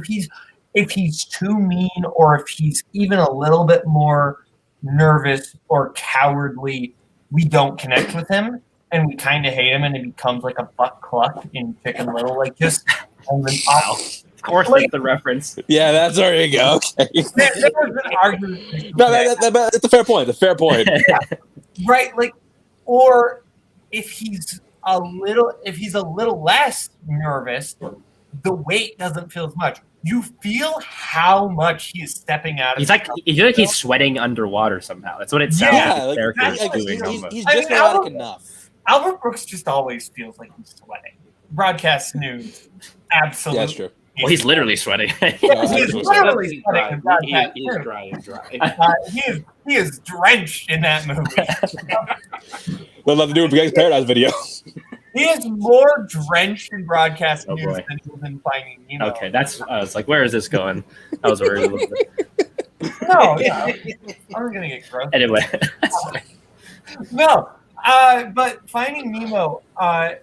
if he's too mean, or if he's even a little bit more nervous or cowardly, we don't connect with him. And we kind of hate him, and he becomes like a Buck Cluck in Chicken Little, like just. Wow. Of course, like, that's the reference. Yeah, there you go. Okay. There was an argument. No, that's a fair point. A fair point. Yeah. Right, like, or if he's a little less nervous, the weight doesn't feel as much. You feel how much he is stepping out. He's like he's sweating underwater somehow. That's what it sounds like. The character is doing. He's just neurotic enough. Albert Brooks just always feels like he's sweating. Broadcast news, absolutely. Yeah, that's true. Well, he's literally sweating. He's literally sweating. He is dry and dry. He is drenched in that movie. We'll have to do a Gang's Paradise video. He is more drenched in broadcast news than he was in Finding Nemo. Okay, I was like, where is this going? I was worried a little bit. No, I'm gonna get gross. Anyway, no. But Finding Nemo, I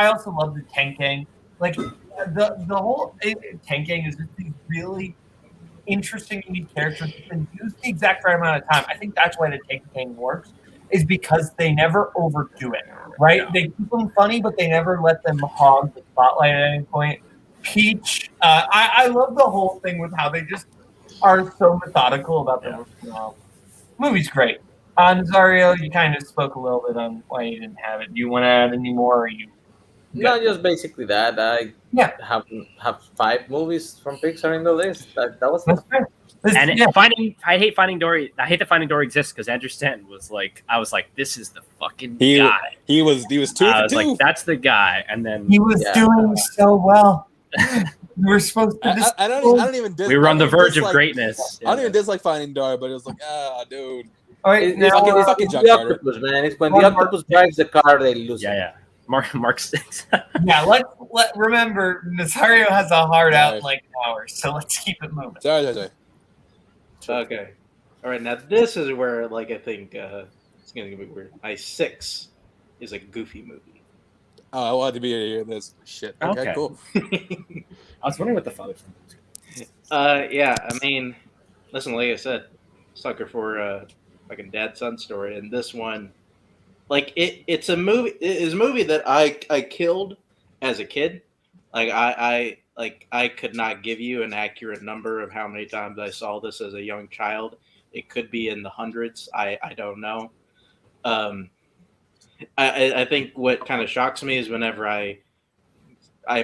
also love the Tenkang. Like the whole Tenkang is just these really interesting, unique characters that been used the exact right amount of time. I think that's why the Tenkang works, is because they never overdo it. Right? They keep them funny, but they never let them hog the spotlight at any point. Peach, I love the whole thing with how they just are so methodical about the movie's great. Nazario, you kind of spoke a little bit on why you didn't have it. Do you want to add any more? Or you? No, just basically that. I have 5 movies from Pixar in the list. That was fair. And I hate Finding Dory. I hate that Finding Dory exists because Andrew Stanton was like, I was like, this is the fucking guy. He was 2 I was like, that's the guy. And then he was doing so well. We were supposed to. I don't even. We were on the verge of greatness. I don't even dislike Finding Dory, but it was like, dude. All right, now fucking the octopus, man. It's when the octopus drives the car, they lose. Yeah. Mark stinks. Yeah, let remember Nazario has a heart out in like an hour, so let's keep it moving. Sorry. Okay. All right. Now this is where, like, I think it's gonna be weird. My 6 is a Goofy movie. Oh, I wanted to be here. This shit. Okay, cool. I was wondering what the father said. Yeah. I mean, listen. Like I said, sucker for fucking dad-son story, and this one, like it's a movie. It is a movie that I killed as a kid. Like I could not give you an accurate number of how many times I saw this as a young child. It could be in the hundreds. I don't know. I think what kind of shocks me is whenever I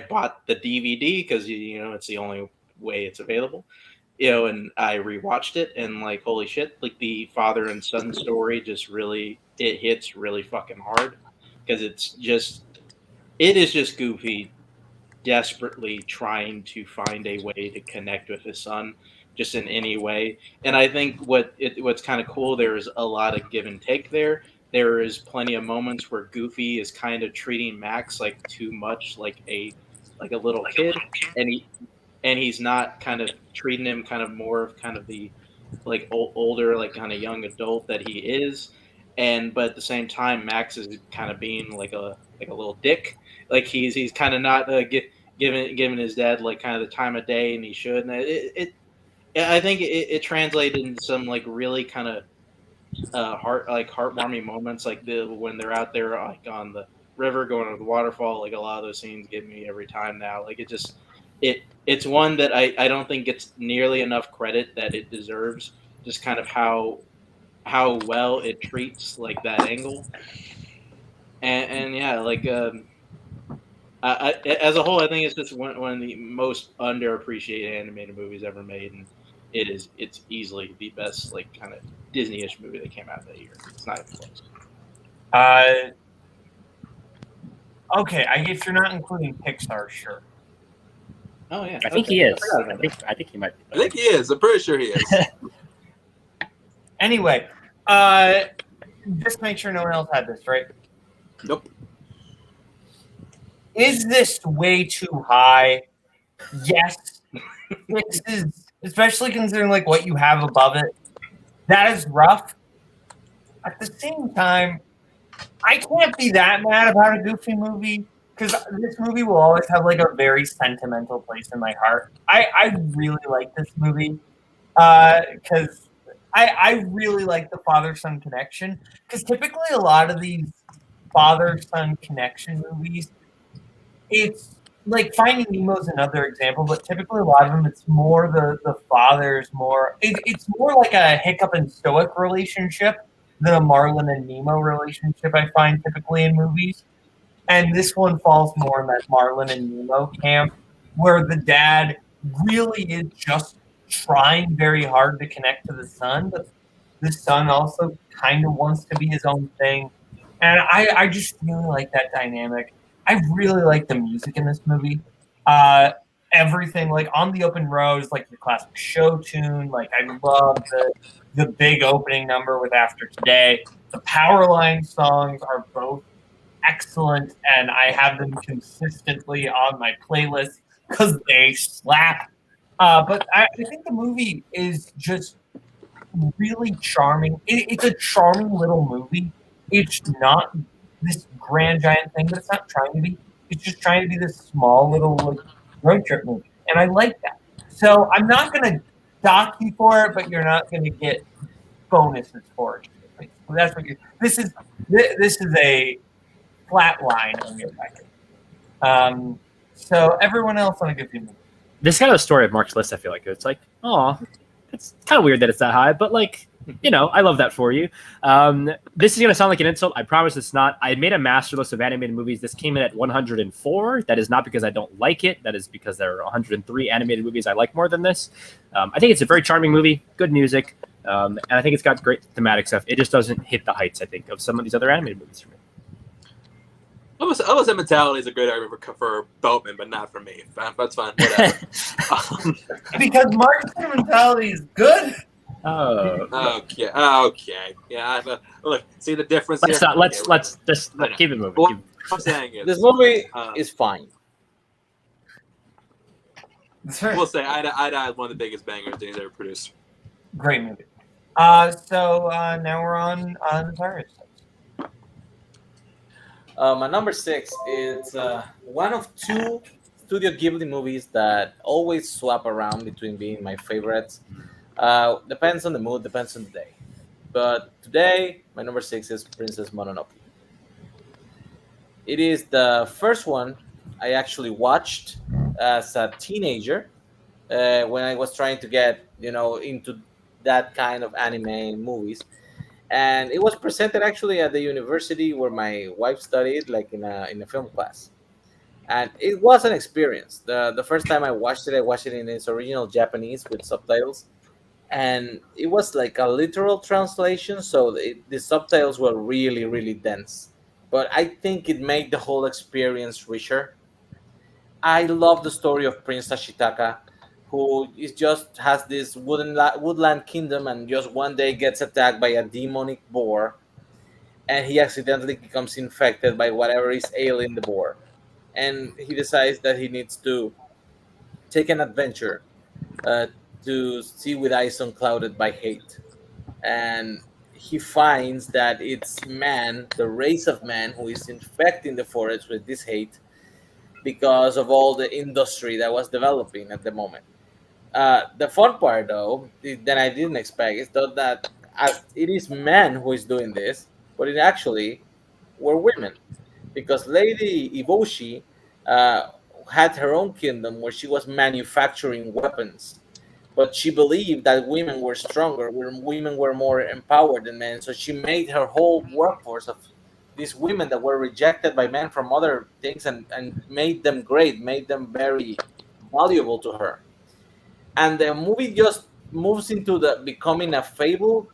bought the DVD because it's the only way it's available. And I rewatched it and like, holy shit, like the father and son story just really, it hits really fucking hard because it is just Goofy desperately trying to find a way to connect with his son just in any way. And I think what's kind of cool, there's a lot of give and take there. There is plenty of moments where Goofy is kind of treating Max like too much like a little kid, and and he's not kind of treating him kind of more of kind of the like older, like kind of young adult that he is, but at the same time, Max is kind of being like a little dick. Like he's kind of not giving his dad like kind of the time of day, and he should. And I think it translated into some like really kind of heartwarming moments, like when they're out there like on the river going to the waterfall. Like a lot of those scenes get me every time now. Like it's one that I don't think gets nearly enough credit that it deserves. Just kind of how well it treats like that angle, and yeah, like as a whole, I think it's just one of the most underappreciated animated movies ever made, and it's easily the best like kind of Disney-ish movie that came out that year. It's not even close. Okay, if you're not including Pixar, sure. Oh yeah, I think he is. I think he might be. I think he is. I'm pretty sure he is. Anyway, just make sure no one else had this, right? Nope. Is this way too high? Yes. This is, especially considering like what you have above it. That is rough. At the same time, I can't be that mad about a Goofy movie because this movie will always have like a very sentimental place in my heart. I really like this movie because I really like the father-son connection, because typically a lot of these father-son connection movies, it's like Finding Nemo is another example, but typically a lot of them, it's more the father's more, it's more like a Hiccup and Stoic relationship than a Marlin and Nemo relationship I find typically in movies. And this one falls more in that Marlin and Nemo camp, where the dad really is just trying very hard to connect to the son, but the son also kind of wants to be his own thing. And I just really like that dynamic. I really like the music in this movie. Everything, like On the Open Road is like your classic show tune. Like I love the big opening number with After Today. The Powerline songs are both excellent, and I have them consistently on my playlist because they slap. But I think the movie is just really charming. It's a charming little movie. It's not this grand giant thing, but it's not trying to be. It's just trying to be this small little like road trip movie, and I like that. So I'm not gonna dock you for it, but you're not gonna get bonuses for it. So that's what you're. This is a flat line on your record. So everyone else on a good movie. This is kind of the story of Mark's list. I feel like it's like, oh, it's kind of weird that it's that high, but like, you know, I love that for you. This is going to sound like an insult. I promise it's not. I made a master list of animated movies. This came in at 104. That is not because I don't like it. That is because there are 103 animated movies I like more than this. I think it's a very charming movie, good music, and I think it's got great thematic stuff. It just doesn't hit the heights, I think, of some of these other animated movies for me. Almost Mentality is a great argument for Boatman, but not for me. That's fine. Whatever. Because Mark's Mentality is good. Oh. Okay. Yeah. Look. See the difference Let's here. not. Let's just keep it moving. What I'm saying is, This movie is fine. We'll say Ida is one of the biggest bangers Disney's ever produced. Great movie. So now we're on Zara's. My number 6 is one of two Studio Ghibli movies that always swap around between being my favorites. Depends on the mood, depends on the day. But today, my number 6 is Princess Mononoke. It is the first one I actually watched as a teenager when I was trying to get, into that kind of anime movies. And it was presented actually at the university where my wife studied, like in a film class. And it was an experience. The first time I watched it in its original Japanese with subtitles. And it was like a literal translation, so the subtitles were really, really dense. But I think it made the whole experience richer. I love the story of Prince Ashitaka, who has this woodland kingdom, and just one day gets attacked by a demonic boar, and he accidentally becomes infected by whatever is ailing the boar, and he decides that he needs to take an adventure to see with eyes unclouded by hate, and he finds that it's man, the race of man, who is infecting the forest with this hate because of all the industry that was developing at the moment. The fun part, though, that I didn't expect is that as it is men who is doing this, but it actually were women, because Lady Iboshi uh, had her own kingdom where she was manufacturing weapons, but she believed that women were stronger, where women were more empowered than men. So she made her whole workforce of these women that were rejected by men from other things, and made them great, made them very valuable to her. And the movie just moves into the becoming a fable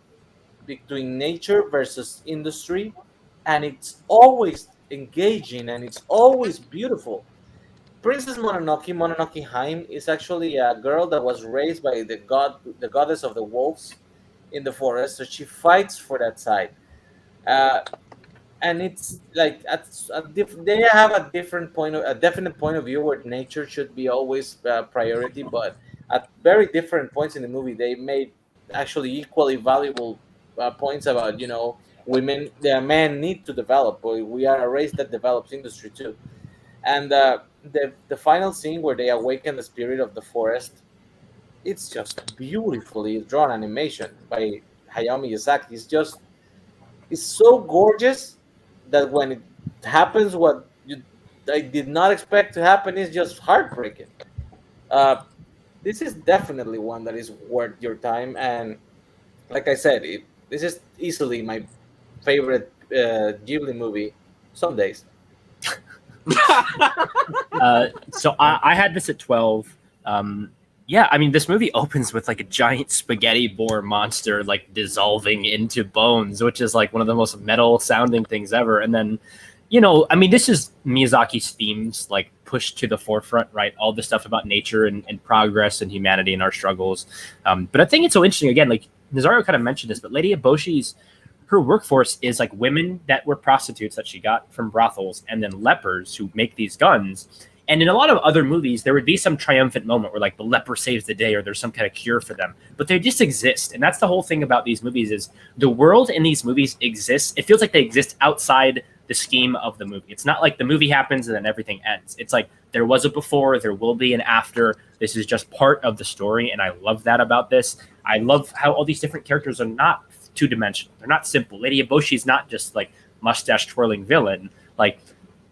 between nature versus industry, and it's always engaging and it's always beautiful. Princess Mononoke Haim, is actually a girl that was raised by the goddess of the wolves in the forest. So she fights for that side, uh, and it's like they have a definite point of view where nature should be always priority, but at very different points in the movie, they made actually equally valuable points about women. The men need to develop. We are a race that develops industry too, and the final scene where they awaken the spirit of the forest, it's just beautifully drawn animation by Hayao Miyazaki. It's so gorgeous that when it happens, what I did not expect to happen is just heartbreaking. Uh, this is definitely one that is worth your time, and like I said, this is easily my favorite Ghibli movie. Some days. So I had this at 12. Yeah, I mean, this movie opens with like a giant spaghetti boar monster like dissolving into bones, which is like one of the most metal sounding things ever. And then, I mean, this is Miyazaki's themes like pushed to the forefront, right? All the stuff about nature and progress and humanity and our struggles. But I think it's so interesting. Again, like Nazario kind of mentioned this, but Lady Eboshi's her workforce is like women that were prostitutes that she got from brothels, and then lepers who make these guns. And in a lot of other movies, there would be some triumphant moment where like the leper saves the day or there's some kind of cure for them, but they just exist. And that's the whole thing about these movies is the world in these movies exists. It feels like they exist outside the scheme of the movie. It's not like the movie happens and then everything ends. It's like there was a before, there will be an after. This is just part of the story. And I love that about this. I love how all these different characters are not two-dimensional. They're not simple. Lady Eboshi is not just like mustache twirling villain. Like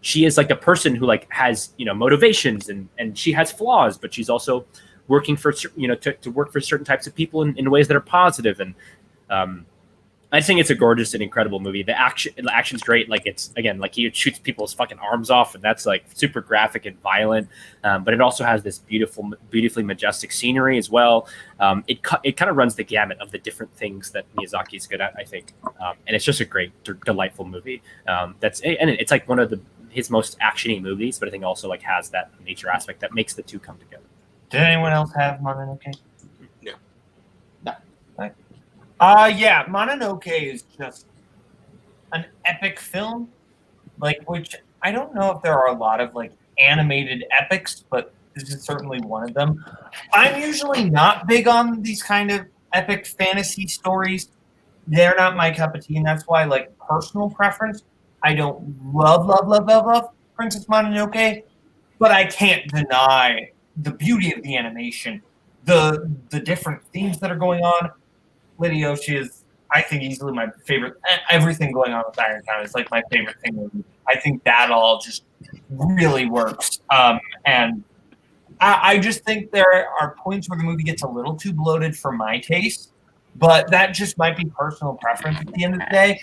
she is like a person who like has motivations and she has flaws, but she's also working for to work for certain types of people in ways that are positive. And I think it's a gorgeous and incredible movie. The action's great. Like it's again like he shoots people's fucking arms off, and that's like super graphic and violent. But it also has this beautifully majestic scenery as well. It kind of runs the gamut of the different things that Miyazaki's good at, I think. And it's just a great, delightful movie. And it's like one of his most actiony movies, but I think also like has that nature aspect that makes the two come together. Did anyone else have Mononoke? No. No. Right. Yeah, Mononoke is just an epic film, like which I don't know if there are a lot of like animated epics, but this is certainly one of them. I'm usually not big on these kind of epic fantasy stories. They're not my cup of tea, and that's why, like, personal preference, I don't love Princess Mononoke, but I can't deny the beauty of the animation, the different themes that are going on. Lady Yoshi is, I think, easily my favorite. Everything going on with Irontown is like my favorite thing. I think that all just really works. And I just think there are points where the movie gets a little too bloated for my taste, but that just might be personal preference at the end of the day.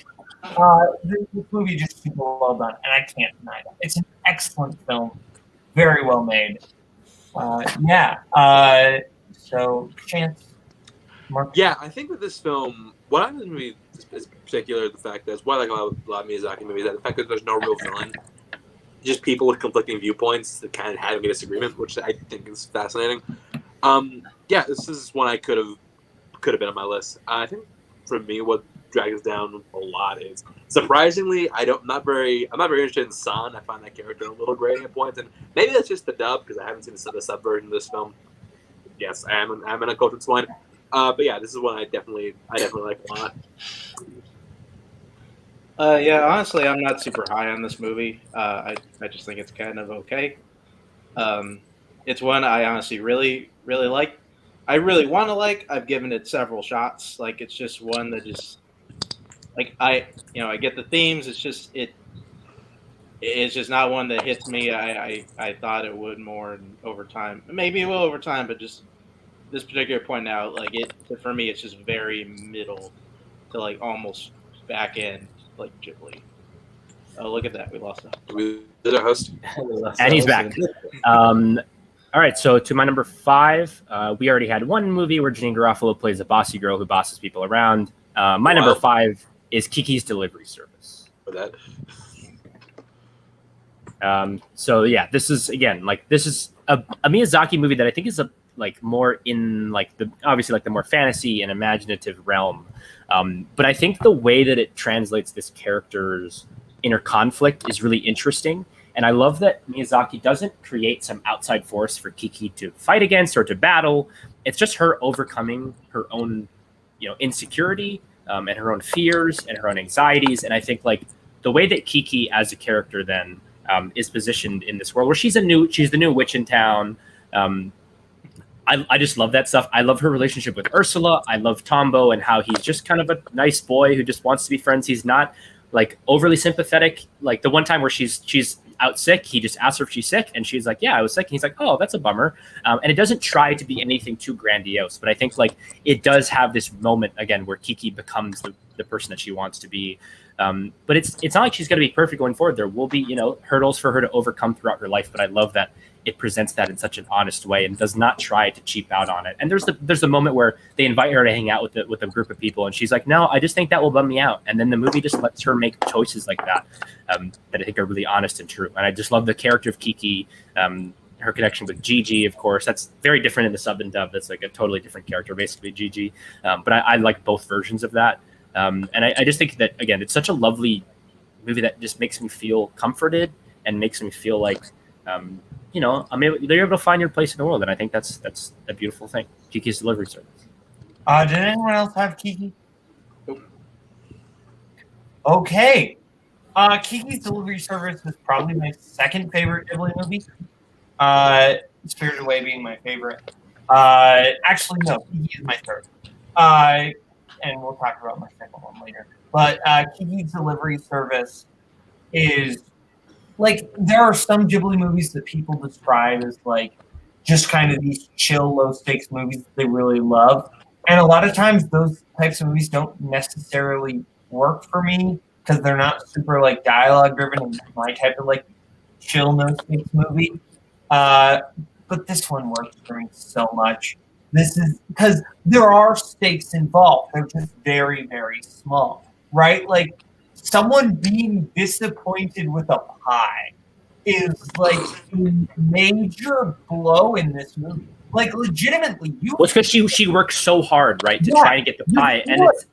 This movie is just super well done, and I can't deny that. It's an excellent film, very well made. So, Chance? Mark? Yeah, I think with this film, what I like in the movie is particular the fact that it's why I like a lot of Miyazaki movies, that the fact that there's no real villain, just people with conflicting viewpoints that kind of having a disagreement, which I think is fascinating. Yeah, this is one I could have been on my list. I think for me, what drags us down a lot is surprisingly I'm not very interested in San. I find that character a little grating at points, and maybe that's just the dub because I haven't seen the sub version of this film. Yes, I'm an uncultured explain. But yeah, this is one I definitely like a lot. Yeah, honestly, I'm not super high on this movie. I just think it's kind of okay. It's one I honestly really like. I really want to like. I've given it several shots. Like, it's just one that just like I get the themes. It's just it's just not one that hits me. I thought it would more over time. Maybe it will over time, but just this particular point now, like for me, it's just very middle to like almost back end like Ghibli. Oh, look at that. We lost him. We did our host. And he's back. All right, so to my number 5, we already had one movie where Janine Garofalo plays a bossy girl who bosses people around. My number 5 is Kiki's Delivery Service. For that. So yeah, this is again this is a Miyazaki movie that I think is more in the more fantasy and imaginative realm. But I think the way that it translates this character's inner conflict is really interesting. And I love that Miyazaki doesn't create some outside force for Kiki to fight against or to battle. It's just her overcoming her own, insecurity and her own fears and her own anxieties. And I think the way that Kiki as a character then is positioned in this world where she's the new witch in town. I just love that stuff. I love her relationship with Ursula. I love Tombo and how he's just kind of a nice boy who just wants to be friends. He's not overly sympathetic. Like the one time where she's out sick, he just asks her if she's sick, and she's like, "Yeah, I was sick." And he's like, "Oh, that's a bummer." And it doesn't try to be anything too grandiose, but I think it does have this moment again where Kiki becomes the person that she wants to be. But it's not like she's going to be perfect going forward. There will be hurdles for her to overcome throughout her life, but I love that it presents that in such an honest way and does not try to cheap out on it. And there's the moment where they invite her to hang out with a group of people, and she's like, "No, I just think that will bum me out." And then the movie just lets her make choices like that that I think are really honest and true. And I just love the character of Kiki, her connection with Gigi, of course. That's very different in the sub and dub. That's a totally different character, basically Gigi. But I like both versions of that. And I just think that, again, it's such a lovely movie that just makes me feel comforted and makes me feel like, they're able to find your place in the world. And I think that's a beautiful thing. Kiki's Delivery Service. Did anyone else have Kiki? Okay. Kiki's Delivery Service was probably my second favorite Ghibli movie. Spirited Away being my favorite. Actually, no, Kiki is my third. And we'll talk about my second one later. But Kiki's Delivery Service is there are some Ghibli movies that people describe as just kind of these chill, low stakes movies that they really love. And a lot of times those types of movies don't necessarily work for me because they're not super dialogue driven and my type of chill, no stakes movie. But this one works for me so much. This is because there are stakes involved. They're just very, very small, right? Someone being disappointed with a pie is a major blow in this movie. Legitimately, Well, it's because she works so hard, right, to try and get the pie, and it's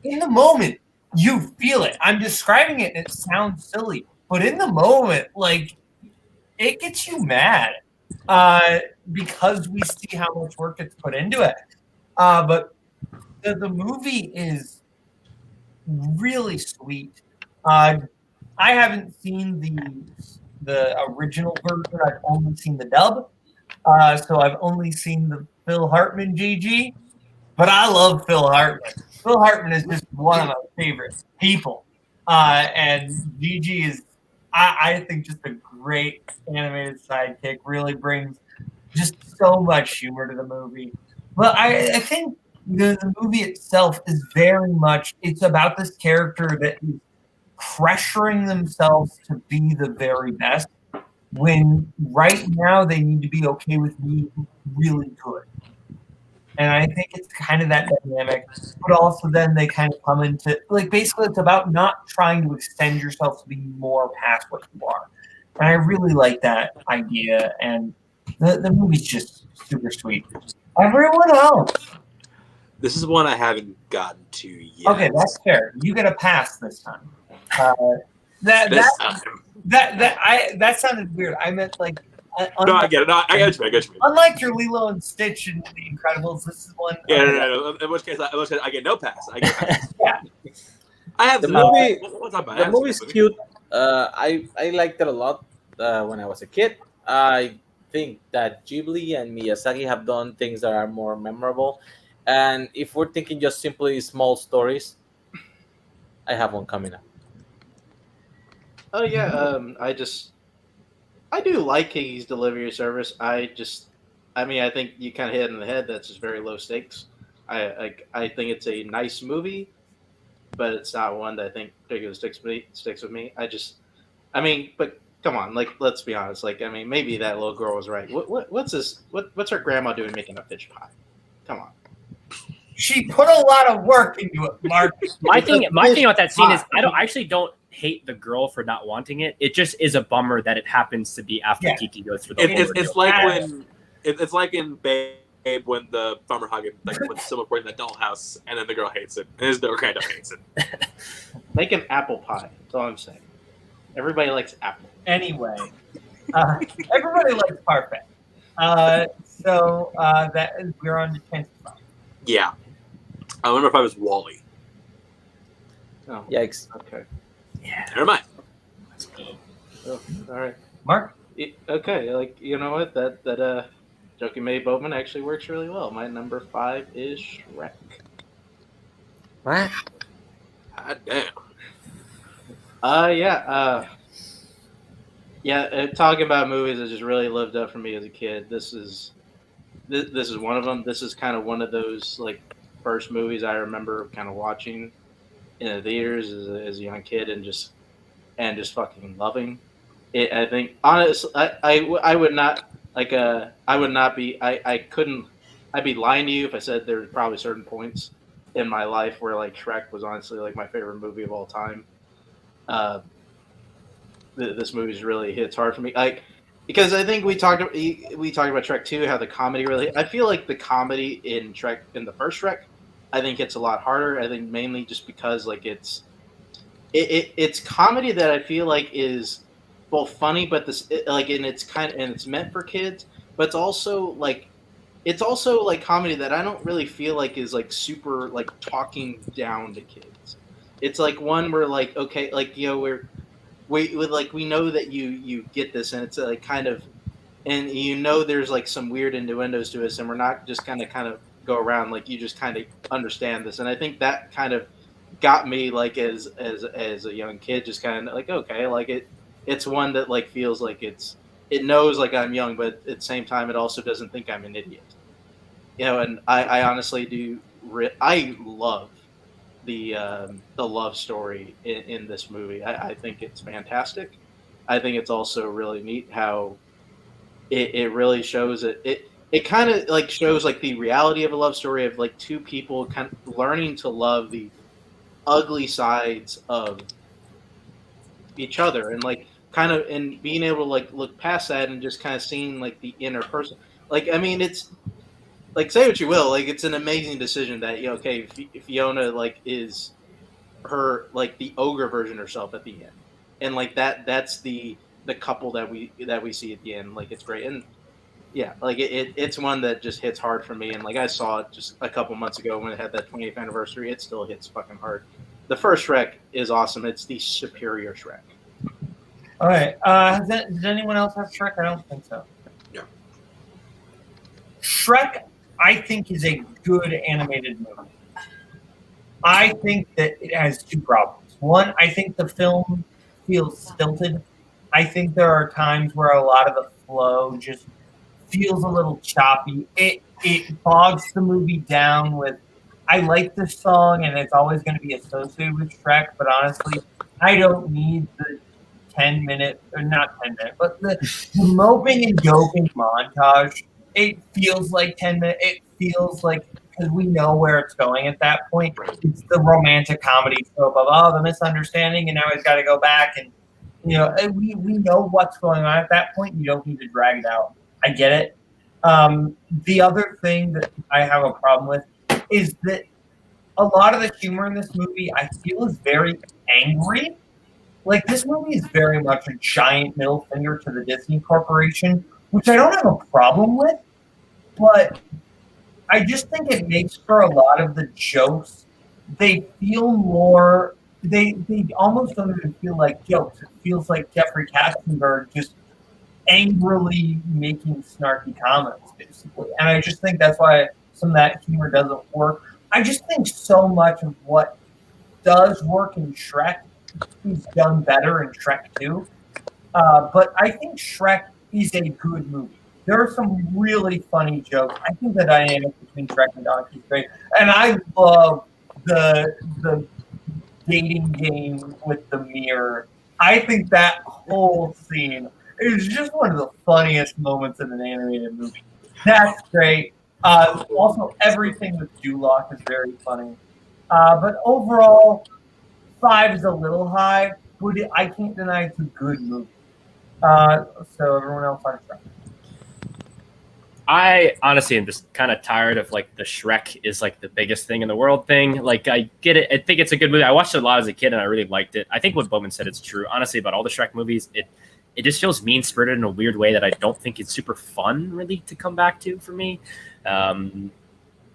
in the moment you feel it. I'm describing it, and it sounds silly, but in the moment, it gets you mad. Because we see how much work gets put into it. But the movie is really sweet. I haven't seen the original version. I've only seen the dub. So I've only seen the Phil Hartman GG. But I love Phil Hartman. Phil Hartman is just one of my favorite people. And GG is, I think, just a great animated sidekick. Really brings just so much humor to the movie. But I think the movie itself is very much, it's about this character that is pressuring themselves to be the very best when right now they need to be okay with being really good. And I think it's kind of that dynamic, but also then they kind of come into, basically it's about not trying to extend yourself to be more past what you are. And I really like that idea, and the movie's just super sweet. Everyone else. This is one I haven't gotten to yet. Okay, that's fair. You get a pass this time. That sounded weird. I meant like. No, I get it. No, I get you. Unlike your Lilo and Stitch and The Incredibles, this is one. Yeah, no. In which case, I get no pass. I get a pass. Yeah. I have the movie. The movie's cute. I liked it a lot when I was a kid. I think that Ghibli and Miyazaki have done things that are more memorable. And if we're thinking just simply small stories, I have one coming up. Oh yeah, I do like Kiki's Delivery Service. I think you kind of hit it in the head. That's just very low stakes. I think it's a nice movie, but it's not one that I think particularly sticks with me. But come on, like let's be honest. Like maybe that little girl was right. What's this? What's her grandma doing making a fish pie? Come on. She put a lot of work into it, Mark. My thing about that scene is I actually don't hate the girl for not wanting it. It just is a bummer that it happens to be after Kiki goes through the whole It's like when it's like in Babe when the farmer hug when someone brings that dollhouse and then the girl hates it. And his girl kind of hates it. Make an apple pie. That's all I'm saying. Everybody likes apple. Anyway, everybody likes parfait. So we're on to 10. Yeah. I wonder if I was Wally. Oh, yikes. Okay. Yeah. Never mind. Oh, all right. Mark? Okay, like, you know what? That Joking May Boatman actually works really well. My number 5 is Shrek. What? God damn. Talking about movies that just really lived up for me as a kid. This is one of them. This is kind of one of those like first movies I remember kind of watching in the theaters as a young kid and just fucking loving it. I think honestly, I would not like I would not be I couldn't I'd be lying to you if I said there's probably certain points in my life where like Shrek was honestly like my favorite movie of all time. This movie really hits hard for me, because I think we talked about Shrek 2, how the comedy really. I feel like the comedy in Shrek, in the first Shrek, I think it's a lot harder. I think mainly just because like it's comedy that I feel like is both funny, but it's meant for kids, but it's also like comedy that I don't really feel like is like super like talking down to kids. It's like one where like okay, like we know that you get this, and it's like kind of, and there's like some weird innuendos to us, and we're not just kind of go around, like you just kind of understand this, and I think that kind of got me like as a young kid, just kind of like okay, like it's one that like feels like it knows like I'm young, but at the same time it also doesn't think I'm an idiot, and I honestly do I love the love story in this movie. I think it's fantastic. I think it's also really neat how it really shows it kind of like shows like the reality of a love story of like two people kind of learning to love the ugly sides of each other, and like kind of and being able to like look past that and just kind of seeing like the inner person. Like I mean, it's like say what you will, like it's an amazing decision that Fiona like is her like the ogre version of herself at the end, and like that's the couple that we see at the end. Like it's great, and yeah, like it's one that just hits hard for me. And like I saw it just a couple months ago when it had that 20th anniversary. It still hits fucking hard. The first Shrek is awesome. It's the superior Shrek. All right. Does anyone else have Shrek? I don't think so. Yeah. Shrek, I think, is a good animated movie. I think that it has two problems. One, I think the film feels stilted. I think there are times where a lot of the flow just feels a little choppy. It bogs the movie down with, I like this song and it's always going to be associated with Shrek, but honestly, I don't need the 10-minute, or not 10-minute, but the moping and doping montage. It feels like 10 minutes. It feels like, because we know where it's going at that point. It's the romantic comedy trope of, the misunderstanding, and now he's got to go back. And, we know what's going on at that point. You don't need to drag it out. I get it. The other thing that I have a problem with is that a lot of the humor in this movie I feel is very angry. Like, this movie is very much a giant middle finger to the Disney Corporation, which I don't have a problem with, but I just think it makes for a lot of the jokes. They feel more. They almost don't even feel like jokes. It feels like Jeffrey Katzenberg just angrily making snarky comments, basically. And I just think that's why some of that humor doesn't work. I just think so much of what does work in Shrek is done better in Shrek 2. But I think Shrek is a good movie. There are some really funny jokes. I think the dynamic between Shrek and Donkey is great. And I love the dating game with the mirror. I think that whole scene is just one of the funniest moments in an animated movie. That's great. Also, everything with Duloc is very funny. But overall, 5 is a little high, but I can't deny it's a good movie. So everyone else on Shrek. I honestly am just kind of tired of like the Shrek is like the biggest thing in the world thing. Like, I get it. I think it's a good movie. I watched it a lot as a kid and I really liked it. I think what Boatman said is true. Honestly, about all the Shrek movies, it just feels mean-spirited in a weird way that I don't think it's super fun really to come back to for me. And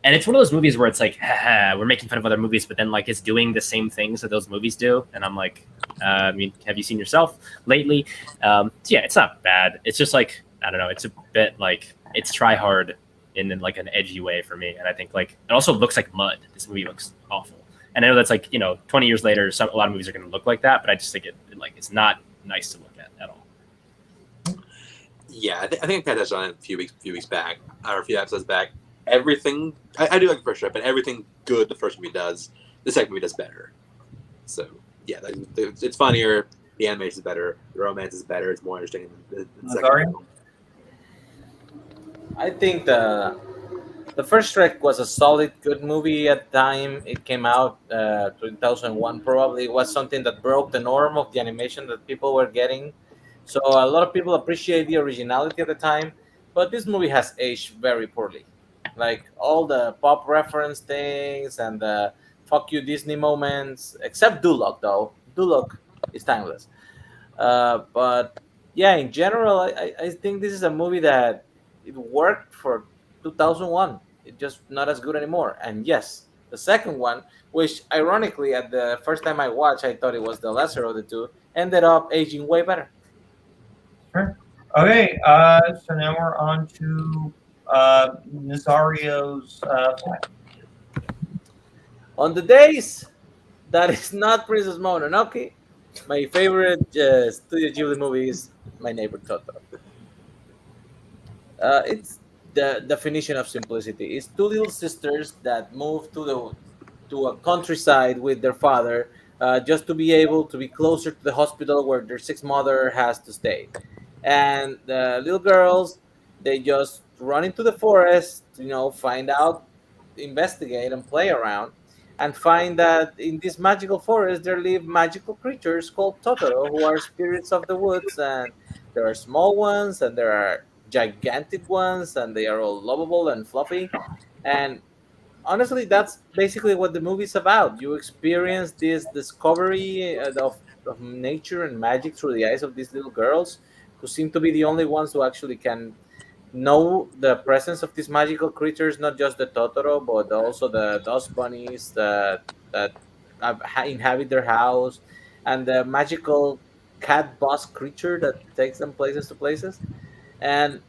it's one of those movies where it's like, haha, we're making fun of other movies, but then like it's doing the same things that those movies do. And I'm like, I mean, have you seen yourself lately? So yeah, it's not bad. It's just like, I don't know. It's a bit like, it's try hard in like an edgy way for me. And I think like, it also looks like mud. This movie looks awful. And I know that's like, 20 years later, a lot of movies are going to look like that, but I just think it's not nice to look at all. Yeah, I think I touched on it a few weeks back, or a few episodes back. Everything, I do like the first Shrek, but everything good the first movie does, the second movie does better. So yeah, it's funnier, the animation is better, the romance is better, it's more interesting than the second film. I think the first Shrek was a solid, good movie at the time it came out. 2001 probably was something that broke the norm of the animation that people were getting. So a lot of people appreciate the originality at the time, but this movie has aged very poorly. Like all the pop reference things and the fuck you Disney moments, except Duloc though. Duloc is timeless. But yeah, in general, I think this is a movie that it worked for 2001. It's just not as good anymore. And yes, the second one, which ironically at the first time I watched, I thought it was the lesser of the two, ended up aging way better. Sure. Okay, so now we're on to Nazario's flight. On the days that is not Princess Mononoke, my favorite Studio Ghibli movie is My Neighbor Totoro. It's the definition of simplicity. It's two little sisters that move to a countryside with their father just to be able to be closer to the hospital where their sick mother has to stay. And the little girls, they just run into the forest, find out, investigate, and play around, and find that in this magical forest there live magical creatures called Totoro, who are spirits of the woods. And there are small ones, and there are gigantic ones, and they are all lovable and fluffy. And honestly, that's basically what the movie's about. You experience this discovery of nature and magic through the eyes of these little girls, who seem to be the only ones who actually can know the presence of these magical creatures, not just the Totoro, but also the dust bunnies that inhabit their house, and the magical cat boss creature that takes them places to places. And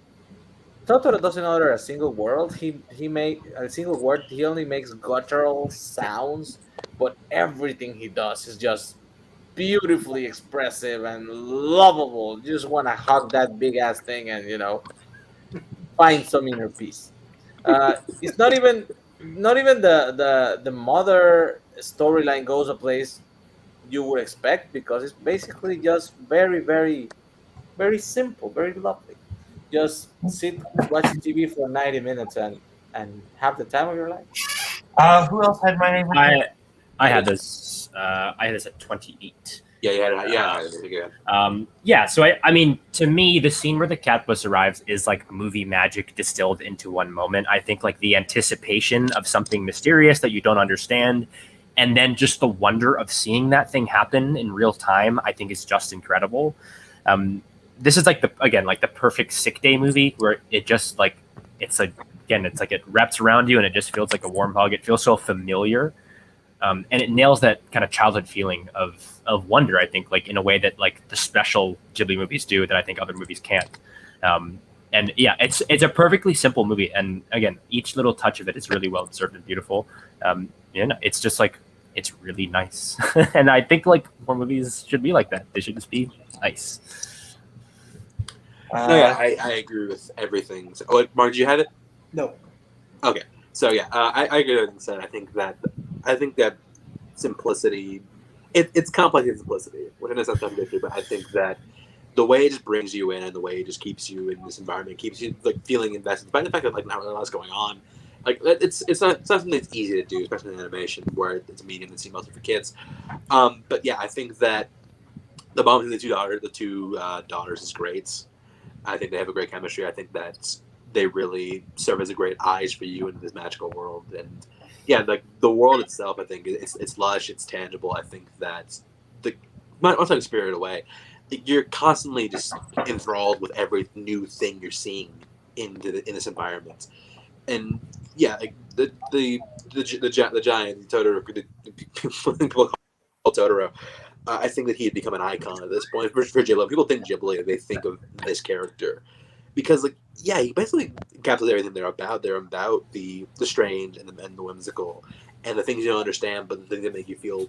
Totoro doesn't utter a single word. He make a single word. He only makes guttural sounds, but everything he does is just beautifully expressive and lovable. You just want to hug that big ass thing and find some inner peace. It's not even the mother storyline goes a place you would expect, because it's basically just very, very, very simple, very lovely. Just sit watching TV for 90 minutes and have the time of your life. Who else had My Neighbor? I had this. I had this at 28. Yeah. So I mean, to me, the scene where the cat bus arrives is like movie magic distilled into one moment. I think like the anticipation of something mysterious that you don't understand, and then just the wonder of seeing that thing happen in real time, I think is just incredible. This is like the perfect sick day movie where it just like it's like it wraps around you and it just feels like a warm hug. It feels so familiar. And it nails that kind of childhood feeling of wonder, I think, like in a way that like the special Ghibli movies do that I think other movies can't. And yeah, it's a perfectly simple movie. And again, each little touch of it is really well deserved and beautiful. It's just like, it's really nice. And I think like more movies should be like that. They should just be nice. I agree with everything. So, Mark, you had it? No. Okay. So yeah, I agree with what you said. I think that simplicity, it's complex in simplicity, which is sometimes different, but I think that the way it just brings you in and the way it just keeps you in this environment, keeps you like feeling invested, despite the fact that like not really a lot's going on. Like it's not something that's easy to do, especially in animation where it's a medium that's mostly for kids. But yeah, I think that the bond between the two daughters is great. I think they have a great chemistry. I think that they really serve as a great eyes for you into this magical world. And yeah, like the world itself, I think it's lush, it's tangible. I think that I'm not spirited away. You're constantly just enthralled with every new thing you're seeing in this environment. And yeah, like the giant Totoro, the people call Totoro. I think that he had become an icon at this point for Ghibli. People think Ghibli, they think of this character because, like, yeah, he basically captures everything they're about. They're about the strange and the whimsical, and the things you don't understand, but the things that make you feel,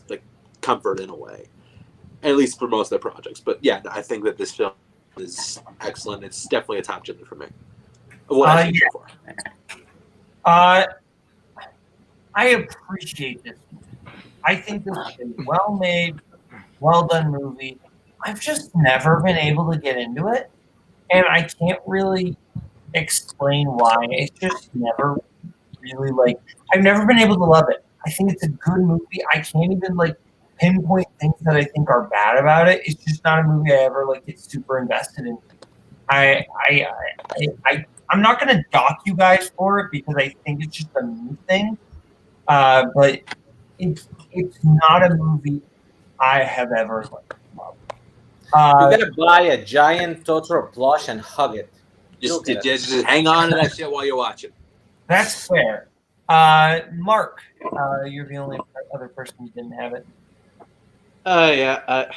like comfort in a way. At least for most of their projects. But yeah, I think that this film is excellent. It's definitely a top Ghibli for me. Of what I've seen so far. I appreciate this. I think this is a well-made, well-done movie. I've just never been able to get into it, and I can't really explain why. It's just never really, like, I've never been able to love it. I think it's a good movie. I can't even, like, pinpoint things that I think are bad about it. It's just not a movie I ever, like, get super invested in. I'm not going to dock you guys for it because I think it's just a me thing, but it's not a movie I have ever loved. You gotta buy a giant Totoro plush and hug it. Just hang on to that shit while you're watching. That's fair. Mark, you're the only other person who didn't have it. Yeah.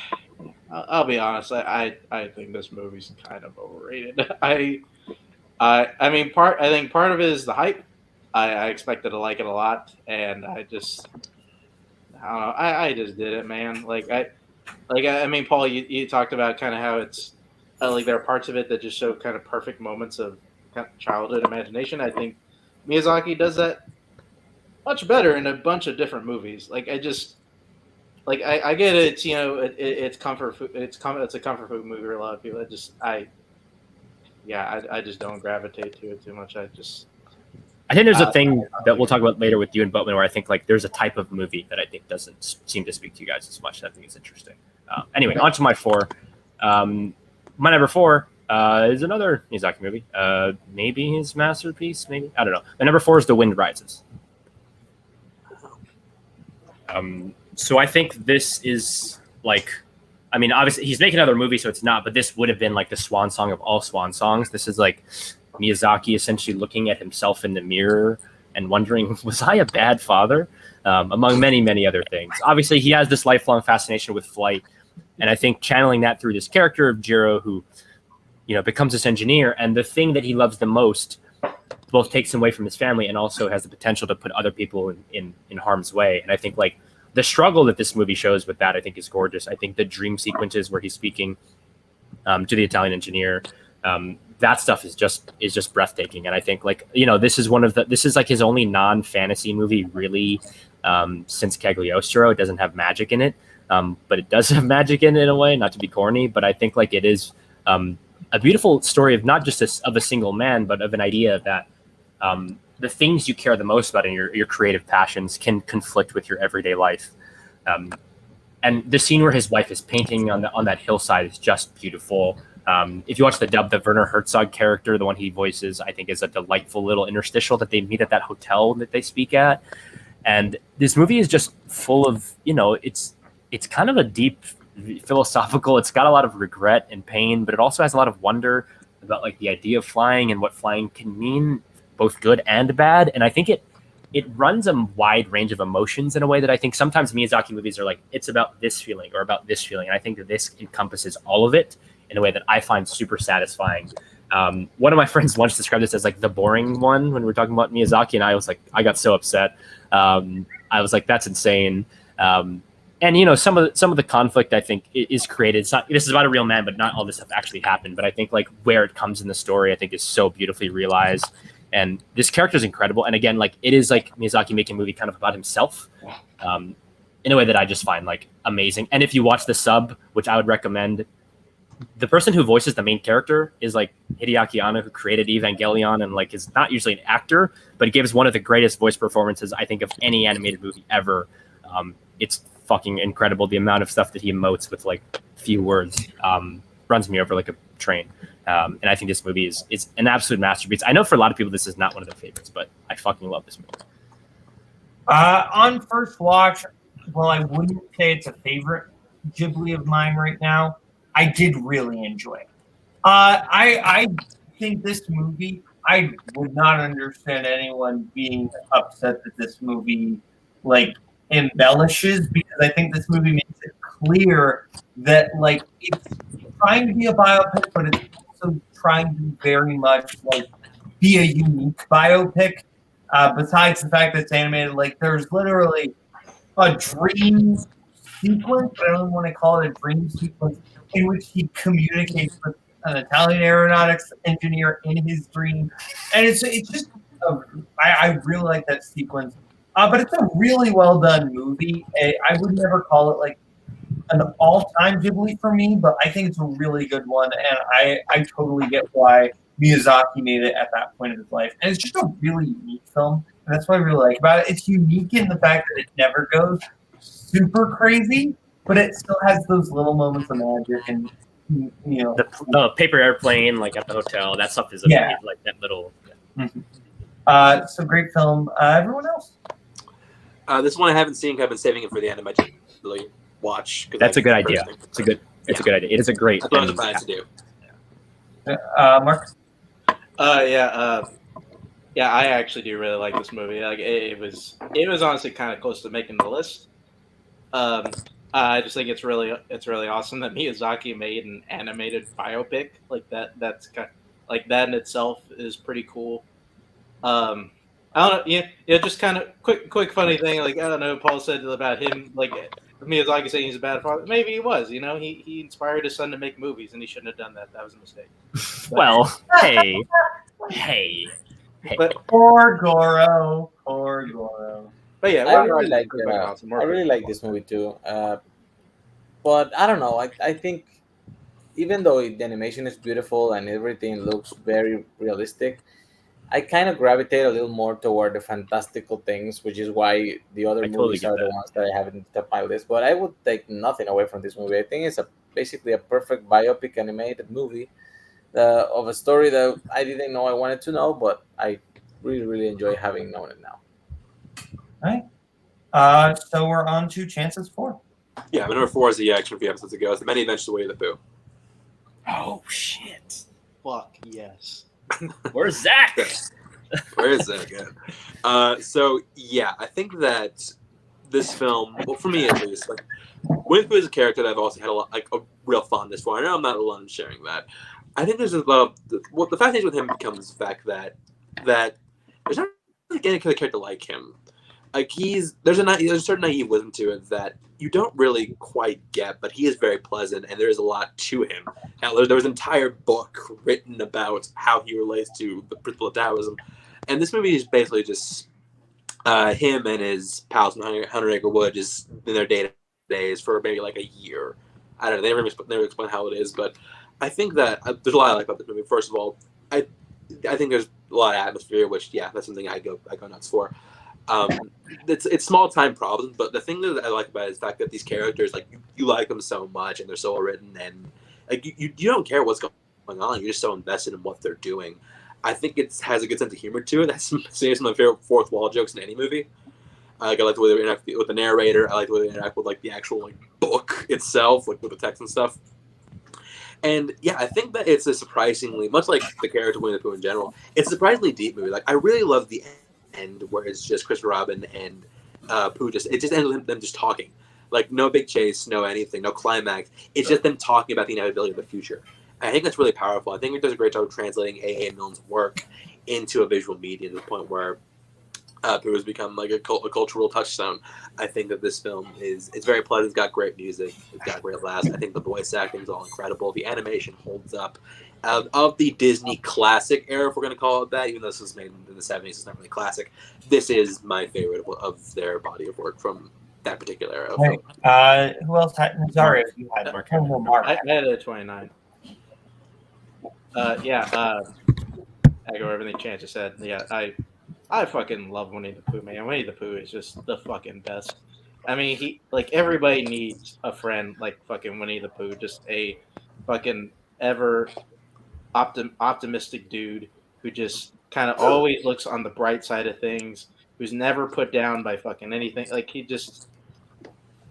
I'll be honest. I think this movie's kind of overrated. I think part of it is the hype. I expected to like it a lot, and I don't know. I just did it, man. I mean, Paul, you talked about kind of how it's like there are parts of it that just show kind of perfect moments of kind of childhood imagination. I think Miyazaki does that much better in a bunch of different movies. I get it. It's comfort food. It's a comfort food movie for a lot of people. I just don't gravitate to it too much. I think there's a thing that we'll talk about later with you and Boatman where I think like there's a type of movie that I think doesn't seem to speak to you guys as much. I think it's interesting. Anyway, on to my 4. My number 4 is another Miyazaki movie. Maybe his masterpiece, maybe. I don't know. My number 4 is The Wind Rises. So I think this is like, I mean, obviously he's making another movie, so it's not, but this would have been like the swan song of all swan songs. This is like Miyazaki essentially looking at himself in the mirror and wondering, was I a bad father? Among many, many other things. Obviously, he has this lifelong fascination with flight, and I think channeling that through this character of Jiro, who, becomes this engineer, and the thing that he loves the most both takes him away from his family and also has the potential to put other people in harm's way. And I think like the struggle that this movie shows with that, I think is gorgeous. I think the dream sequences where he's speaking to the Italian engineer, that stuff is just breathtaking. And I think like, this is like his only non-fantasy movie really since Cagliostro. It doesn't have magic in it, but it does have magic in it in a way, not to be corny, but I think like it is a beautiful story of not just of a single man, but of an idea that the things you care the most about in your creative passions can conflict with your everyday life. And the scene where his wife is painting on that hillside is just beautiful. If you watch the dub, the Werner Herzog character, the one he voices, I think is a delightful little interstitial that they meet at that hotel that they speak at. And this movie is just full of, it's kind of a deep philosophical, it's got a lot of regret and pain, but it also has a lot of wonder about like the idea of flying and what flying can mean, both good and bad. And I think it runs a wide range of emotions in a way that I think sometimes Miyazaki movies are like, it's about this feeling or about this feeling. And I think that this encompasses all of it in a way that I find super satisfying. One of my friends once described this as like the boring one when we were talking about Miyazaki, and I was like, I got so upset. I was like, that's insane. And some of the conflict I think is created. It's not, this is about a real man, but not all this stuff actually happened. But I think like where it comes in the story, I think is so beautifully realized. And this character is incredible. And again, like it is like Miyazaki making a movie kind of about himself, in a way that I just find like amazing. And if you watch the sub, which I would recommend, the person who voices the main character is like Hideaki Anno, who created Evangelion and like is not usually an actor, but he gives one of the greatest voice performances I think of any animated movie ever. It's fucking incredible. The amount of stuff that he emotes with like few words runs me over like a train. And I think this movie is an absolute masterpiece. I know for a lot of people this is not one of their favorites, but I fucking love this movie. On first watch, well, I wouldn't say it's a favorite Ghibli of mine right now. I did really enjoy it. I think this movie, I would not understand anyone being upset that this movie like embellishes, because I think this movie makes it clear that like it's trying to be a biopic, but it's also trying to very much like be a unique biopic. Besides the fact that it's animated, like there's literally a dream sequence, but I don't want to call it a dream sequence, in which he communicates with an Italian aeronautics engineer in his dream, and it's just I really like that sequence. But it's a really well done movie. I would never call it like an all-time Ghibli for me, but I think it's a really good one, and I totally get why Miyazaki made it at that point in his life. And it's just a really unique film, and that's what I really like about it. It's unique in the fact that it never goes super crazy, but it still has those little moments of magic, and the paper airplane like at the hotel, that stuff is amazing. Like that little. Mm-hmm. So great film. Everyone else? This one I haven't seen. I've been saving it for the end of my really watch. That's a good idea. It's a good idea. It is a great. That's what I'm planning to do. Mark. Yeah, I actually do really like this movie. Like it was honestly kind of close to making the list. I just think it's really awesome that Miyazaki made an animated biopic like that. That's kind of, like that in itself is pretty cool. I don't know. Yeah. Just kind of quick funny thing. Like I don't know. Paul said about him. Like Miyazaki saying he's a bad father. Maybe he was. He inspired his son to make movies, and he shouldn't have done that. That was a mistake. Well, hey. But Poor Goro. But yeah, I really like this movie too. But I don't know. I think even though the animation is beautiful and everything looks very realistic, I kind of gravitate a little more toward the fantastical things, which is why the other movies are the ones that I have in the top of my list. But I would take nothing away from this movie. I think it's basically a perfect biopic animated movie of a story that I didn't know I wanted to know, but I really, really enjoy having known it now. All right. So we're on to Chances 4. Yeah, my number 4 is the action a few episodes ago. It's The Many Adventures of Winnie the Pooh. Oh, shit. Fuck yes. Where's Zach? Where is Zach at? So, yeah, I think that this film, well, for me at least, like, Winnie the Pooh is a character that I've also had a real fondness for. I know I'm not alone in sharing that. I think there's a lot of the fascination with him becomes the fact that there's not really any other character like him. Like there's a certain naive wisdom to it that you don't really quite get, but he is very pleasant, and there is a lot to him. Now, there was an entire book written about how he relates to the principle of Taoism, and this movie is basically just him and his pals from 100 Acre Wood just in their days for maybe like a year. I don't know. They never explain how it is, but I think that there's a lot I like about this movie. First of all, I think there's a lot of atmosphere, which that's something I go nuts for. It's small time problems, but the thing that I like about it is the fact that these characters, like you like them so much, and they're so well written, and like you don't care what's going on. You're just so invested in what they're doing. I think it has a good sense of humor to it. That's some of my favorite fourth wall jokes in any movie. I like the way they interact with the narrator. I like the way they interact with like the actual like book itself, like with the text and stuff. And yeah, I think that it's a surprisingly, much like the character Winnie the Pooh in general, it's a surprisingly deep movie. Like I really love the end where it's just Christopher Robin and Pooh. It just ends with them just talking. Like no big chase, no anything, no climax. It's just them talking about the inevitability of the future. And I think that's really powerful. I think it does a great job of translating A.A. Milne's work into a visual media to the point where Pooh has become like a cultural touchstone. I think that this film it's very pleasant. It's got great music. It's got great laughs. I think the voice acting is all incredible. The animation holds up. Of the Disney classic era, if we're going to call it that, even though this was made in the 70s, it's not really classic. This is my favorite of their body of work from that particular era. Hey, who else had? Sorry, you had Mark. I had a 29. Echo everything Chance just said. Yeah, I fucking love Winnie the Pooh, man. Winnie the Pooh is just the fucking best. I mean, he like everybody needs a friend like fucking Winnie the Pooh, just a fucking ever optimistic dude who just kind of always looks on the bright side of things, who's never put down by fucking anything. Like he just,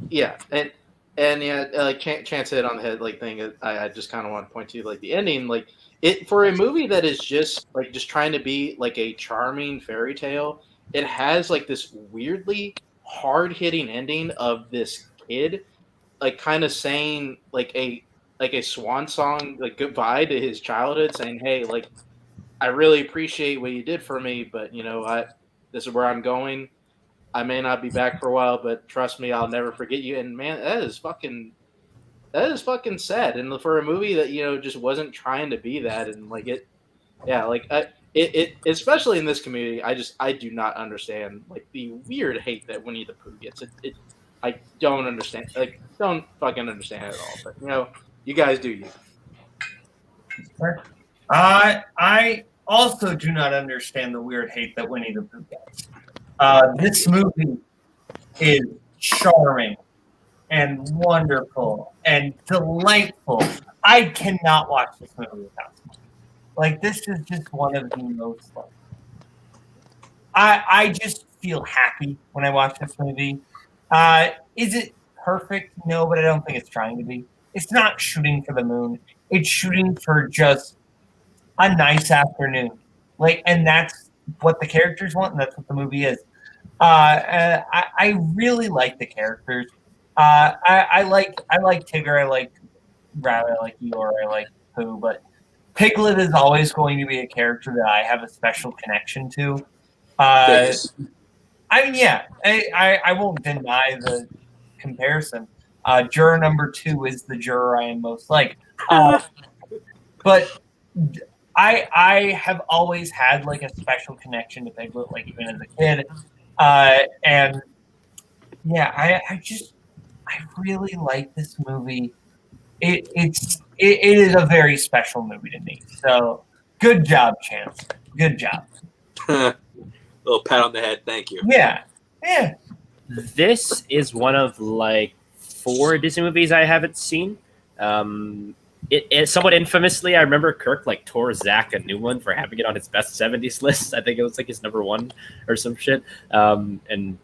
yeah, and yeah, like Chance hit on the head like thing. I just kind of want to point to like the ending, like it for a movie that is just trying to be like a charming fairy tale. It has like this weirdly hard hitting ending of this kid, like kind of saying like a swan song, like goodbye to his childhood, saying, "Hey, like I really appreciate what you did for me, but you know, this is where I'm going. I may not be back for a while, but trust me, I'll never forget you." And man, that is fucking sad. And for a movie that just wasn't trying to be that, and like it, yeah, like it especially in this community, I do not understand like the weird hate that Winnie the Pooh gets. I don't understand. Like, don't fucking understand it at all. But you guys do you. I also do not understand the weird hate that Winnie the Pooh gets. This movie is charming and wonderful and delightful. I cannot watch this movie without it. Like, this is just one of the most fun. I just feel happy when I watch this movie. Is it perfect? No, but I don't think it's trying to be. It's not shooting for the moon. It's shooting for just a nice afternoon. Like, and that's what the characters want, and that's what the movie is. I really like the characters. I like Tigger. I like Rabbit. I like Eeyore. I like Pooh. But Piglet is always going to be a character that I have a special connection to. I mean, yeah, I won't deny the comparison. Juror number 2 is the juror I am most like. But I have always had like a special connection to Piglet, like even as a kid. And yeah, I really like this movie. It is a very special movie to me. So good job, Chance. Good job. Little pat on the head. Thank you. Yeah. This is one of like 4 Disney movies I haven't seen. It somewhat infamously, I remember Kirk like tore Zach a new one for having it on his best 70s list. I think it was like his number 1 or some shit. And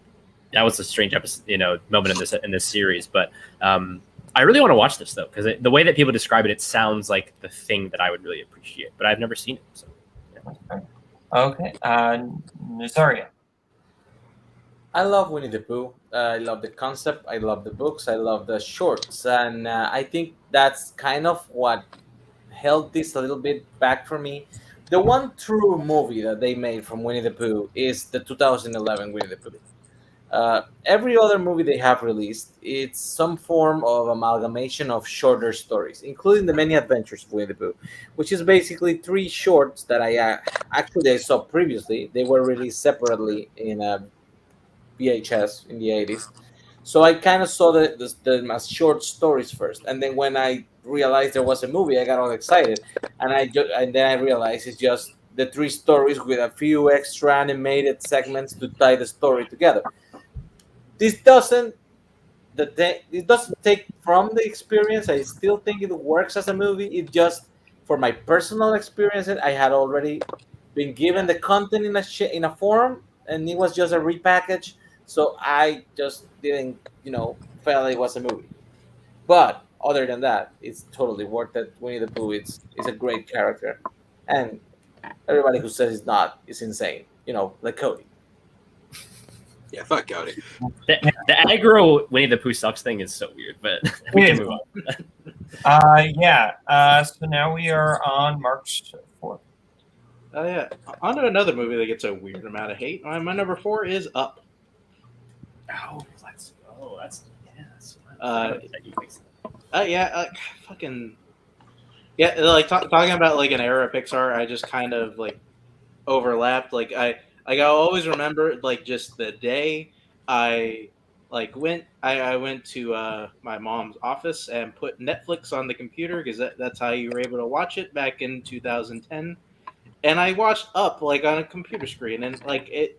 that was a strange episode, moment in this series. But I really want to watch this though, because the way that people describe it, it sounds like the thing that I would really appreciate. But I've never seen it. So yeah. Okay. Nazaria. I love Winnie the Pooh. I love the concept. I love the books. I love the shorts. And I think that's kind of what held this a little bit back for me. The one true movie that they made from Winnie the Pooh is the 2011 Winnie the Pooh. Every other movie they have released, it's some form of amalgamation of shorter stories, including the Many Adventures of Winnie the Pooh, which is basically 3 shorts that I saw previously. They were released separately in a VHS in the 80s. So I kind of saw them as short stories first, and then when I realized there was a movie, I got all excited, and then I realized it's just the three stories with a few extra animated segments to tie the story together. This doesn't it doesn't take from the experience. I still think it works as a movie. It just, for my personal experience, I had already been given the content in a form, and it was just a repackage. So I just didn't, felt it was a movie. But other than that, it's totally worth it. Winnie the Pooh is a great character, and everybody who says it's not is insane. Like Cody. Yeah, fuck Cody. The aggro Winnie the Pooh sucks thing is so weird, but we can move on. So now we are on March 4th. Oh yeah, on to another movie that gets a weird amount of hate. My number 4 is Up. Oh, that's fucking yeah. Like talking about like an era of Pixar, I just kind of like overlapped. I always remember like just the day I went to my mom's office and put Netflix on the computer because that's how you were able to watch it back in 2010. And I watched Up like on a computer screen, and like it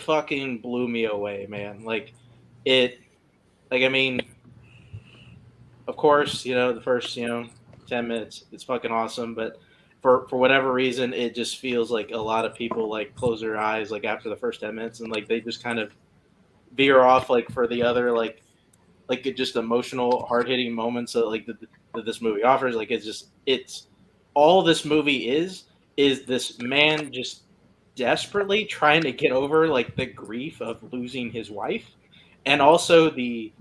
fucking blew me away, man. I mean, of course, the first 10 minutes it's fucking awesome, but for whatever reason, it just feels like a lot of people like close their eyes like after the first 10 minutes, and like they just kind of veer off like for the other like just emotional, hard hitting moments that that this movie offers. Like it's all this movie is this man just desperately trying to get over like the grief of losing his wife, and also the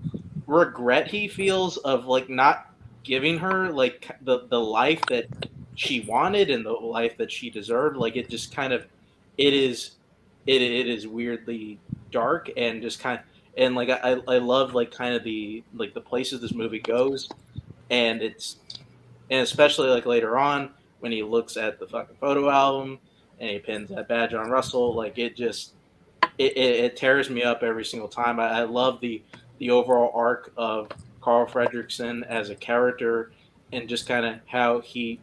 regret he feels of like not giving her like the life that she wanted and the life that she deserved. Like it just kind of it is weirdly dark and just kind of, and like I love like kind of the places this movie goes, and especially like later on when he looks at the fucking photo album and he pins that badge on Russell. Like it tears me up every single time. I love the overall arc of Carl Fredricksen as a character, and just kind of how he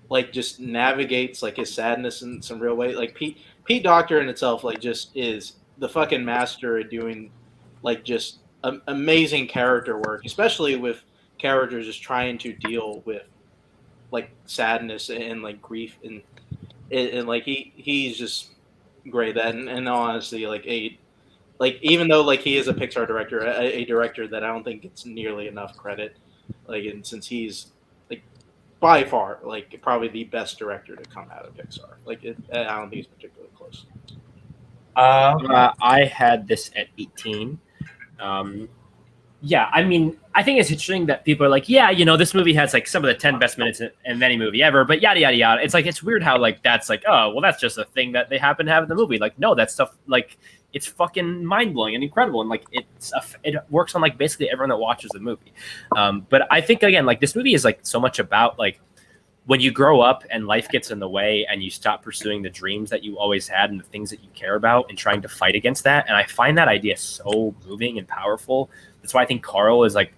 like just navigates like his sadness in some real way. Like Pete Docter in itself like just is the fucking master at doing like just amazing character work, especially with characters just trying to deal with like sadness and like grief, and like he's just great at. And honestly, like even though like he is a Pixar director, a director that I don't think gets nearly enough credit, like, and since he's like by far like probably the best director to come out of Pixar, like I don't think he's particularly close. I had this at 18. Yeah, I mean, I think it's interesting that people are like, yeah, this movie has like some of the 10 best minutes in any movie ever, but yada yada yada. It's like it's weird how like that's like, oh well, that's just a thing that they happen to have in the movie. Like no, that stuff like it's fucking mind blowing and incredible, and like it works on like basically everyone that watches the movie. But I think again, like this movie is like so much about like when you grow up and life gets in the way and you stop pursuing the dreams that you always had and the things that you care about and trying to fight against that. And I find that idea so moving and powerful. That's why I think Carl is like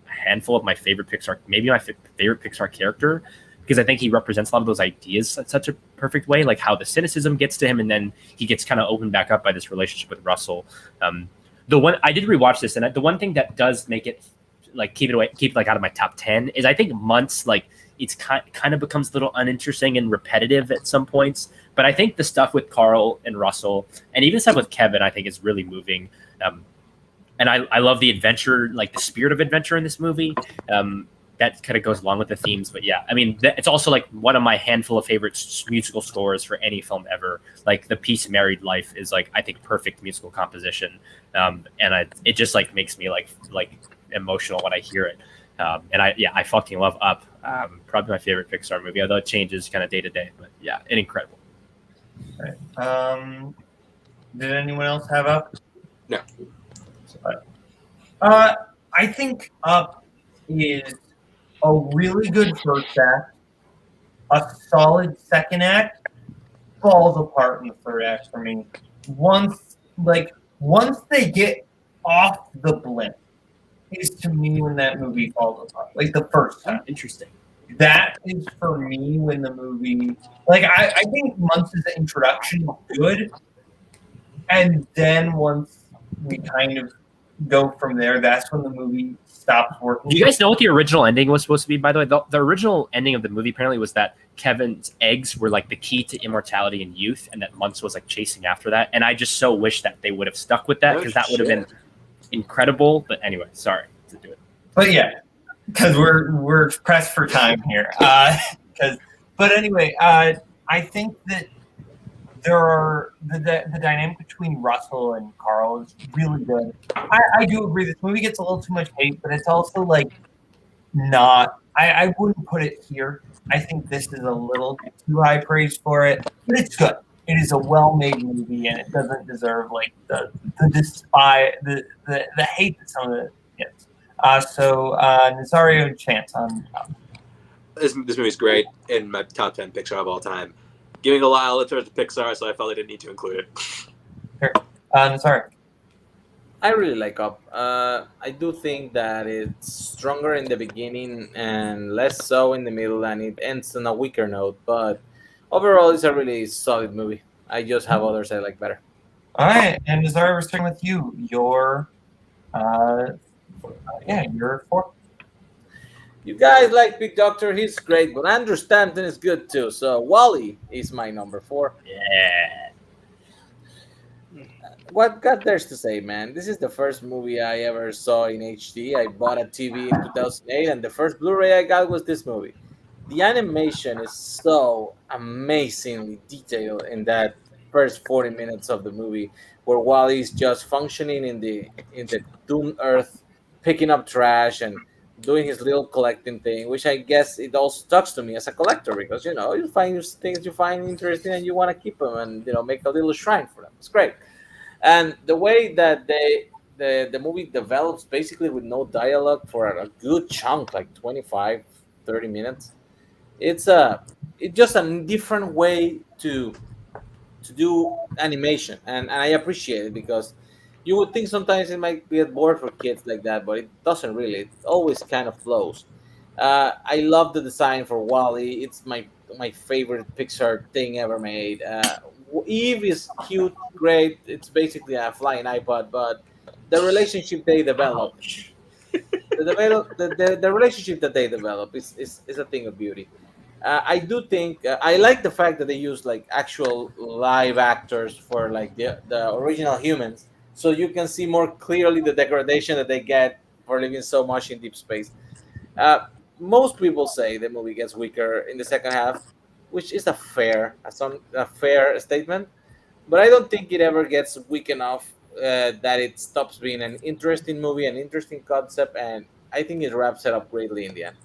a handful of my favorite Pixar, maybe my favorite Pixar character, because I think he represents a lot of those ideas in such a perfect way, like how the cynicism gets to him and then he gets kind of opened back up by this relationship with Russell. The one I did rewatch this, and the one thing that does make it like keep like out of my top 10 is I think months like it's kind of becomes a little uninteresting and repetitive at some points. But I think the stuff with Carl and Russell and even stuff with Kevin, I think is really moving. And I love the adventure, like the spirit of adventure in this movie. That kind of goes along with the themes. But yeah, I mean, it's also like one of my handful of favorite musical scores for any film ever. Like the piece Married Life is like, I think, perfect musical composition. And it just like makes me like emotional when I hear it. And I fucking love Up. Probably my favorite Pixar movie, although it changes kind of day to day. But yeah, incredible. Right. Did anyone else have Up? No. I think Up is a really good first act, a solid second act, falls apart in the third act for me. Once they get off the blimp is to me when that movie falls apart. Like the first time. Interesting. that is for me when the movie, like, I think Months' introduction is good, and then once we kind of go from there, that's when the movie stops working. Do you guys know what the original ending was supposed to be, by the way? The original ending of the movie apparently was that Kevin's eggs were like the key to immortality and youth, and that Months was like chasing after that. And I just so wish that they would have stuck with that, because that would have been incredible. But anyway, sorry to do it. But yeah, because we're pressed for time here. But anyway, I think that there are the dynamic between Russell and Carl is really good. I do agree this movie gets a little too much hate, but it's also like not. I wouldn't put it here. I think this is a little too high praise for it, but it's good. It is a well-made movie, and it doesn't deserve like the hate that some of it gets. So Nazario and Chance on. This movie's great, in my top 10 Pixar of all time. Giving a lot of lip service to Pixar, so I felt I didn't need to include it. Sure. Nazario. I really like Up. I do think that it's stronger in the beginning and less so in the middle, and it ends on a weaker note. But overall, it's a really solid movie. I just have others I like better. All right, and Nazario, we're starting with you. Your 4. You guys like Big Doctor, he's great, but Andrew Stanton is good too. So Wall-E is my number 4. Yeah. What got there's to say, man? This is the first movie I ever saw in HD. I bought a TV in 2008, and the first Blu-ray I got was this movie. The animation is so amazingly detailed in that first 40 minutes of the movie, where Wall-E's just functioning in the doomed Earth, picking up trash and doing his little collecting thing, which I guess it also talks to me as a collector, because you find things you find interesting and you want to keep them and make a little shrine for them. It's great. And the way that the movie develops basically with no dialogue for a good chunk, like 25, 30 minutes, it's just a different way to do animation, and I appreciate it, because you would think sometimes it might get bored for kids like that, but it doesn't really. It always kind of flows. I love the design for Wall-E. It's my favorite Pixar thing ever made. Eve is cute, great. It's basically a flying iPod, but the relationship they develop, the relationship that they develop is a thing of beauty. I do think I like the fact that they use like actual live actors for like the original humans, so you can see more clearly the degradation that they get for living so much in deep space. Most people say the movie gets weaker in the second half, which is a fair statement, but I don't think it ever gets weak enough that it stops being an interesting movie, an interesting concept, and I think it wraps it up greatly in the end.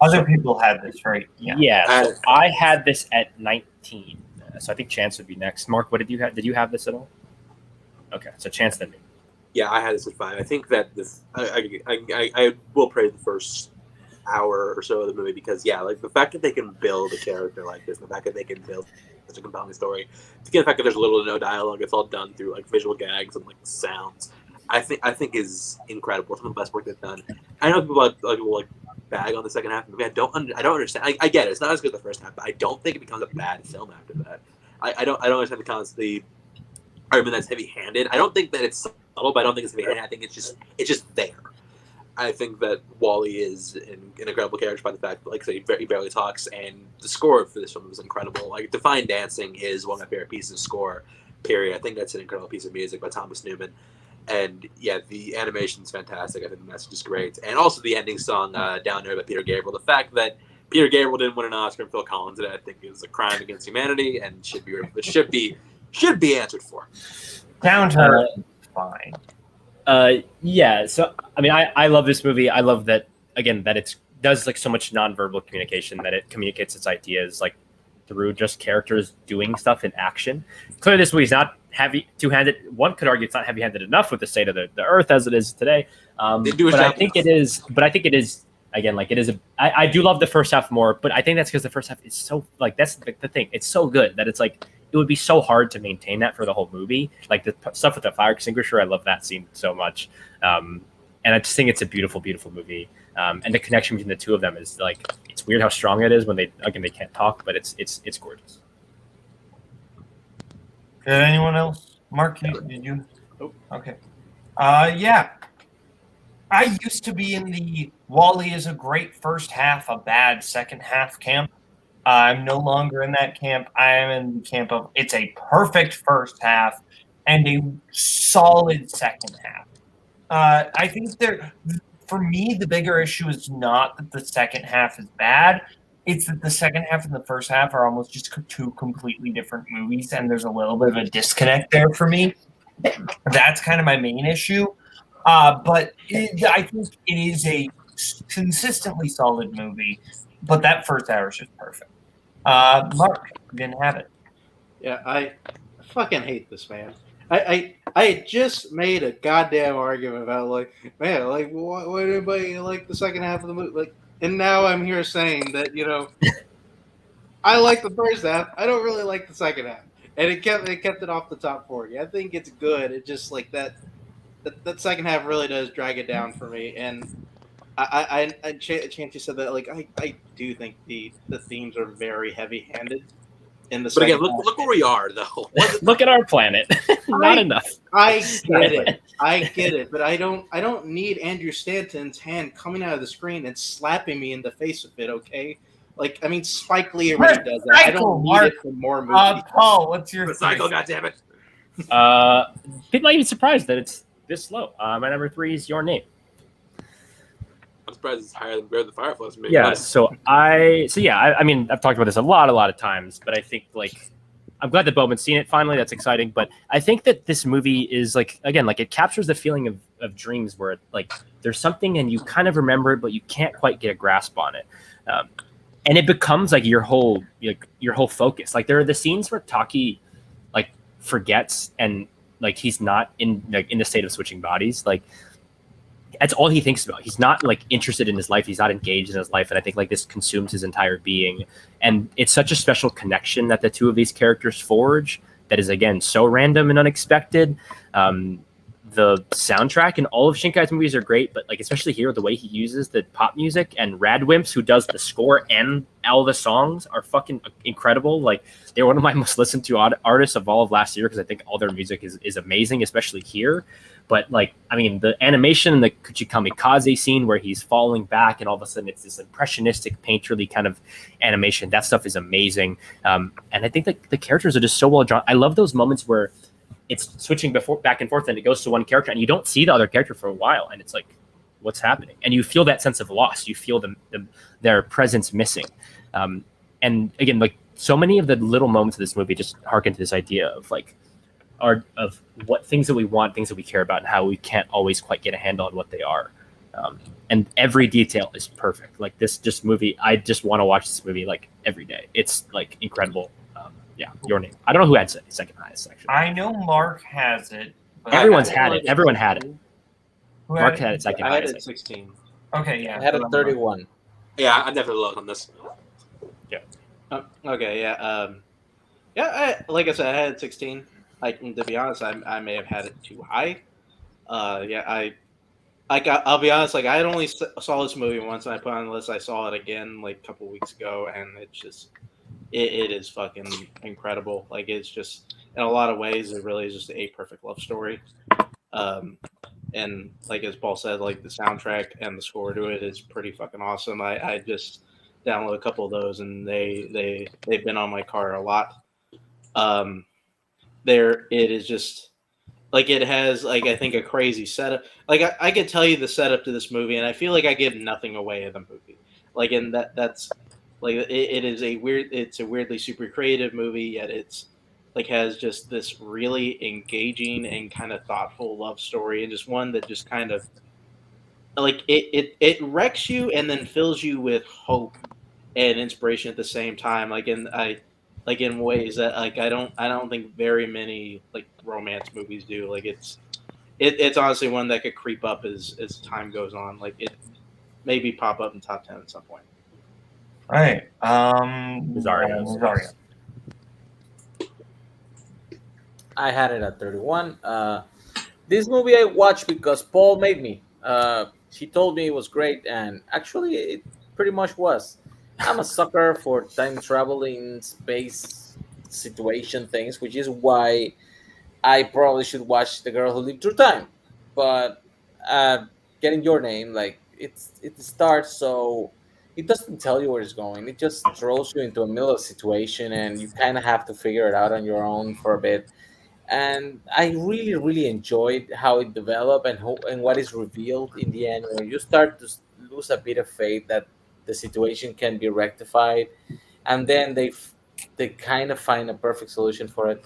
Other people had this, right? Yeah. So I had this at 19. So I think Chance would be next. Mark, what did you have? Did you have this at all? Okay, so Chance then me. Yeah, I had this at 5. I think that this I will praise the first hour or so of the movie, because like the fact that they can build a character like this, the fact that they can build such a compelling story, the fact that there's little to no dialogue, it's all done through like visual gags and like sounds. I think is incredible. Some of the best work they've done. I know people will bag on the second half of the movie. I don't understand. I get it. It's not as good as the first half, but I don't think it becomes a bad film after that. I don't understand the argument that's heavy-handed. I don't think that it's subtle, but I don't think it's heavy-handed. I think it's just there. I think that Wall-E is an incredible character by the fact that, like I say, he barely talks, and the score for this film was incredible. Like, Define Dancing is one of my favorite pieces of score, period. I think that's an incredible piece of music by Thomas Newman. And yeah, the animation's fantastic. I think the message is great. And also the ending song, Down There by Peter Gabriel. The fact that Peter Gabriel didn't win an Oscar and Phil Collins did, I think is a crime against humanity and should be answered for. Down to fine. Yeah, so I mean, I love this movie. I love that, again, that it does like so much nonverbal communication, that it communicates its ideas like through just characters doing stuff in action. Clearly, this movie's not two-handed. One could argue it's not heavy-handed enough with the state of the Earth as it is today. But I think it is. Again, like it is. I do love the first half more, but I think that's because the first half is so like that's the thing. It's so good that it's like it would be so hard to maintain that for the whole movie. Like the stuff with the fire extinguisher, I love that scene so much. And I just think it's a beautiful, beautiful movie. And the connection between the two of them is like, it's weird how strong it is when they can't talk, but it's gorgeous. Did anyone else? Mark, did you? Nope. Okay. Yeah. I used to be in the Wally is a great first half, a bad second half camp. I'm no longer in that camp. I am in the camp of it's a perfect first half and a solid second half. I think for me, the bigger issue is not that the second half is bad. It's that the second half and the first half are almost just two completely different movies, and there's a little bit of a disconnect there for me. That's kind of my main issue. But I think it is a consistently solid movie, but that first hour is just perfect. Mark, you didn't have it. Yeah, I fucking hate this, man. I just made a goddamn argument about like, man, like why anybody like the second half of the movie? Like, and now I'm here saying that I like the first half. I don't really like the second half, and it kept it off the top 40. I think it's good. It just like that second half really does drag it down for me. And Chancey said that like I do think the themes are very heavy handed. But again, look where we are, though. Look at our planet. Not enough. I get it, but I don't need Andrew Stanton's hand coming out of the screen and slapping me in the face with it. Okay, like I mean, Spike Lee already does that. I don't need it for more movies. Paul, what's your Cycle? Goddammit! People might be surprised that it's this low. My number 3 is Your Name. I'm surprised it's higher than Grave the Fireflies. Yeah, I mean, I've talked about this a lot of times, but I think like I'm glad that Boatman's seen it finally. That's exciting. But I think that this movie is like, again, like it captures the feeling of dreams where like there's something and you kind of remember it, but you can't quite get a grasp on it. And it becomes like your whole focus. Like there are the scenes where Taki like forgets and like he's not in the state of switching bodies. Like that's all he thinks about. He's not like interested in his life. He's not engaged in his life. And I think like this consumes his entire being. And it's such a special connection that the two of these characters forge that is, again, so random and unexpected. The soundtrack in all of Shinkai's movies are great, but like especially here, the way he uses the pop music and Radwimps, who does the score and all the songs, are fucking incredible. Like they're one of my most listened to artists of all of last year because I think all their music is amazing, especially here. But like, I mean, the animation in the Kuchikamikaze scene where he's falling back and all of a sudden it's this impressionistic, painterly kind of animation. That stuff is amazing. And I think that the characters are just so well drawn. I love those moments where it's switching back and forth and it goes to one character and you don't see the other character for a while. And it's like, what's happening? And you feel that sense of loss. You feel their presence missing. And again, like so many of the little moments of this movie just harken to this idea of like, of what things that we want, things that we care about, and how we can't always quite get a handle on what they are. And every detail is perfect. Like this movie, I just want to watch this movie like every day. It's like incredible. Yeah, Your Name. I don't know who had second highest section. I know Mark has it. But Everyone had it. Mark had it second I had highest. it 16. Okay, yeah. I had a 31. Yeah, I never looked on this. Yeah. Okay, yeah. Like I said, I had it 16. To be honest, I may have had it too high. I'll be honest, like I had only saw this movie once and I put it on the list. I saw it again like a couple weeks ago and it's just it is fucking incredible. Like it's just in a lot of ways it really is just a perfect love story. And like as Paul said, like the soundtrack and the score to it is pretty fucking awesome. I just downloaded a couple of those and they've been on my car a lot. It is just like it has like I think a crazy setup. Like I could tell you the setup to this movie, and I feel like I give nothing away of the movie. Like in that's like it's a weirdly super creative movie, yet it's like has just this really engaging and kind of thoughtful love story, and just one that just kind of like it wrecks you and then fills you with hope and inspiration at the same time. Like in ways that like I don't think very many like romance movies do. Like it's honestly one that could creep up as time goes on. Like it maybe pop up in top 10 at some point. All right. Zario. I had it at 31. This movie I watched because Paul made me. He told me it was great, and actually, it pretty much was. I'm a sucker for time traveling, space situation things, which is why I probably should watch The Girl Who Lived Through Time. But getting your name, like it starts so it doesn't tell you where it's going. It just throws you into a middle of situation, and you kind of have to figure it out on your own for a bit. And I really, really enjoyed how it developed and what is revealed in the end, where you start to lose a bit of faith that the situation can be rectified, and then they kind of find a perfect solution for it.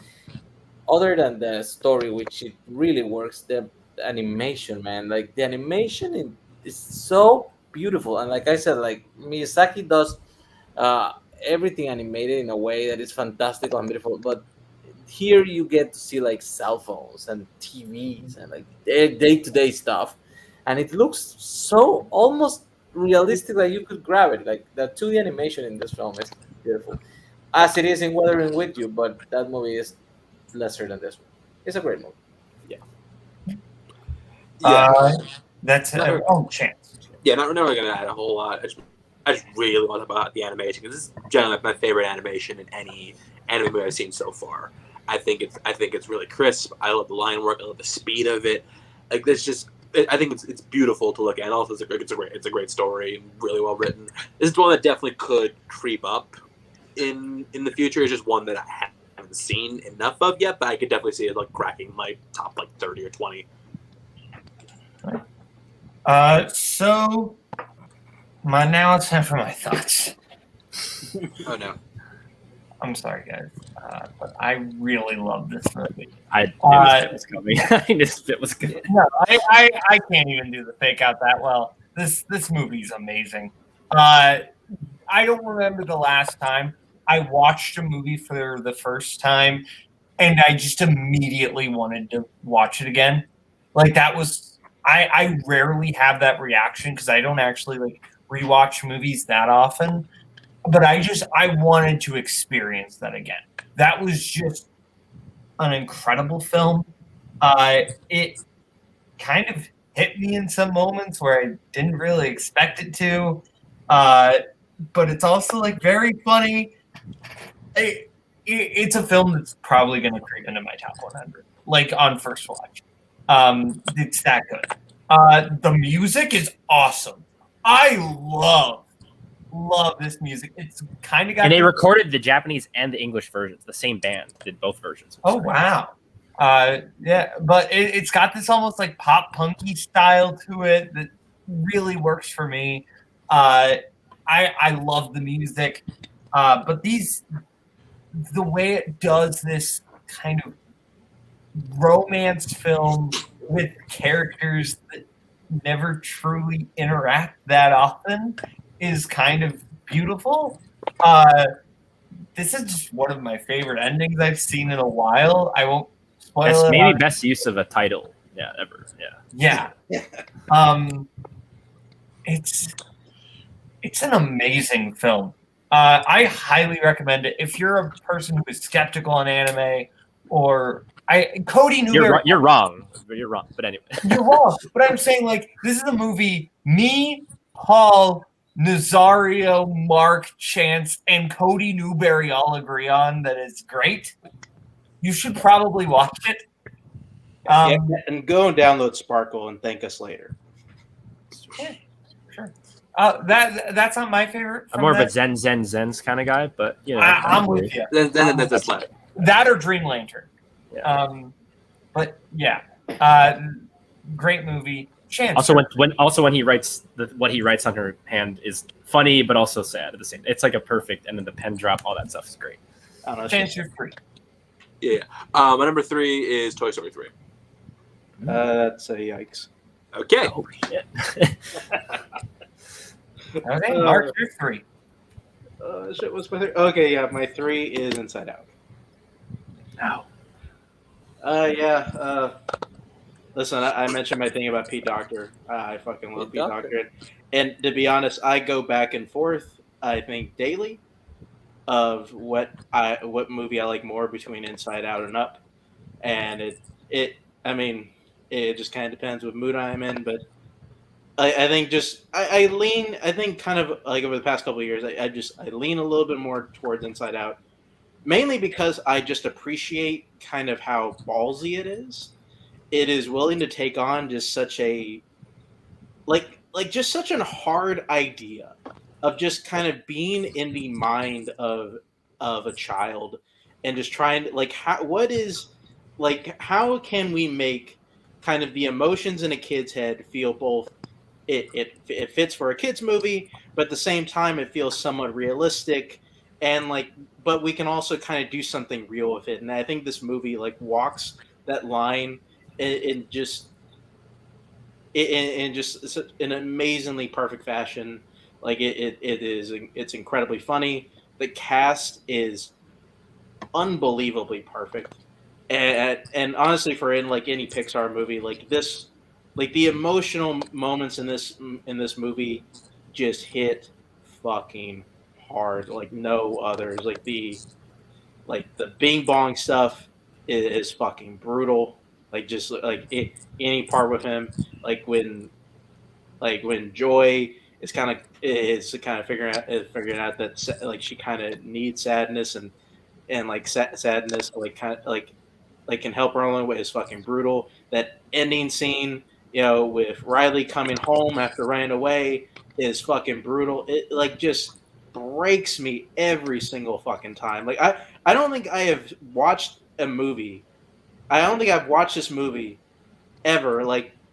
Other than the story, which it really works, the animation, man, like the animation is so beautiful. And like I said, like Miyazaki does uh, everything animated in a way that is fantastical and beautiful. But here you get to see like cell phones and TVs and like day to day stuff, and it looks so almost realistic that you could grab it. Like the 2D animation in this film is beautiful, as it is in Weathering with You. But that movie is lesser than this one. It's a great movie. Yeah. That's a chance. Yeah, not really going to add a whole lot. I just really want to talk about the animation because this is generally my favorite animation in any anime movie I've seen so far. I think it's really crisp. I love the line work. I love the speed of it. Like it's just, I think it's beautiful to look at. And also, it's a great story, really well written. This is one that definitely could creep up in the future. It's just one that I haven't seen enough of yet, but I could definitely see it like cracking my top like 30 or 20. So now it's time for my thoughts. Oh no. I'm sorry, guys, but I really love this movie. I knew it was coming. I knew it was good. No, I can't even do the fake out that well. This movie's amazing. I don't remember the last time I watched a movie for the first time, and I just immediately wanted to watch it again. Like that was I rarely have that reaction because I don't actually like rewatch movies that often. But I wanted to experience that again. That was just an incredible film. It kind of hit me in some moments where I didn't really expect it to. But it's also like very funny. It's a film that's probably going to creep into my top 100, like on first watch. It's that good. The music is awesome. I love this music. It's kind of got. And they recorded the Japanese and the English versions. The same band did both versions. Oh wow. Yeah, but it's got this almost like pop punky style to it that really works for me. I love the music, but the way it does this kind of romance film with characters that never truly interact that often is kind of beautiful. This is just one of my favorite endings I've seen in a while. I won't spoil That's it. maybe best use of a title, ever. Yeah. It's an amazing film. I highly recommend it if you're a person who is skeptical on anime, or Cody Newberry. You're wrong. You're wrong. But anyway, you're wrong. But I'm saying like this is a movie. Me, Paul, Nazario, Mark, Chance, and Cody Newberry all agree on that it's great. You should probably watch it. And go and download Sparkle and thank us later. Yeah, sure. That's not my favorite. I'm more of a Zen's kind of guy, but you know, I'm with you. Then that's a slap. That or Dream Lantern. Yeah. But yeah, great movie. Chance. Also when he writes what he writes on her hand is funny but also sad at the same. It's like a perfect, and then the pen drop, all that stuff is great. I don't know. Chance, you're free. Yeah. My number 3 is Toy Story 3. That's a yikes. Okay. Oh shit. Okay, Mark, you're 3. Shit, what's my 3? Okay, yeah, my 3 is Inside Out. No. Listen, I mentioned my thing about Pete Docter. I fucking love Pete Docter. Docter. And to be honest, I go back and forth, I think, daily of what movie I like more between Inside Out and Up. And it just kind of depends what mood I'm in, but I think I lean. I think kind of like over the past couple of years, I lean a little bit more towards Inside Out, mainly because I just appreciate kind of how ballsy it is. It is willing to take on just such a just such a hard idea of just kind of being in the mind of a child and just trying to how can we make kind of the emotions in a kid's head feel both it fits for a kids movie, but at the same time it feels somewhat realistic, and but we can also kind of do something real with it. And I think this movie walks that line in just in just an amazingly perfect fashion. It's incredibly funny. The cast is unbelievably perfect, and honestly, for any Pixar movie like this, the emotional moments in this movie just hit fucking hard like no others. The Bing Bong stuff is fucking brutal. Any part with him, when Joy is kind of figuring out that she kind of needs sadness, and sadness can help her along with, is fucking brutal. That ending scene, with Riley coming home after running away, is fucking brutal. It just breaks me every single fucking time. I don't think I have watched a movie. I don't think I've watched this movie ever.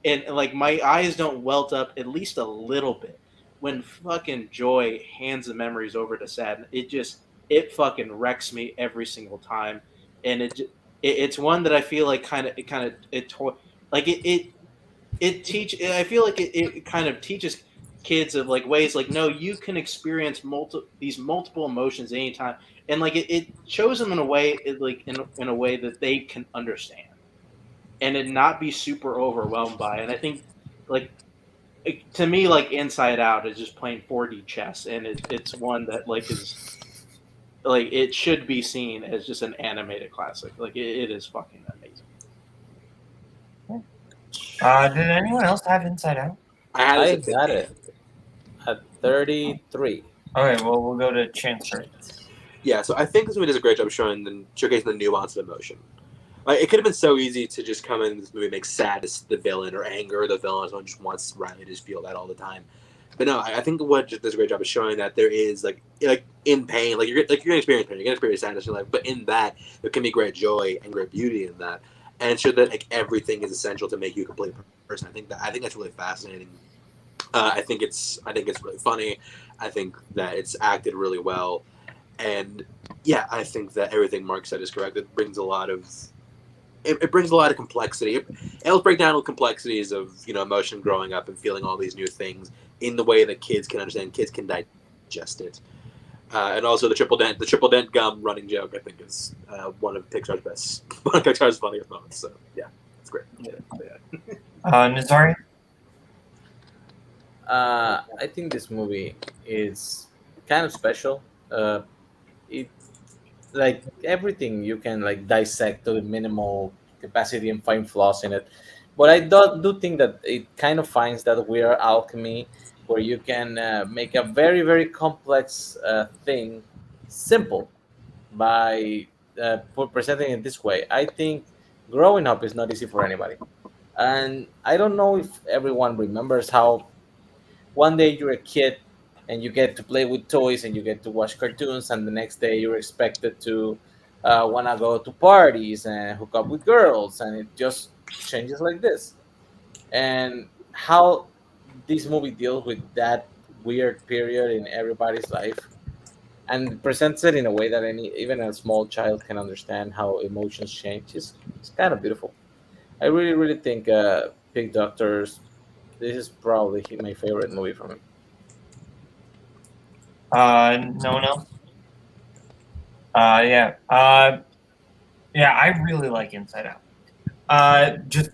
And my eyes don't welt up at least a little bit when fucking Joy hands the memories over to Sad. It fucking wrecks me every single time, and it's one that I feel like it I feel like it kind of teaches kids of ways no, you can experience these multiple emotions anytime, and it shows them in a way in a way that they can understand and it not be super overwhelmed by. And I think to me Inside Out is just playing 4D chess, and it's one that is it should be seen as just an animated classic. It is fucking amazing. Did anyone else have Inside Out? I got it at 33. Okay, well, we'll go to Chance first. Yeah, so I think this movie does a great job showcasing the nuance of emotion. It could have been so easy to just come in this movie and make sadness the villain or anger the villain. Someone just wants Riley to just feel that all the time. But no, I think what just does a great job of showing that there is in pain, you're gonna experience pain, you're gonna experience sadness in life, but in that there can be great joy and great beauty in that, and show that everything is essential to make you a complete person. I think that's really fascinating. I think it's really funny. I think that it's acted really well, and yeah, I think that everything Mark said is correct. It brings a lot of complexity. It helps break down the complexities of emotion growing up and feeling all these new things in the way that kids can understand, kids can digest it. And also the triple dent gum running joke, I think, is one of Pixar's funniest moments. So yeah, it's great. Nazari? I think this movie is kind of special. It everything you can dissect to the minimal capacity and find flaws in it, but I do think that it kind of finds that weird alchemy where you can make a very very complex thing simple by presenting it this way. I think growing up is not easy for anybody, and I don't know if everyone remembers how one day you're a kid and you get to play with toys and you get to watch cartoons, and the next day you're expected to want to go to parties and hook up with girls, and it just changes like this. And how this movie deals with that weird period in everybody's life and presents it in a way that even a small child can understand how emotions change is kind of beautiful. I really really think Pig Doctors, this is probably my favorite movie from him. No one else? Yeah. Yeah, I really like Inside Out. Just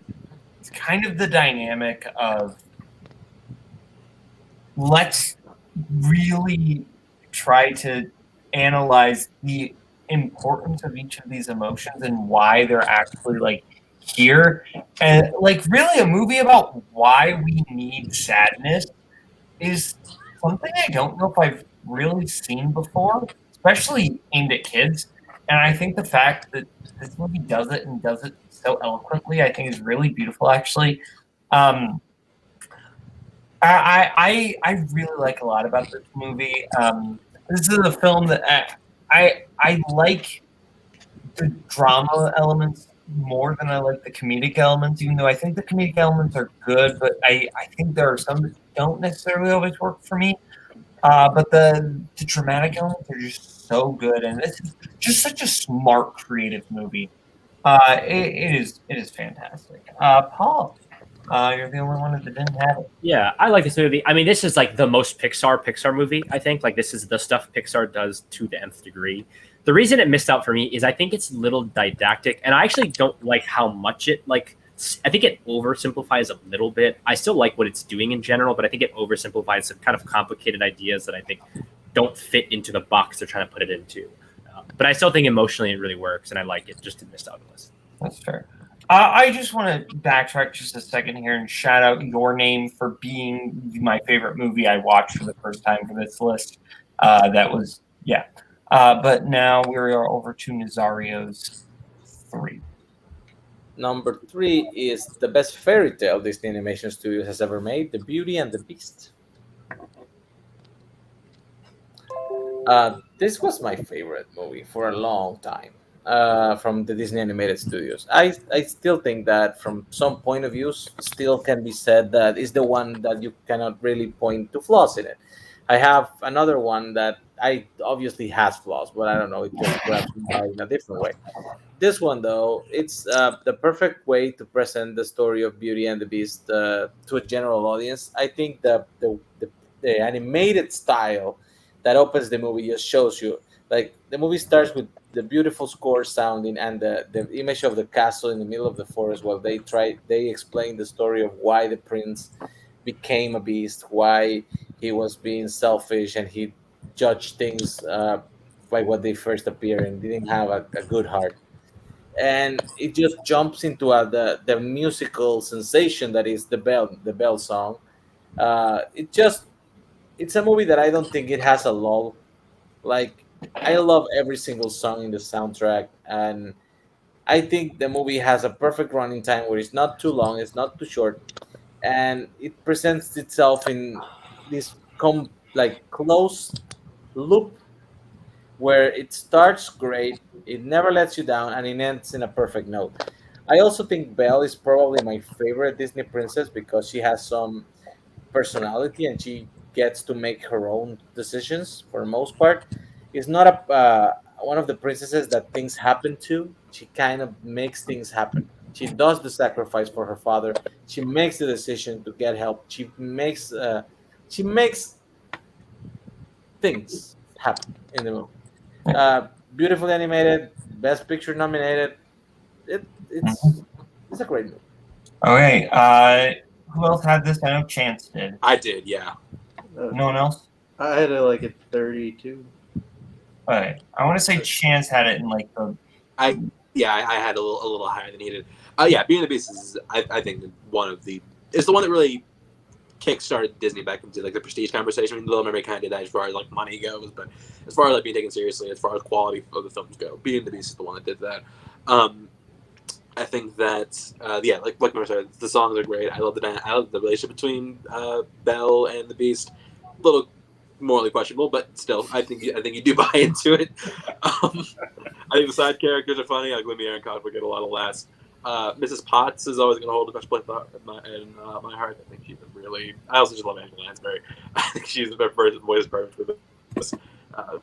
kind of the dynamic of let's really try to analyze the importance of each of these emotions and why they're actually here. And like really a movie about why we need sadness is something I don't know if I've really seen before, especially aimed at kids. And I think the fact that this movie does it and does it so eloquently, I think is really beautiful actually. I really like a lot about this movie. This is a film that I like the drama elements more than I like the comedic elements, even though I think the comedic elements are good, but I think there are some that don't necessarily always work for me. But the dramatic elements are just so good, and this is just such a smart, creative movie. It is fantastic. Paul, you're the only one that didn't have it. Yeah, I like this movie. I mean, this is like the most Pixar movie, I think. Like, this is the stuff Pixar does to the nth degree. The reason it missed out for me is I think it's a little didactic, and I actually don't like how much it, like, I think it oversimplifies a little bit. I still like what it's doing in general, but I think it oversimplifies some kind of complicated ideas that I think don't fit into the box they're trying to put it into. But I still think emotionally it really works, and I like it. Just to miss out on this. That's fair. I just want to backtrack just a second here and shout out Your Name for being my favorite movie I watched for the first time for this list. That was, yeah. But now we are over to Nazario's 3. Number 3 is the best fairy tale Disney Animation Studios has ever made, The Beauty and the Beast. This was my favorite movie for a long time from the Disney Animated Studios. I still think that from some point of view, still can be said that is the one that you cannot really point to flaws in it. I have another one that I obviously has flaws, but I don't know, it just grabs me in a different way. This one, though, it's the perfect way to present the story of Beauty and the Beast to a general audience. I think the animated style that opens the movie just shows you, like, the movie starts with the beautiful score sounding and the image of the castle in the middle of the forest while they explain the story of why the prince became a beast, why he was being selfish, and he judged things by what they first appear and didn't have a good heart. And it just jumps into the musical sensation that is the bell song. It's a movie that I don't think it has a lull. Like, I love every single song in the soundtrack, and I think the movie has a perfect running time where it's not too long, it's not too short, and it presents itself in this close loop where it starts great, it never lets you down, and it ends in a perfect note. I also think Belle is probably my favorite Disney princess because she has some personality and she gets to make her own decisions for the most part. It's not one of the princesses that things happen to. She kind of makes things happen. She does the sacrifice for her father. She makes the decision to get help. She makes things happen in the movie. Beautifully animated, Best Picture nominated. It's a great movie. Okay. Who else had this? I know Chance did. I did, yeah. No one else? I had it like at 32. Okay. I want to say Chance had it in like the. I had a little higher than he did. Beauty and the Beast is I think it's the one that really kickstarted Disney back into like the prestige conversation. I mean, Little Mermaid kind of did that as far as like money goes, but as far as like being taken seriously, as far as quality of the films go, Beauty and the Beast is the one that did that. I think that like Marissa said, the songs are great. I love the relationship between Belle and the Beast. A little morally questionable, but still, I think you do buy into it. I think the side characters are funny. Like Lumiere and Cosmo get a lot of laughs. Mrs. Potts is always going to hold a special place in my heart. I think she's I also just love Angela Lansbury. I think she's my first voice perfect for this.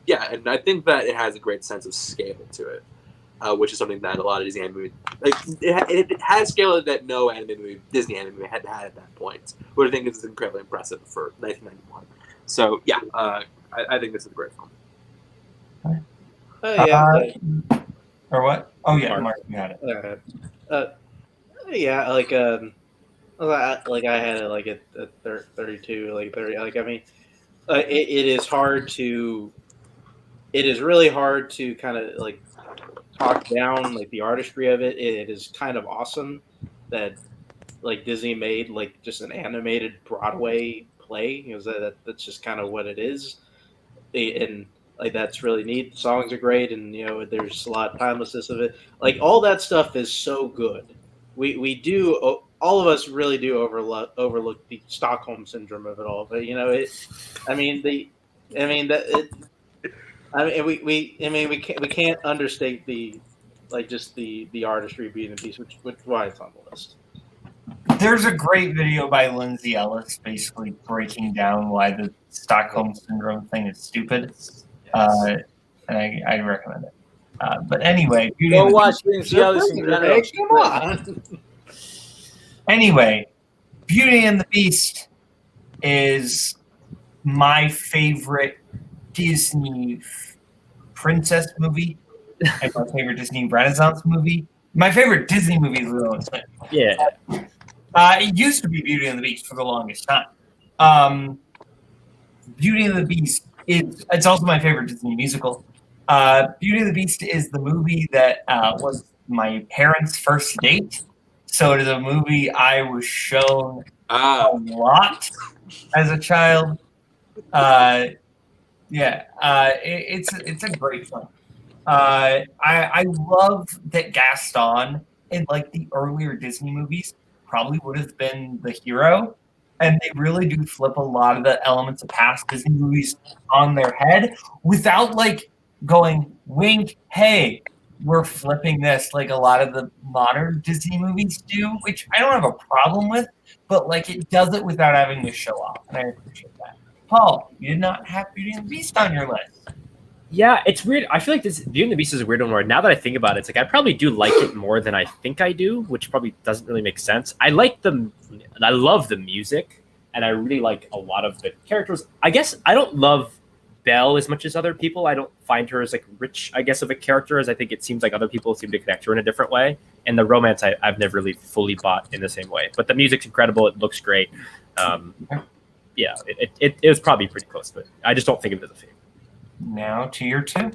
And I think that it has a great sense of scale to it, which is something that a lot of Disney anime it has scale that no Disney anime had at that point, which I think is incredibly impressive for 1991. So I think this is a great film. Or what? Oh yeah, Mark, you got it. I had it like at 32, like 30. Like I mean, it is hard to it is really hard to kind of like talk down like the artistry of it. It is kind of awesome that like Disney made like just an animated Broadway play. That's just kind of what it is, and like that's really neat. The songs are great, and there's a lot of timelessness of it. Like all that stuff is so good. We do all of us really do overlook the Stockholm syndrome of it all. But we can't understate the artistry being a piece, which why it's on the list. There's a great video by Lindsay Ellis basically breaking down why the Stockholm Syndrome thing is stupid. And I recommend it. But anyway, go watch Lindsay Ellis in general. Come on. Anyway, Beauty and the Beast is my favorite Disney princess movie and my favorite Disney Renaissance movie. My favorite Disney movie is Lilo and Stitch. Yeah. It used to be Beauty and the Beast for the longest time. Beauty and the Beast it's also my favorite Disney musical. Beauty and the Beast is the movie that was my parents' first date. So it is a movie I was shown a lot as a child. It's a great film. I love that Gaston in like the earlier Disney movies probably would have been the hero, and they really do flip a lot of the elements of past Disney movies on their head without like going wink, hey, we're flipping this like a lot of the modern Disney movies do, which I don't have a problem with, but like it does it without having to show off, and I appreciate that. Paul, you did not have Beauty and the Beast on your list. Yeah, it's weird. I feel like this Beauty and the Beast is a weird one where now that I think about it, it's like I probably do like it more than I think I do, which probably doesn't really make sense. I love the music, and I really like a lot of the characters. I guess I don't love Belle as much as other people. I don't find her as like rich, I guess, of a character as I think it seems like other people seem to connect to her in a different way. And the romance I've never really fully bought in the same way. But the music's incredible. It looks great. It was probably pretty close, but I just don't think of it as a favorite. Now to your two.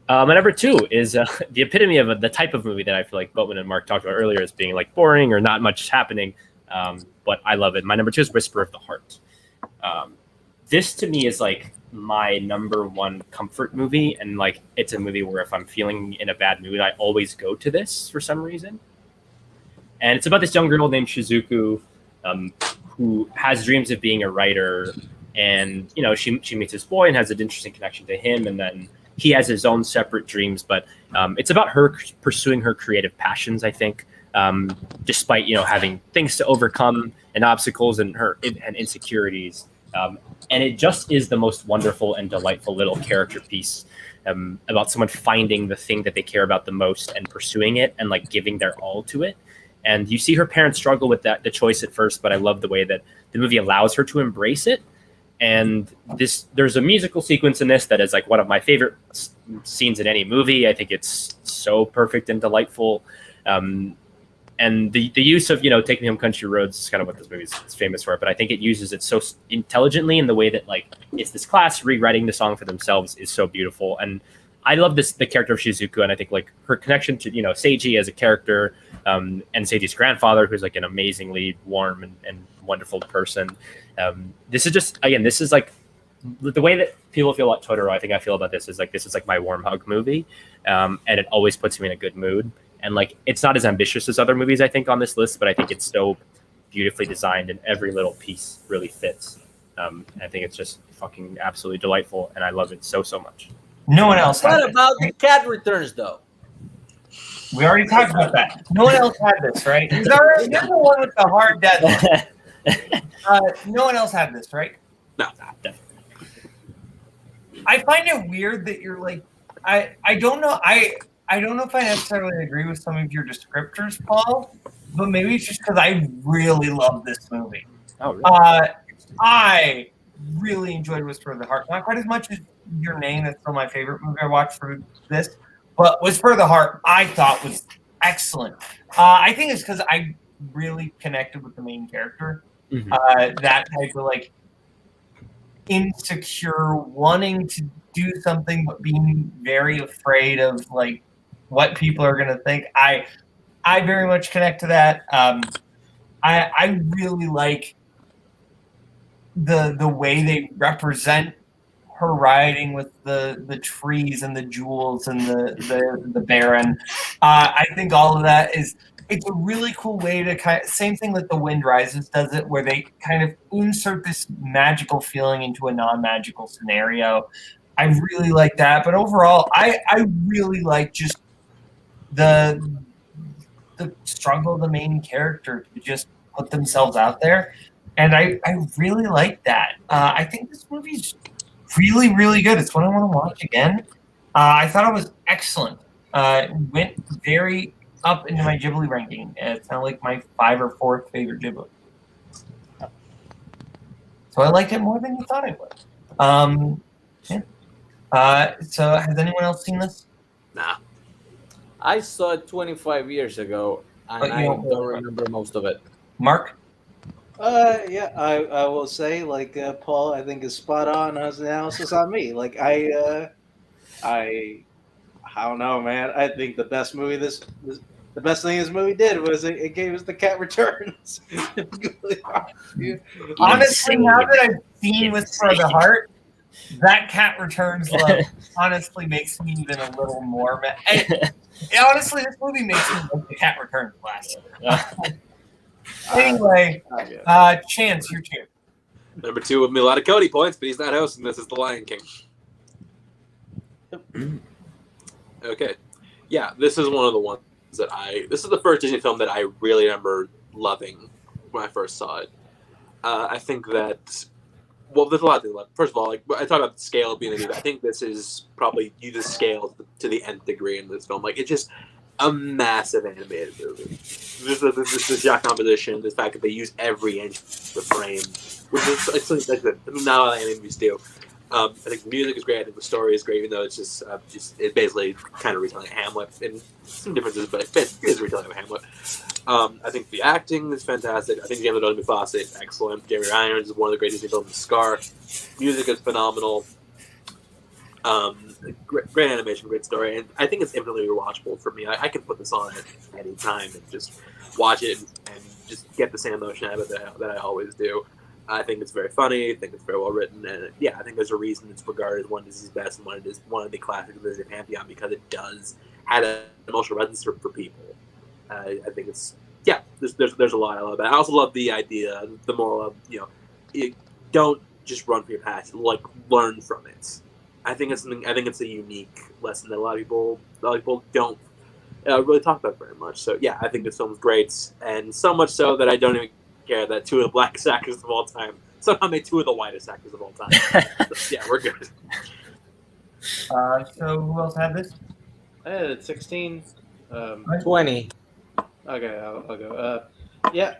My number two is the epitome of the type of movie that I feel like Boatman and Mark talked about earlier as being like boring or not much happening. But I love it. My number two is Whisper of the Heart. This to me is like my number one comfort movie, and like it's a movie where if I'm feeling in a bad mood, I always go to this for some reason. And it's about this young girl named Shizuku, who has dreams of being a writer, and she meets this boy and has an interesting connection to him, and then he has his own separate dreams. But it's about her pursuing her creative passions, I think, despite having things to overcome and obstacles and insecurities. And it just is the most wonderful and delightful little character piece about someone finding the thing that they care about the most and pursuing it and like giving their all to it. And you see her parents struggle with the choice at first, but I love the way that the movie allows her to embrace it. And there's a musical sequence in this that is like one of my favorite scenes in any movie. I think it's so perfect and delightful. And the use of, Take Me Home Country Roads is kind of what this movie is famous for, but I think it uses it so intelligently in the way that like it's this class rewriting the song for themselves is so beautiful. And I love the character of Shizuku, and I think like her connection to, Seiji as a character, and Seiji's grandfather, who's like an amazingly warm and wonderful person. This is like the way that people feel about Totoro. I think I feel about this is like my warm hug movie. And it always puts me in a good mood. And like, it's not as ambitious as other movies, I think, on this list, but I think it's so beautifully designed and every little piece really fits. And I think it's just fucking absolutely delightful, and I love it so much. No one else had What about The Cat Returns, though? We already talked about that. No one else had this, right? You're the one with the hard deadline. No one else had this, right? No, definitely. I find it weird that you're like, I don't know. I don't know if I necessarily agree with some of your descriptors, Paul, but maybe it's just because I really love this movie. Oh, really? I really enjoyed Whisper of the Heart. Not quite as much as Your Name. That's still my favorite movie I watched for this. But Whisper of the Heart, I thought was excellent. I think it's because I really connected with the main character. Mm-hmm. That type of like, insecure, wanting to do something but being very afraid of like what people are going to think. I very much connect to that. I really like the way they represent her riding with the trees and the jewels and the Baron. I think all of that it's a really cool way to same thing like the Wind Rises does it, where they kind of insert this magical feeling into a non-magical scenario. I really like that, but overall, I really like just the struggle of the main character to just put themselves out there, and I really like that. I think this movie's really, really good. It's one I want to watch again. I thought it was excellent. It went very up into my Ghibli ranking. It's now like my 5 or 4th favorite Ghibli. So I liked it more than you thought I would. Yeah. So has anyone else seen this? Nah. I saw it 25 years ago, and I don't remember most of it. Mark? Yeah, I will say, like Paul, I think is spot on his analysis on me. Like I don't know, man. I think the best movie the best thing this movie did was it gave us the Cat Returns. Honestly, now that I've seen Whisper of the Heart, that Cat Returns love honestly makes me even a little more mad. Honestly, this movie makes me like the Cat Returns less. Anyway, Chance, your two. Number 2 with me a lot of Cody points, but he's not hosting this. Is The Lion King. Okay, yeah, this is one of the ones that this is the first Disney film that I really remember loving when I first saw it. I think that, well, there's a lot of things. First of all, like I talk about the scale of being a movie. I think this is probably the scale to the nth degree in this film. Like it's just a massive animated movie. This shot composition, the fact that they use every inch of the frame, which is like not a lot of anime movies do. I think the music is great. I think the story is great, even though it's just it's basically kind of retelling Hamlet and some differences, but it is retelling Hamlet. I think the acting is fantastic. I think James Mufasa is excellent. Jeremy Irons is one of the greatest films. Scar, music is phenomenal. Great animation, great story, and I think it's infinitely rewatchable for me. I can put this on at any time and just watch it and just get the same emotion out of it that I always do. I think it's very funny. I think it's very well written, and yeah, I think there's a reason it's regarded as one of Disney's best and one of the classics of the Disney pantheon because it does have an emotional resonance for people. I think it's there's a lot I love about it. I also love the idea, the moral of don't just run for your passion, like learn from it. I think it's a unique lesson that a lot of people don't really talk about very much. So yeah, I think this film's great, and so much so that I don't even care that 2 of the blackest actors of all time somehow made 2 of the whitest actors of all time. So, yeah, we're good. So who else had this? I had it 16. 20. Okay, I'll go. Yeah.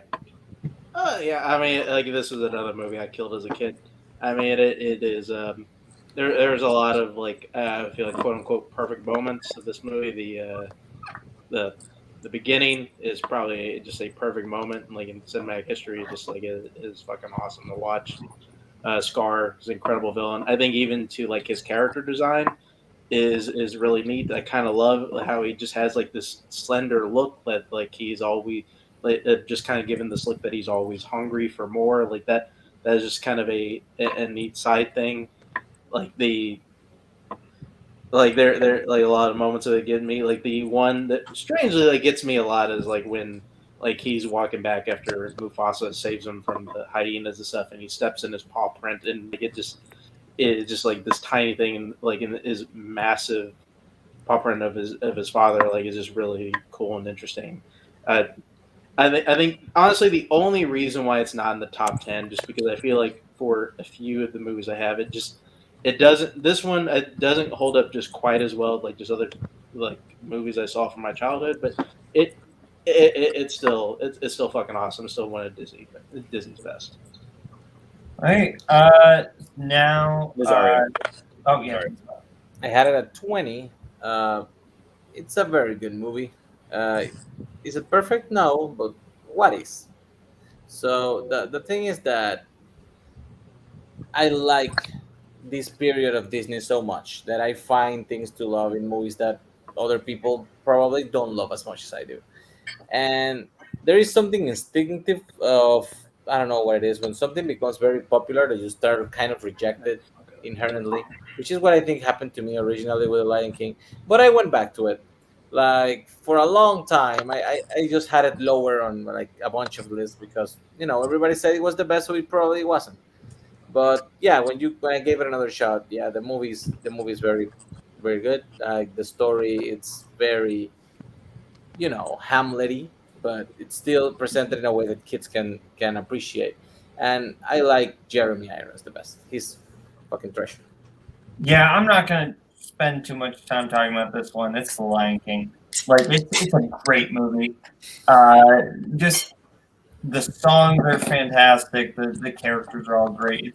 Yeah, I mean, like, this was another movie I killed as a kid. I mean, it is, there's a lot of, like, I feel like, quote-unquote, perfect moments of this movie. The beginning is probably just a perfect moment, like, in cinematic history, just, like, it is fucking awesome to watch. Scar is an incredible villain. I think even to, like, his character design is really neat. I kind of love how he just has, like, this slender look that, like, he's always, like, just kind of given this look that he's always hungry for more. Like, that is just kind of a neat side thing. Like, there like a lot of moments that give me, like, the one that strangely, like, gets me a lot is, like, when, like, he's walking back after Mufasa saves him from the hyenas and stuff, and he steps in his paw print, and like, it's just like this tiny thing, and like in his massive paw print of his father, like, is just really cool and interesting. I think honestly the only reason why it's not in the top 10, just because I feel like for a few of the movies I have, this one doesn't hold up just quite as well like just other, like, movies I saw from my childhood, but it's still fucking awesome. It's still one of Disney's best. All right. Now. Oh yeah. I had it at 20. It's a very good movie. Is it perfect? No, but what is? So the thing is that I like this period of Disney so much that I find things to love in movies that other people probably don't love as much as I do. And there is something instinctive of, I don't know what it is, when something becomes very popular that you start kind of reject it inherently, which is what I think happened to me originally with The Lion King. But I went back to it. Like for a long time, I just had it lower on like a bunch of lists because everybody said it was the best, so it probably wasn't. But yeah, when I gave it another shot, yeah, the movie's very very good. The story, it's very Hamlety, but it's still presented in a way that kids can appreciate. And I like Jeremy Irons the best. He's fucking treasure. Yeah, I'm not gonna spend too much time talking about this one. It's The Lion King. Like it's a great movie. Just the songs are fantastic. The characters are all great.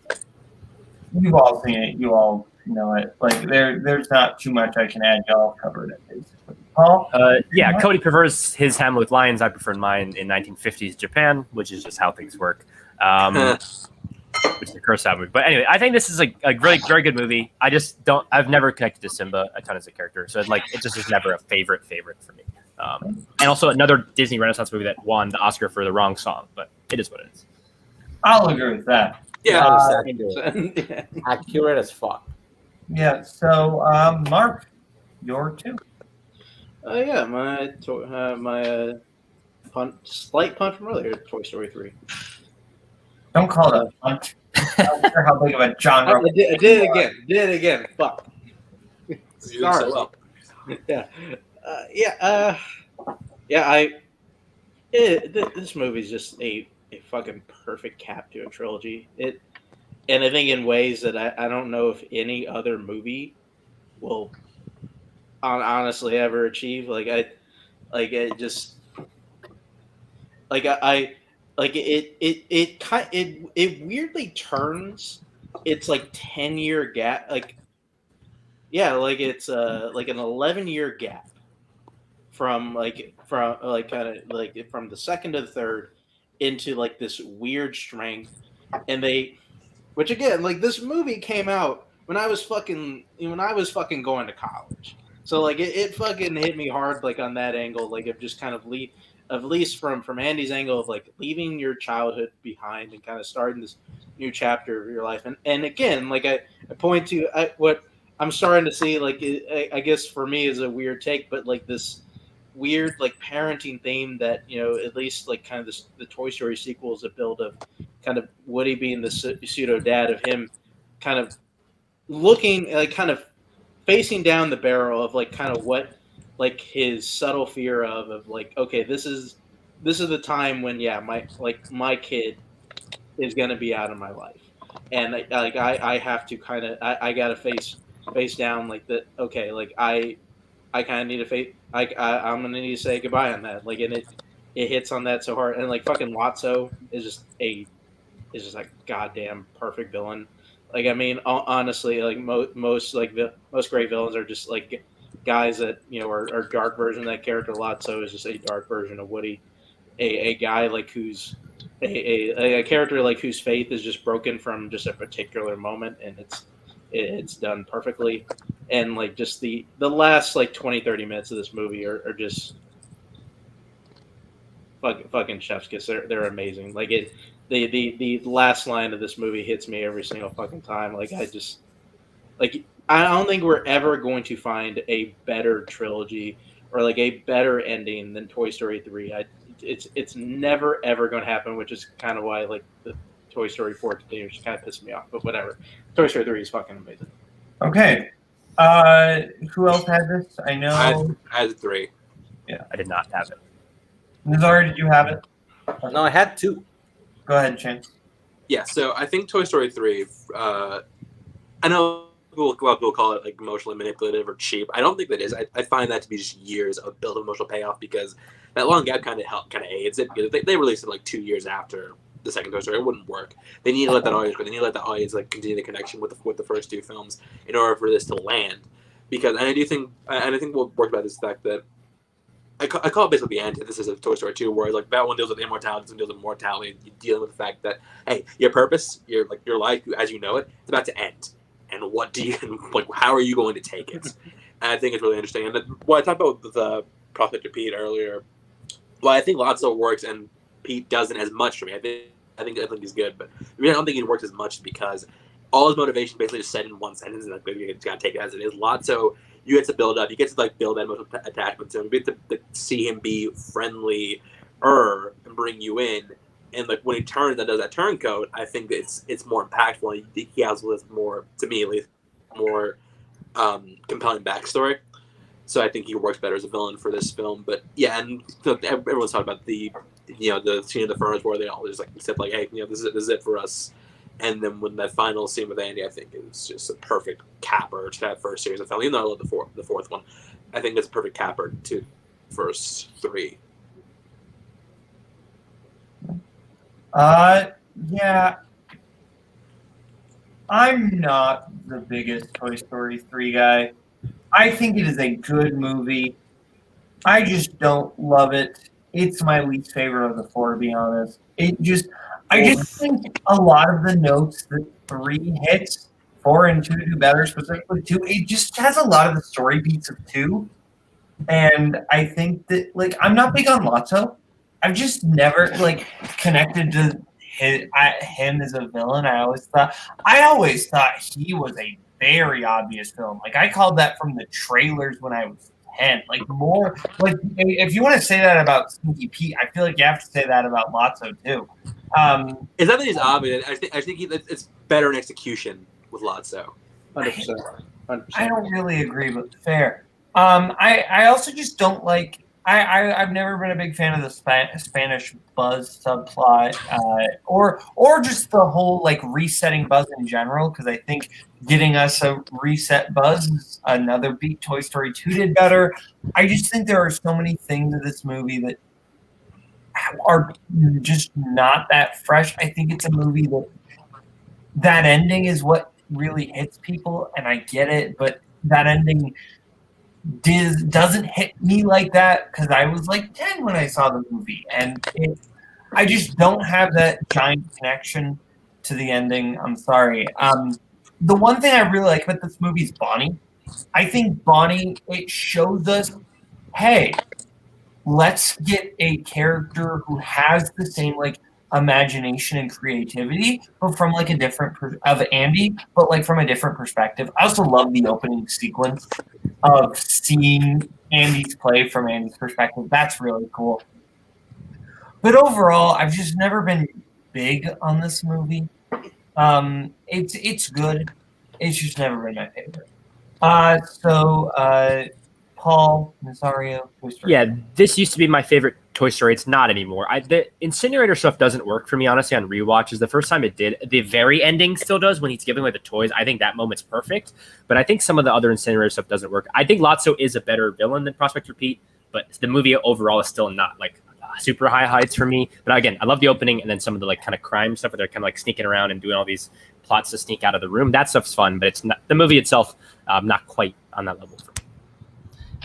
You've all seen it. You all know it. Like there's not too much I can add. Y'all covered it basically. Paul? Yeah, Cody prefers his Hamlet with lions. I prefer mine in 1950s Japan, which is just how things work. Which is a curse out movie. But anyway, I think this is a really very good movie. I've never connected to Simba a ton as a character, so it just is never a favorite for me. And also another Disney Renaissance movie that won the Oscar for the wrong song, but it is what it is. I'll agree with that. Yeah, accurate as fuck. Yeah. So, Mark, your two. Yeah, my slight punt from earlier, Toy Story 3. Don't call it a punt. I don't care how big of a genre. I did it again. Fuck. You're doing so well. This movie is just a fucking perfect cap to a trilogy. And I think in ways that I don't know if any other movie will honestly ever achieve. It weirdly turns its 10-year gap, it's like an 11-year gap from the second to the third into this weird strength. And which again, this movie came out when I was fucking going to college. So it fucking hit me hard on that angle, of just kind of at least from Andy's angle of leaving your childhood behind and kind of starting this new chapter of your life. And again, I point to what I'm starting to see, I guess for me is a weird take, but this weird parenting theme that at least kind of the Toy Story sequels that build of kind of Woody being the pseudo dad of him kind of looking kind of facing down the barrel of kind of what his subtle fear of okay, this is the time when my kid is going to be out of my life, and I have to kind of I got to face down okay, I kind of need to face I'm gonna need to say goodbye on that, and it hits on that so hard. And fucking Lotso is just a goddamn perfect villain. I mean, honestly, most great villains are just guys that are dark version of that character. Lotso is just a dark version of Woody, a guy who's a character whose faith is just broken from just a particular moment, and it's done perfectly. And just the last 20-30 minutes of this movie are just fucking chef's kiss. They're amazing. The last line of this movie hits me every single fucking time. I don't think we're ever going to find a better trilogy or a better ending than Toy Story 3. It's never ever going to happen, which is kind of why the Toy Story 4 continues to kind of piss me off. But whatever, Toy Story 3 is fucking amazing. Okay. Who else had this? I know. I had 3. Yeah, I did not have it. Nizar, did you have it? No, I had 2. Go ahead, Chance. Yeah, so I think Toy Story 3, I know people call it emotionally manipulative or cheap. I don't think that is. I find that to be just years of build of emotional payoff, because that long gap kind of aids it, because they released it 2 years after the second Toy Story. It wouldn't work. They need to let that audience go. They need to let the audience continue the connection with the first 2 films in order for this to land. Because I think what worked about this fact that I call it basically the antithesis of Toy Story 2, where like that one deals with immortality, this one deals with mortality. You deal with the fact that hey, your purpose, your life as you know it, it's about to end, and what do you like? How are you going to take it? And I think it's really interesting. And what I talked about with the Prospector Pete earlier, well, I think Lotso works and Pete doesn't as much for me. I think he's good, but I don't think he works as much because all his motivation basically just said in one sentence, and like you just gotta take it as it is. Lotso, you get to build up, you get to like build that emotional attachment to him, you get to see him be friendly, and bring you in, and like when he turns and does that turncoat, I think it's more impactful. He has this more, to me at least, more compelling backstory. So I think he works better as a villain for this film. But yeah, and everyone's talking about the scene of the furnace where they all just like accept like, hey, this is it for us. And then when that final scene with Andy, I think is just a perfect capper to that first series of film. Even though I love the fourth one, I think it's a perfect capper to the first three. Yeah. I'm not the biggest Toy Story 3 guy. I think it is a good movie. I just don't love it. It's my least favorite of the four, to be honest. I just think a lot of the notes that 3 hits, 4 and 2 do better, specifically 2. It just has a lot of the story beats of 2. And I think that, like, I'm not big on Lotso. I've just never, like, connected to him as a villain. I always thought he was a very obvious film. Like, I called that from the trailers when I was 10. Like, more, like, if you want to say that about Stinky Pete, I feel like you have to say that about Lotso, too. It's not that he's obvious. I think it's better in execution with Lotso. 100%. I don't really agree, but fair. I also just don't like. I've never been a big fan of the Spanish Buzz subplot, or just the whole like resetting Buzz in general. Because I think getting us a reset Buzz is another beat Toy Story 2 did better. I just think there are so many things in this movie that are just not that fresh. I think it's a movie that ending is what really hits people, and I get it, but that ending doesn't hit me like that because I was like 10 when I saw the movie, and I just don't have that giant connection to the ending. I'm sorry. The one thing I really like about this movie is Bonnie. I think Bonnie, it shows us, hey, let's get a character who has the same like imagination and creativity, but from like a different of Andy, but like from a different perspective. I also love the opening sequence of seeing Andy's play from Andy's perspective. That's really cool. But overall, I've just never been big on this movie. It's good. It's just never been my favorite. Paul, Nazario, Toy Story. Yeah, this used to be my favorite Toy Story. It's not anymore. The incinerator stuff doesn't work for me, honestly, on rewatches. The first time it did. The very ending still does when he's giving away the toys. I think that moment's perfect. But I think some of the other incinerator stuff doesn't work. I think Lotso is a better villain than Prospector Pete, but the movie overall is still not like super high heights for me. But again, I love the opening and then some of the like kind of crime stuff where they're kind of like sneaking around and doing all these plots to sneak out of the room. That stuff's fun, but it's not the movie itself. Not quite on that level for me.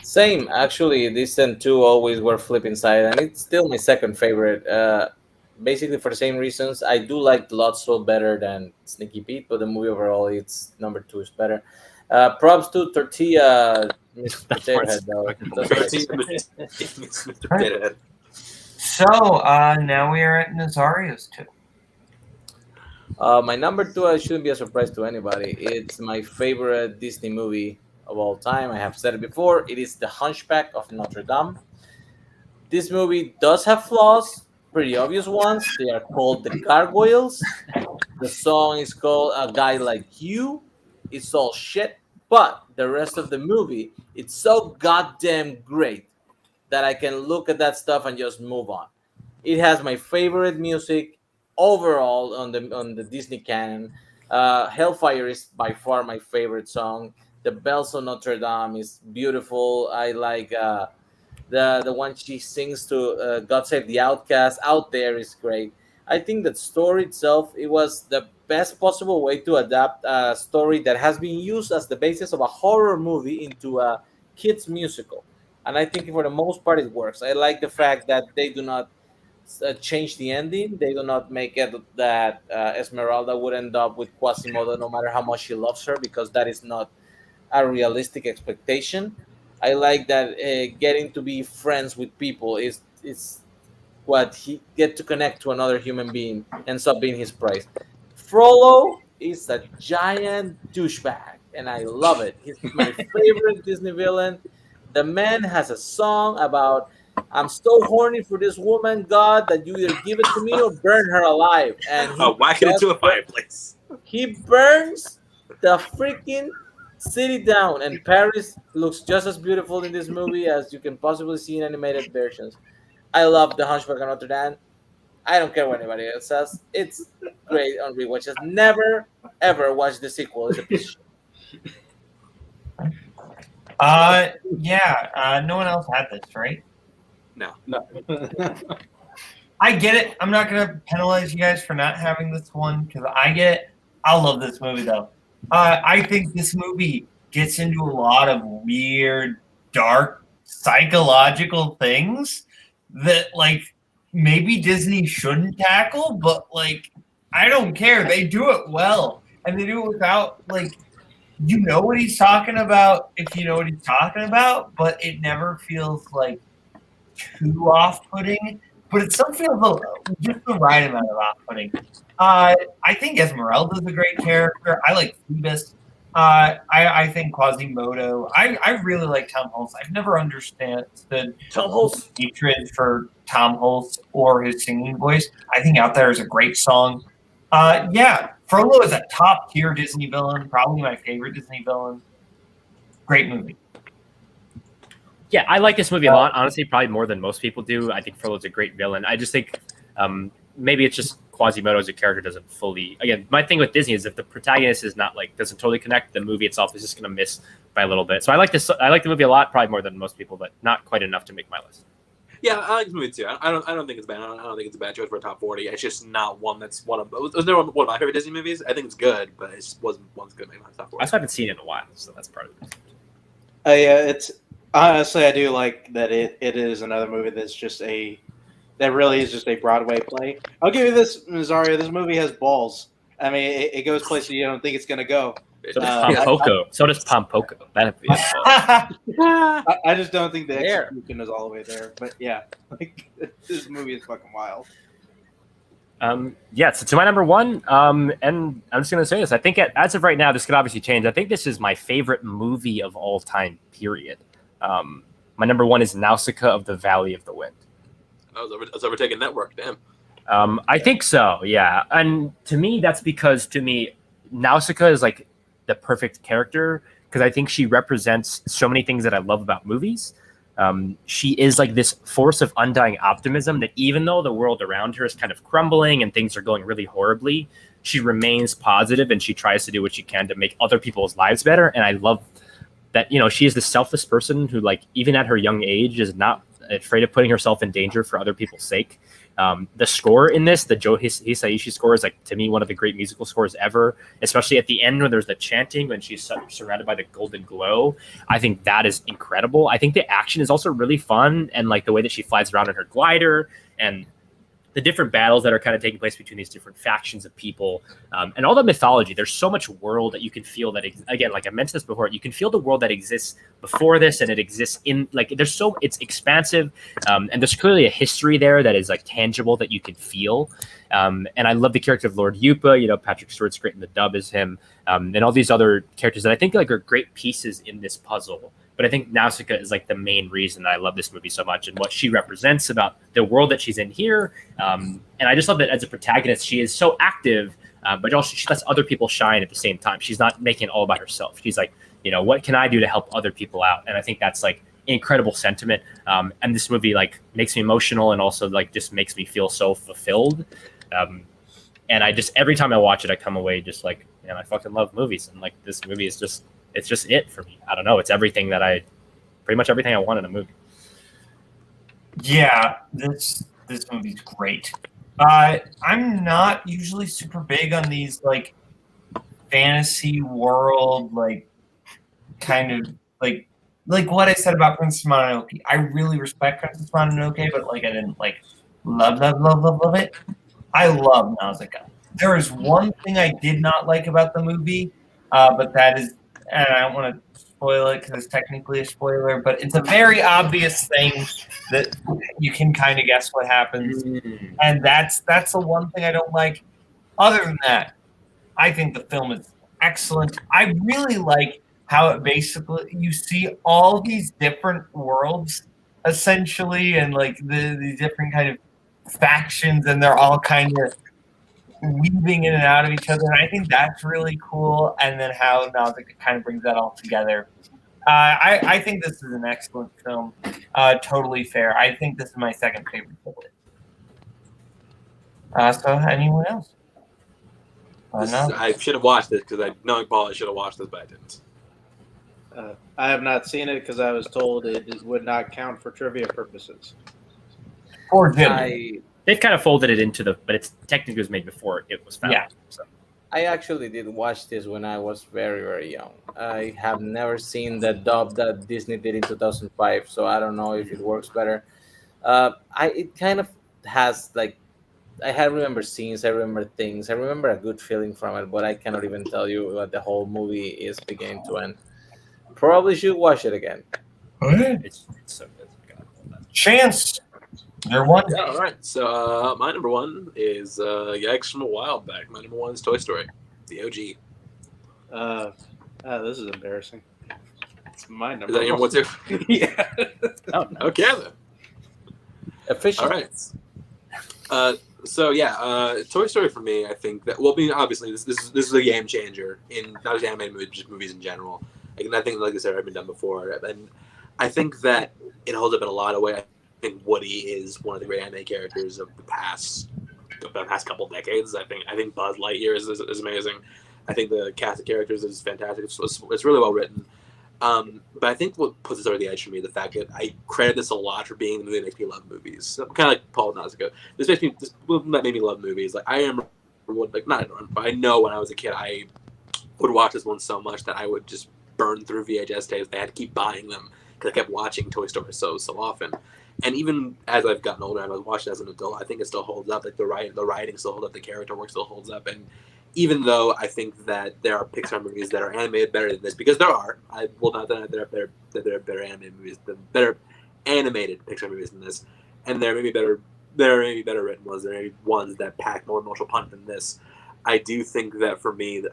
Same, actually. This and 2 always were flipping side, and it's still my second favorite. Basically, for the same reasons, I do like Lotso better than Sneaky Pete, but the movie overall, it's number 2 is better. Props to Tortilla, Mr. Potato Head, though. So now we are at Nazario's 2. My number 2, shouldn't be a surprise to anybody. It's my favorite Disney movie of all time. I have said it before. It is The Hunchback of Notre Dame. This movie does have flaws, pretty obvious ones. They are called the Gargoyles. The song is called A Guy Like You. It's all shit, but the rest of the movie, it's so goddamn great that I can look at that stuff and just move on. It has my favorite music overall on the Disney canon. Hellfire is by far my favorite song. The Bells of Notre Dame is beautiful. I like the one she sings to God Save the Outcast. Out There is great. I think that story itself, it was the best possible way to adapt a story that has been used as the basis of a horror movie into a kids musical. and I think for the most part it works. I like the fact that they do not change the ending. They do not make it that Esmeralda would end up with Quasimodo no matter how much he loves her, because that is not a realistic expectation. I like that getting to be friends with people is what he get to connect to another human being ends up being his prize. Frollo is a giant douchebag, and I love it. He's my favorite Disney villain. The man has a song about I'm so horny for this woman, God, that you either give it to me or burn her alive. And whack it into a fireplace. he burns the freaking city down, and Paris looks just as beautiful in this movie as you can possibly see in animated versions. I love The Hunchback of Notre Dame. I don't care what anybody else says. It's great on rewatches. Never, ever watch the sequel. It's a piece of shit. No one else had this, right? No. I get it. I'm not going to penalize you guys for not having this one because I get it. I love this movie, though. I think this movie gets into a lot of weird, dark, psychological things that, like, maybe Disney shouldn't tackle, but, like, I don't care. They do it well. And they do it without, like, you know what he's talking about if you know what he's talking about, but it never feels, like, too off-putting. But it still feels just the right amount of off-putting. I think Esmeralda's a great character. I like Phoebus. I think Quasimodo. I really like Tom Hulce. I've never understood Tom Hulce hatred for Tom Hulce or his singing voice. I think Out There is a great song. Frollo is a top tier Disney villain, probably my favorite Disney villain. Great movie. Yeah, I like this movie a lot. Honestly, probably more than most people do. I think Frollo's a great villain. I just think maybe it's just Quasimodo as a character doesn't fully. Again, my thing with Disney is if the protagonist is not doesn't totally connect, the movie itself is just going to miss by a little bit. So I like this. I like the movie a lot, probably more than most people, but not quite enough to make my list. Yeah, I like this movie too. I don't think it's bad. I don't think it's a bad choice for a top 40. It's just not one that's one of. It was never one of my favorite Disney movies. I think it's good, but it just wasn't one that's good to make my top 40. I just haven't seen it in a while, so that's part of it. It's honestly, I do like that it is another movie that really is just a Broadway play. I'll give you this, Nazario. This movie has balls. I mean, it goes places you don't think it's going to go. So does Pompoko. That'd be I just don't think the execution is all the way there. But yeah, this movie is fucking wild. So to my number one, and I'm just going to say this. I think as of right now, this could obviously change. I think this is my favorite movie of all time, period. My number one is Nausicaa of the Valley of the Wind. I was overtaking Network, damn. I think so, yeah. And to me, that's because Nausicaa is like the perfect character because I think she represents so many things that I love about movies. She is like this force of undying optimism that even though the world around her is kind of crumbling and things are going really horribly, she remains positive and she tries to do what she can to make other people's lives better. And I love that, she is the selfless person who, like, even at her young age is not afraid of putting herself in danger for other people's sake. The score in this, the Joe Hisaishi score, is, like, to me, one of the great musical scores ever, especially at the end when there's the chanting when she's surrounded by the golden glow. I think that is incredible. I think the action is also really fun, and, like, the way that she flies around in her glider and the different battles that are kind of taking place between these different factions of people, and all the mythology. There's so much world that you can feel that, again, like I mentioned this before, you can feel the world that exists before this and it exists in, like, it's expansive, and there's clearly a history there that is, like, tangible that you can feel. And I love the character of Lord Yupa, Patrick Stewart's great in the dub as him, and all these other characters that I think, like, are great pieces in this puzzle. But I think Nausicaa is, like, the main reason that I love this movie so much and what she represents about the world that she's in here. And I just love that as a protagonist, she is so active, but also she lets other people shine at the same time. She's not making it all about herself. She's like, what can I do to help other people out? And I think that's, like, incredible sentiment. And this movie, like, makes me emotional and also, like, just makes me feel so fulfilled. And I just, every time I watch it, I come away just like, man, I fucking love movies. And, like, this movie is just, it's just it for me. I don't know. It's everything pretty much everything I want in a movie. Yeah, this movie's great. I'm not usually super big on these, like, fantasy world, like, kind of, like, like what I said about Princess Mononoke. I really respect Princess Mononoke, but like I didn't like love it. I love Nausicaa. There is one thing I did not like about the movie, but that is, and I don't want to spoil it because it's technically a spoiler, but it's a very obvious thing that you can kind of guess what happens, and that's the one thing I don't like. Other than that, I think the film is excellent. I really like how it basically you see all these different worlds essentially, and like the different kind of factions, and they're all kind of weaving in and out of each other. And I think that's really cool. And then how Nausicaa kind of brings that all together. I think this is an excellent film. Totally fair. I think this is my second favorite bullet. So anyone else? I should have watched this because knowing Paul, I should have watched this, but I didn't. I have not seen it because I was told it would not count for trivia purposes. Or They've kind of folded it into but it's technically was made before it was found. Yeah. So. I actually did watch this when I was very, very young. I have never seen the dub that Disney did in 2005, so I don't know if it works better. It kind of has like, I remember scenes, I remember things, I remember a good feeling from it, but I cannot even tell you what the whole movie is beginning to end. Probably should watch it again. It's so good. Chance. Your one? Yeah, all right. So my number one is Yikes from a While Back. My number one is Toy Story, the OG. This is embarrassing. It's my number. Is that your one too? Yeah. Oh, no. Okay then. Official. All right. So yeah, Toy Story for me, I think that obviously this is a game changer in not just animated movies, just movies in general. And I think like this had been done before, and I think that it holds up in a lot of ways. I think Woody is one of the great anime characters of the past couple of decades. I think Buzz Lightyear is amazing. I think the cast of characters is fantastic. It's really well written. But I think what puts it over the edge for me, the fact that I credit this a lot for being the movie that makes me love movies. So, kind of like Paul Nausicaa. This made me love movies. Like I remember, but I know when I was a kid, I would watch this one so much that I would just burn through VHS tapes. I had to keep buying them because I kept watching Toy Story so often. And even as I've gotten older and I was watching it as an adult, I think it still holds up. Like the writing still holds up, the character work still holds up. And even though I think that there are Pixar movies that are animated better than this, because there are, I will not deny that there are better animated movies, better animated Pixar movies than this, and there are maybe better written ones. There are maybe ones that pack more emotional punch than this. I do think that for me,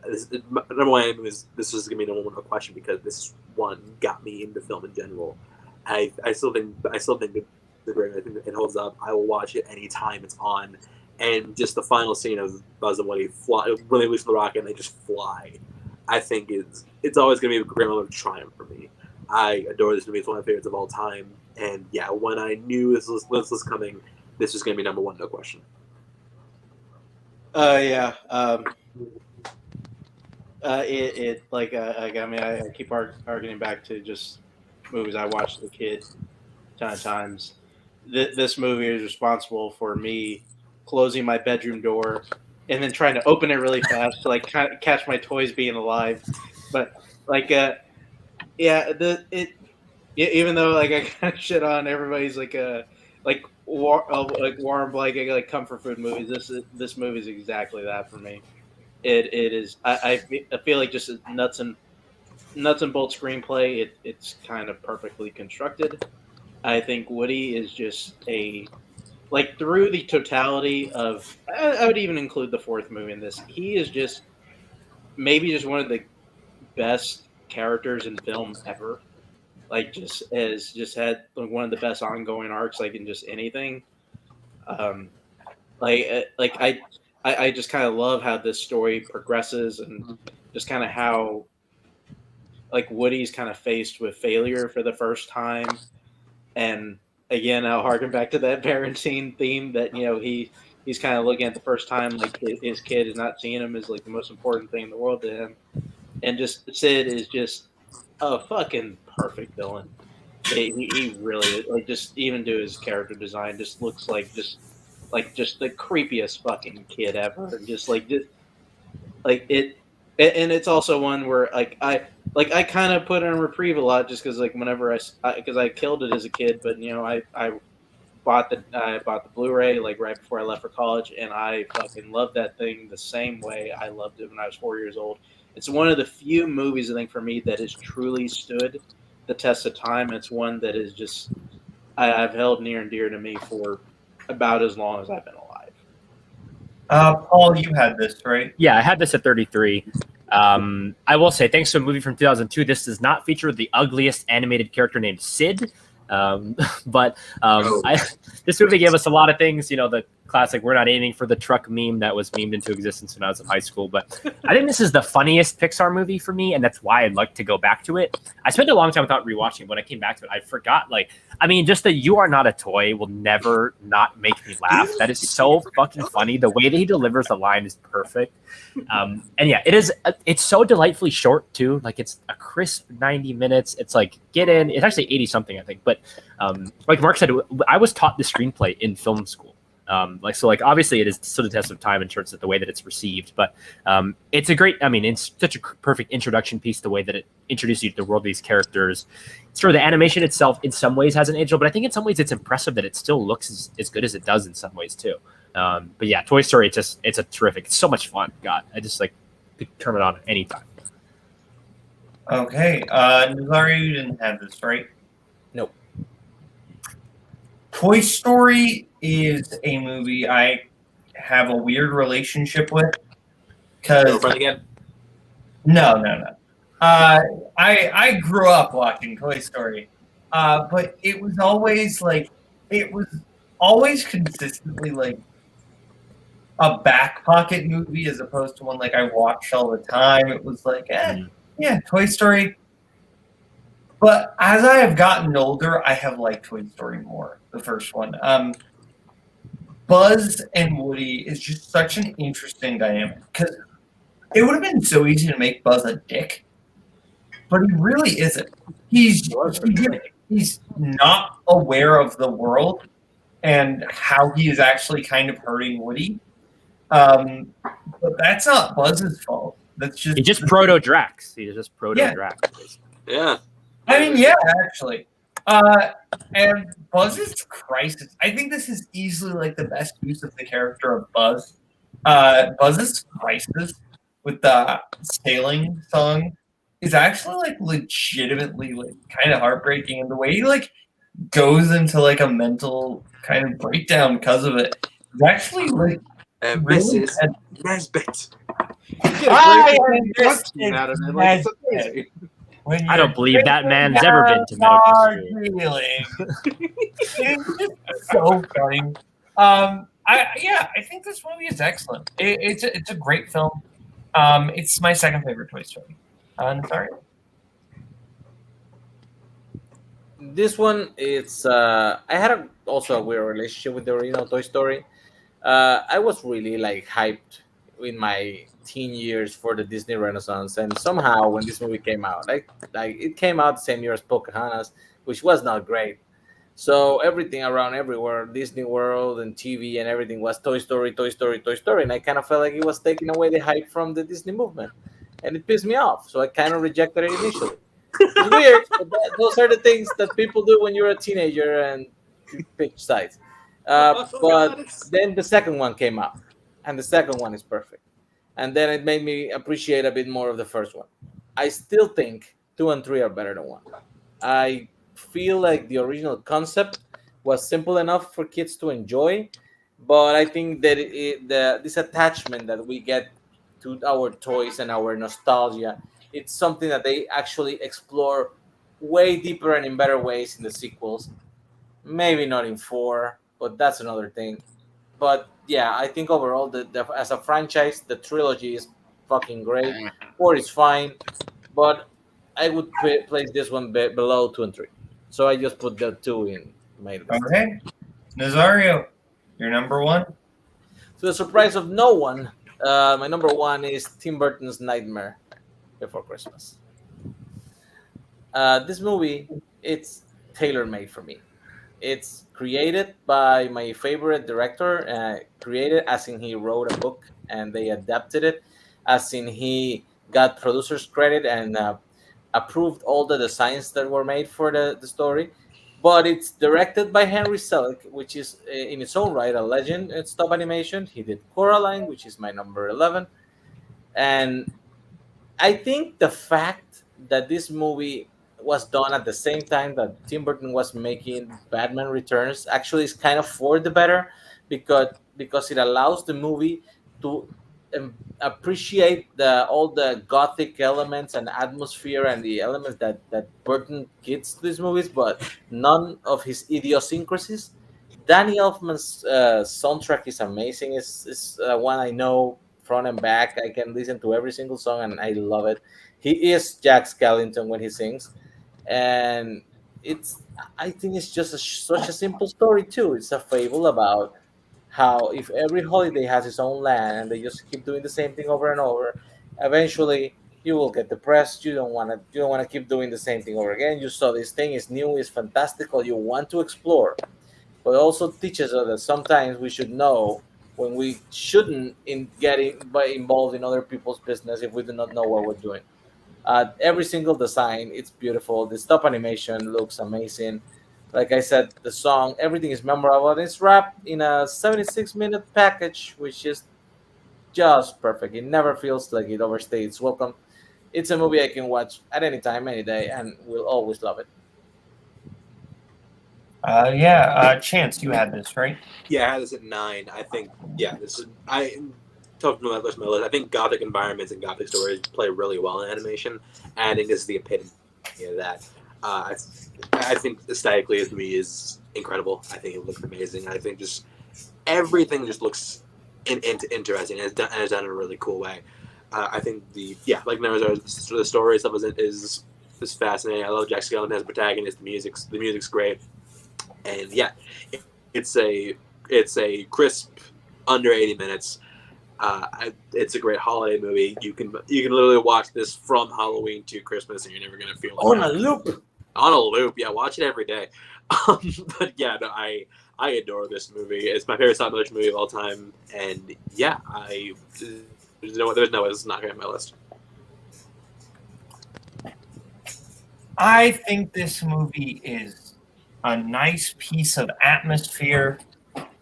number one is this is gonna be number one question because this one got me into film in general. I still think the great. I think it holds up. I will watch it anytime it's on. And just the final scene of Buzz and Woody when they lose the rocket and they just fly, I think it's always going to be a great moment of triumph for me. I adore this movie. It's one of my favorites of all time. And yeah, when I knew this was coming, this was going to be number one, no question. Yeah. I keep arguing back to just movies I watched as a kid a ton of times. This movie is responsible for me closing my bedroom door and then trying to open it really fast to like kind of catch my toys being alive. But like, even though like I kind of shit on everybody's warm blanket like comfort food movies, this movie is exactly that for me. It is. I feel like just nuts and bolts screenplay. It's kind of perfectly constructed. I think Woody is just through the totality of, I would even include the fourth movie in this. He is just maybe just one of the best characters in film ever. Like just had one of the best ongoing arcs, like in just anything. I just kind of love how this story progresses and just kind of how like Woody's kind of faced with failure for the first time. And again, I'll harken back to that parenting theme that, he's kind of looking at the first time, like his kid is not seeing him as like the most important thing in the world to him. And just Sid is just a fucking perfect villain. He really, like, just even to his character design, just looks like just the creepiest fucking kid ever. Just it And it's also one where I kind of put it on reprieve a lot just because like whenever because I killed it as a kid, but I bought the Blu-ray like right before I left for college, and I fucking loved that thing the same way I loved it when I was 4 years old. It's one of the few movies I think for me that has truly stood the test of time. It's one that is just I've held near and dear to me for about as long as I've been alive. Paul, you had this, right? Yeah, I had this at 33. I will say, thanks to a movie from 2002, this does not feature the ugliest animated character named Sid. This movie gave us a lot of things. The classic "we're not aiming for the truck" meme that was memed into existence when I was in high school. But I think this is the funniest Pixar movie for me, and that's why I'd like to go back to it. I spent a long time without rewatching it. When I came back to it, I forgot. Just that "you are not a toy" will never not make me laugh. That is so fucking funny. The way that he delivers the line is perfect. And yeah, it is. It's so delightfully short too. It's a crisp 90 minutes. It's get in. It's actually 80 something, I think. But like Mark said, I was taught the screenplay in film school. Obviously it is stood the test of time in terms of the way that it's received, but it's a great, it's such a perfect introduction piece, the way that it introduces you to the world of these characters. Sort of the animation itself in some ways hasn't aged, but I think in some ways it's impressive that it still looks as good as it does in some ways too. But yeah, Toy Story, it's a terrific, it's so much fun. God, I just could turn it on anytime. Okay, Nazario, you didn't have this, right? Nope. Toy Story is a movie I have a weird relationship with because no. I grew up watching Toy Story, but it was always consistently a back pocket movie as opposed to one I watched all the time. It was yeah, Toy Story. But as I have gotten older, I have liked Toy Story more, the first one. Buzz and Woody is just such an interesting dynamic because it would have been so easy to make Buzz a dick, but he really isn't. He's not aware of the world and how he is actually kind of hurting Woody. But that's not Buzz's fault. That's just He just proto Drax. He just proto Drax. Yeah. Yeah, actually. And Buzz's crisis. I think this is easily the best use of the character of Buzz. Buzz's crisis with the sailing song is actually legitimately kind of heartbreaking, and the way he goes into a mental kind of breakdown because of it is actually really Nesbit. I don't believe that man's ever been to medical school. It's so funny. I think this movie is excellent. It's a great film. It's my second favorite Toy Story. Sorry. This one, I had also a weird relationship with the original Toy Story. I was really hyped in my teen years for the Disney Renaissance, and somehow when this movie came out, it came out the same year as Pocahontas, which was not great. So everything around everywhere, Disney World and TV and everything was Toy Story, Toy Story, Toy Story, and I kind of felt like it was taking away the hype from the Disney movement, and it pissed me off. So I kind of rejected it initially. It's weird, but those are the things that people do when you're a teenager and you pick sides. But then the second one came out, and the second one is perfect. And then it made me appreciate a bit more of the first one. I still think 2 and 3 are better than 1. I feel like the original concept was simple enough for kids to enjoy, but I think that this attachment that we get to our toys and our nostalgia, it's something that they actually explore way deeper and in better ways in the sequels. Maybe not in 4, but that's another thing. But yeah, I think overall, as a franchise, the trilogy is fucking great. 4 is fine, but I would place this one below 2 and 3. So I just put the 2 in my list. Okay. Nazario, your number 1? To the surprise of no one, my number 1 is Tim Burton's Nightmare Before Christmas. This movie, it's tailor-made for me. It's created by my favorite director, created as in he wrote a book and they adapted it, as in he got producer's credit and approved all the designs that were made for the story. But it's directed by Henry Selick, which is in its own right a legend in stop animation. He did Coraline, which is my number 11. And I think the fact that this movie was done at the same time that Tim Burton was making Batman Returns actually is kind of for the better, because it allows the movie to appreciate all the gothic elements and atmosphere and the elements that Burton gives to these movies, but none of his idiosyncrasies. Danny Elfman's soundtrack is amazing. Is one I know front and back. I can listen to every single song and I love it. He is Jack Skellington when he sings, and it's I think it's just such a simple story too. It's a fable about how if every holiday has its own land and they just keep doing the same thing over and over, eventually you will get depressed. You don't want to keep doing the same thing over again. You saw this thing is new, is fantastical. You want to explore, but it also teaches us that sometimes we should know when we shouldn't involved in other people's business if we do not know what we're doing. Every single design, it's beautiful. The stop animation looks amazing. Like I said, the song, everything is memorable. And it's wrapped in a 76-minute package, which is just perfect. It never feels like it overstays its welcome. It's a movie I can watch at any time, any day, and will always love it. Chance, you had this, right? Yeah, I had this at 9. I think, I talked about that my list. I think gothic environments and gothic stories play really well in animation. And I think this is the epitome of that. I think aesthetically, this movie is incredible. I think it looks amazing. I think just everything just looks interesting, and it's done in a really cool way. I think the story stuff is fascinating. I love Jack Skellington as a protagonist. The music's great, and it's a crisp under 80 minutes. It's a great holiday movie. You can literally watch this from Halloween to Christmas, and you're never gonna feel on a loop. On a loop, yeah. Watch it every day. But yeah, no, I adore this movie. It's my favorite stop-motion movie of all time, and yeah, there's no way it's not going to be on my list. I think this movie is a nice piece of atmosphere,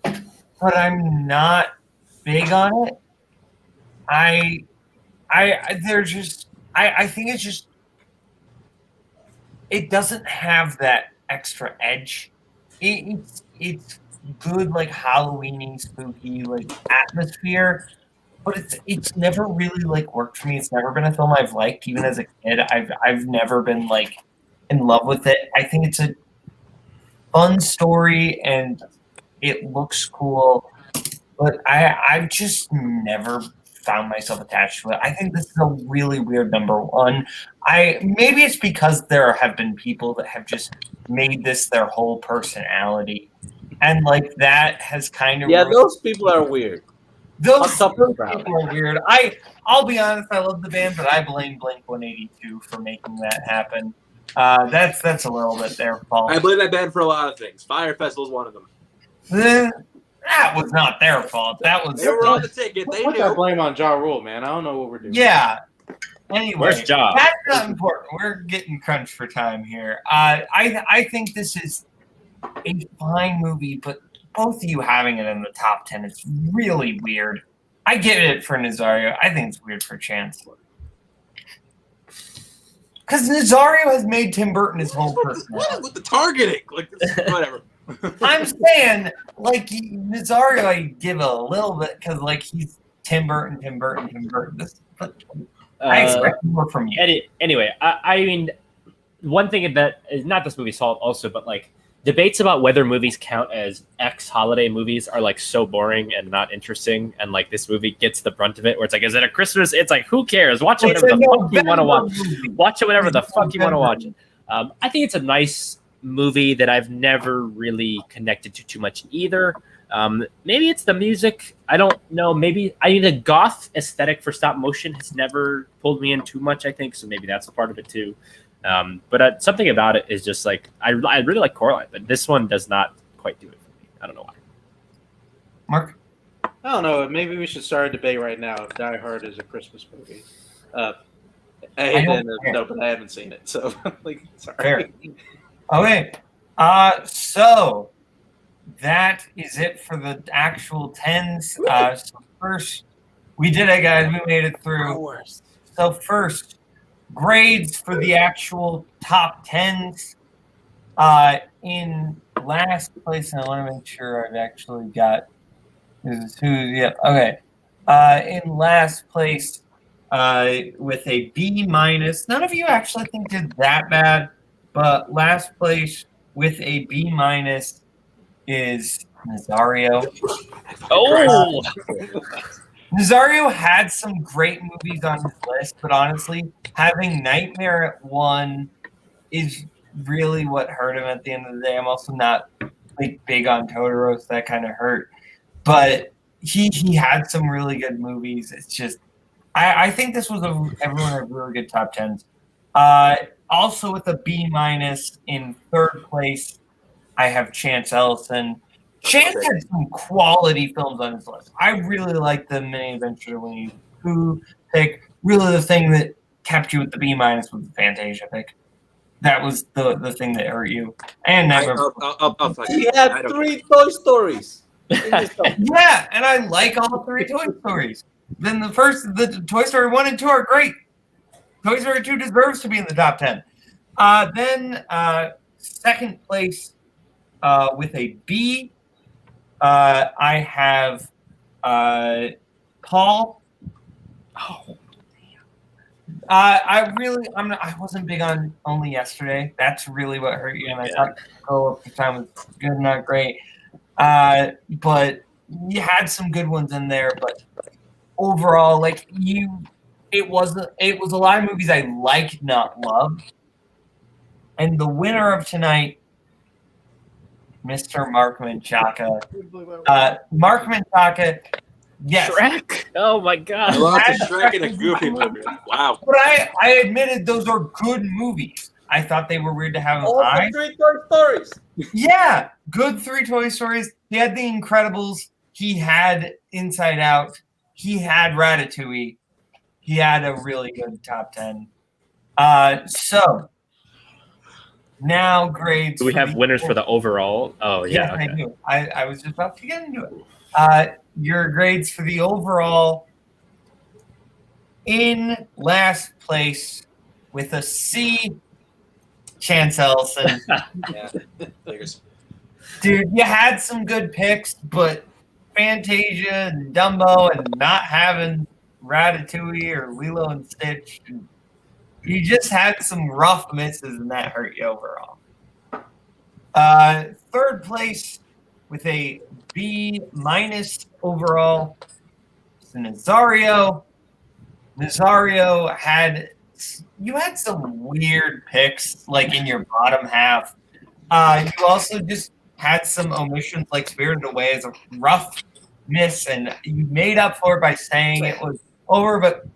but I'm not big on it. I think it's just, it doesn't have that extra edge. It's good, like Halloweeny, spooky, like atmosphere, but it's never really like worked for me. It's never been a film I've liked, even as a kid. I've never been like in love with it. I think it's a fun story and it looks cool, but I've just never found myself attached to it. I think this is a really weird number one. Maybe it's because there have been people that have just made this their whole personality, and like that has kind of those people are weird. Those people are weird. I'll be honest, I love the band, but I blame Blink-182 for making that happen. That's a little bit their fault. I blame that band for a lot of things. Fire Festival is one of them. That was not their fault. That was they were on the ticket. They put knew. that blame on Ja Rule, man. I don't know what we're doing. Yeah. Anyway, where's Ja? That's not important. We're getting crunched for time here. I think this is a fine movie, but both of you having it in the top 10 is really weird. I get it for Nazario. I think it's weird for Chance. Because Nazario has made Tim Burton his whole person. What with the targeting? Like, whatever. I'm saying, like, Nazario, I give a little bit because, like, he's Tim Burton. I expect more from you. Anyway, I mean, one thing that is not this movie's fault also, but, like, debates about whether movies count as holiday movies are, like, so boring and not interesting, and, like, this movie gets the brunt of it, where it's like, is it a Christmas? It's like, who cares? Watch it whenever the fuck you want to watch. Watch it whenever the fuck you want to watch it. I think it's a nice movie that I've never really connected to too much either. Maybe it's the music. I don't know. Maybe the goth aesthetic for stop motion has never pulled me in too much, I think. So maybe that's a part of it too. But something about it is just like, I really like Coraline, but this one does not quite do it for me. I don't know why. Mark? I don't know. Maybe we should start a debate right now if Die Hard is a Christmas movie. No, but I haven't seen it, so like, sorry. Fair. Okay, so that is it for the actual tens. So first, we did it, guys. We made it through. So first, grades for the actual top tens. In last place, and I want to make sure I've actually got this is who. Yeah. Okay. In last place, with a B minus. None of you actually think did that bad, but last place with a B minus is Nazario. Oh, Nazario had some great movies on his list, but honestly, having Nightmare at 1 is really what hurt him at the end of the day. I'm also not like big on Totoro, so that kind of hurt. But he had some really good movies. It's just I think this was everyone had really good top tens. Also with a B minus in third place, I have Chance Ellison. Chance had some quality films on his list. I really like the Mini Adventure when you who pick. Really, the thing that kept you with the B minus was the Fantasia pick. That was the thing that hurt you. And he had 3 Toy Stories. Yeah, and I like all 3 Toy Stories. Then the Toy Story 1 and 2 are great. Toy Story 2 deserves to be in the top 10. Then second place with a B, I have Paul. Oh, I wasn't big on Only Yesterday. That's really what hurt you, and I thought Go Up the Time was good, not great. But you had some good ones in there, but overall, like it was a lot of movies I liked, not loved. And the winner of tonight, Mr. Mark Menchaca. Mark Menchaca, yes. Shrek. Oh my God. I love Shrek in a Goofy movie. Wow. But I admitted those are good movies. I thought they were weird to have them All high. 3 Toy Stories. Yeah, good 3 Toy Stories. He had The Incredibles. He had Inside Out. He had Ratatouille. He had a really good top 10. So now grades. Do we have winners for the overall? Oh yeah, Yes, okay. I do. I was just about to get into it. Your grades for the overall. In last place with a C, Chance Ellison. Yeah. Dude, you had some good picks, but Fantasia and Dumbo and not having Ratatouille or Lilo and Stitch, you just had some rough misses, and that hurt you overall. Third place with a B minus overall is Nazario. Nazario had some weird picks, like in your bottom half. You also just had some omissions, like Spirited Away is a rough miss, and you made up for it by saying it was over, but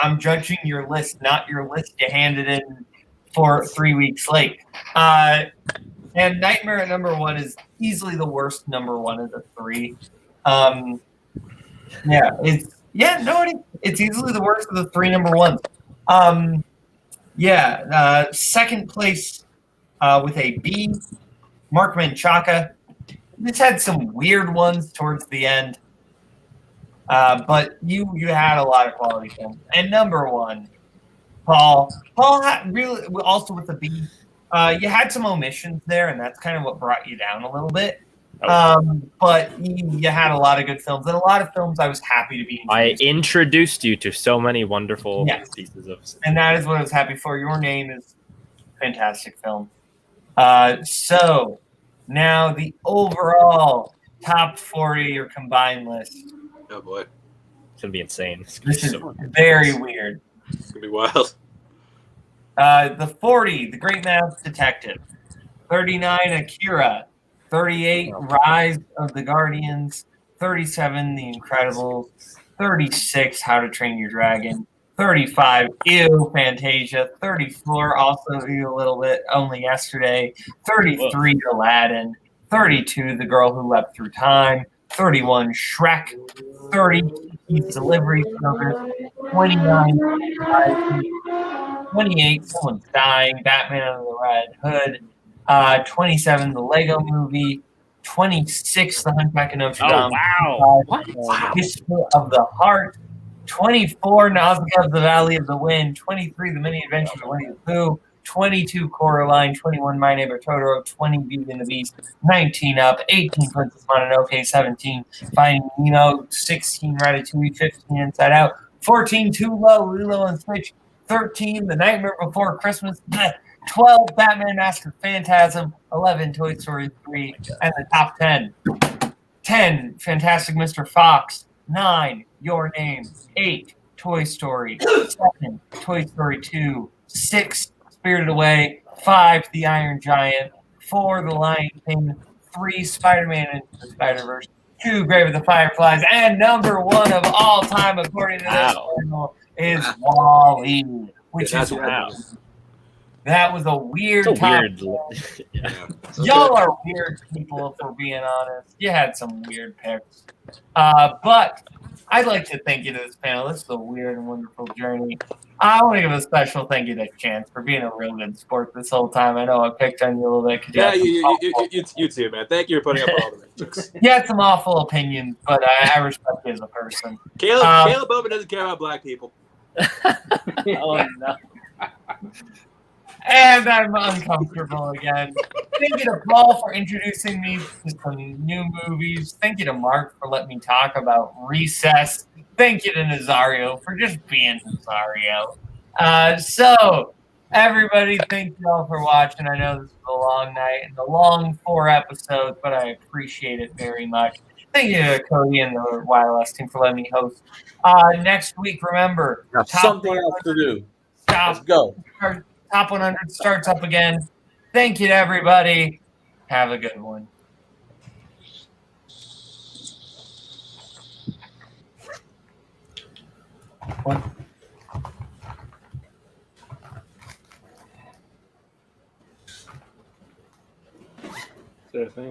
I'm judging your list, not your list you handed in for 3 weeks late. And Nightmare at number 1 is easily the worst number 1 of the 3. It's easily the worst of the 3 number 1s. Second place with a B, Mark Menchaca. This had some weird ones towards the end, but you had a lot of quality films. And number 1, Paul had really also with a B. You had some omissions there, and that's kind of what brought you down a little bit. But you had a lot of good films, and a lot of films I was happy to be introduced. I introduced you to so many wonderful pieces of. And that is what I was happy for. Your Name is a fantastic film. So now the overall top 40 or combined list. Oh boy, it's gonna be insane. This is very weird. It's gonna be wild. The 40, The Great Mouse Detective. 39, Akira. 38, Rise of the Guardians. 37, The Incredibles. 36, How to Train Your Dragon. 35, Ew, Fantasia. 34, also Ew a little bit, Only Yesterday. 33, Aladdin. 32, The Girl Who Leapt Through Time. 31, Shrek. 30, Pizza Delivery Service. 29, 28, Someone's Dying, Batman Under the Red Hood. 27, The Lego Movie. 26, The Hunchback of Notre Dame. wow. 25, History of the Heart. 24, Nausicaa of the Valley of the Wind. 23, The Many Adventures of Winnie the Pooh. 22, Coraline. 21, My Neighbor Totoro. 20, Beauty and the Beast. 19, Up. 18, Princess Mononoke. 17, Finding Nemo. 16, Ratatouille. 15, Inside Out. 14, Too Low, Lilo and Stitch. 13, The Nightmare Before Christmas. 12, Batman Mask of Phantasm. 11, Toy Story 3. And the top 10. 10, Fantastic Mr. Fox. 9, Your Name. 8, Toy Story. 7, Toy Story 2. 6, Spirited Away. 5, The Iron Giant. 4, The Lion King. 3, Spider-Man Into the Spider-Verse. 2, Grave of the Fireflies. And number 1 of all time, according to this channel, is Wall-E, which is wow. That was a weird It's a top weird. 10. Y'all are weird people, if we're being honest. You had some weird picks. But I'd like to thank you to this panel. This is a weird and wonderful journey. I want to give a special thank you to Chance for being a real good sport this whole time. I know I picked on you a little bit. Yeah, you too, man. Thank you for putting up with all the jokes. You had some awful opinions, but I respect you as a person. Kaleb Boatman doesn't care about black people. Oh, no. And I'm uncomfortable again. Thank you to Paul for introducing me to some new movies. Thank you to Mark for letting me talk about Recess. Thank you to Nazario for just being Nazario. So, everybody, thank you all for watching. I know this is a long night and a long 4 episodes, but I appreciate it very much. Thank you to Cody and the YLS team for letting me host. Next week, remember, Got something else to do. Let's go. Top 100 starts up again. Thank you to everybody. Have a good one. What? Is there a thing?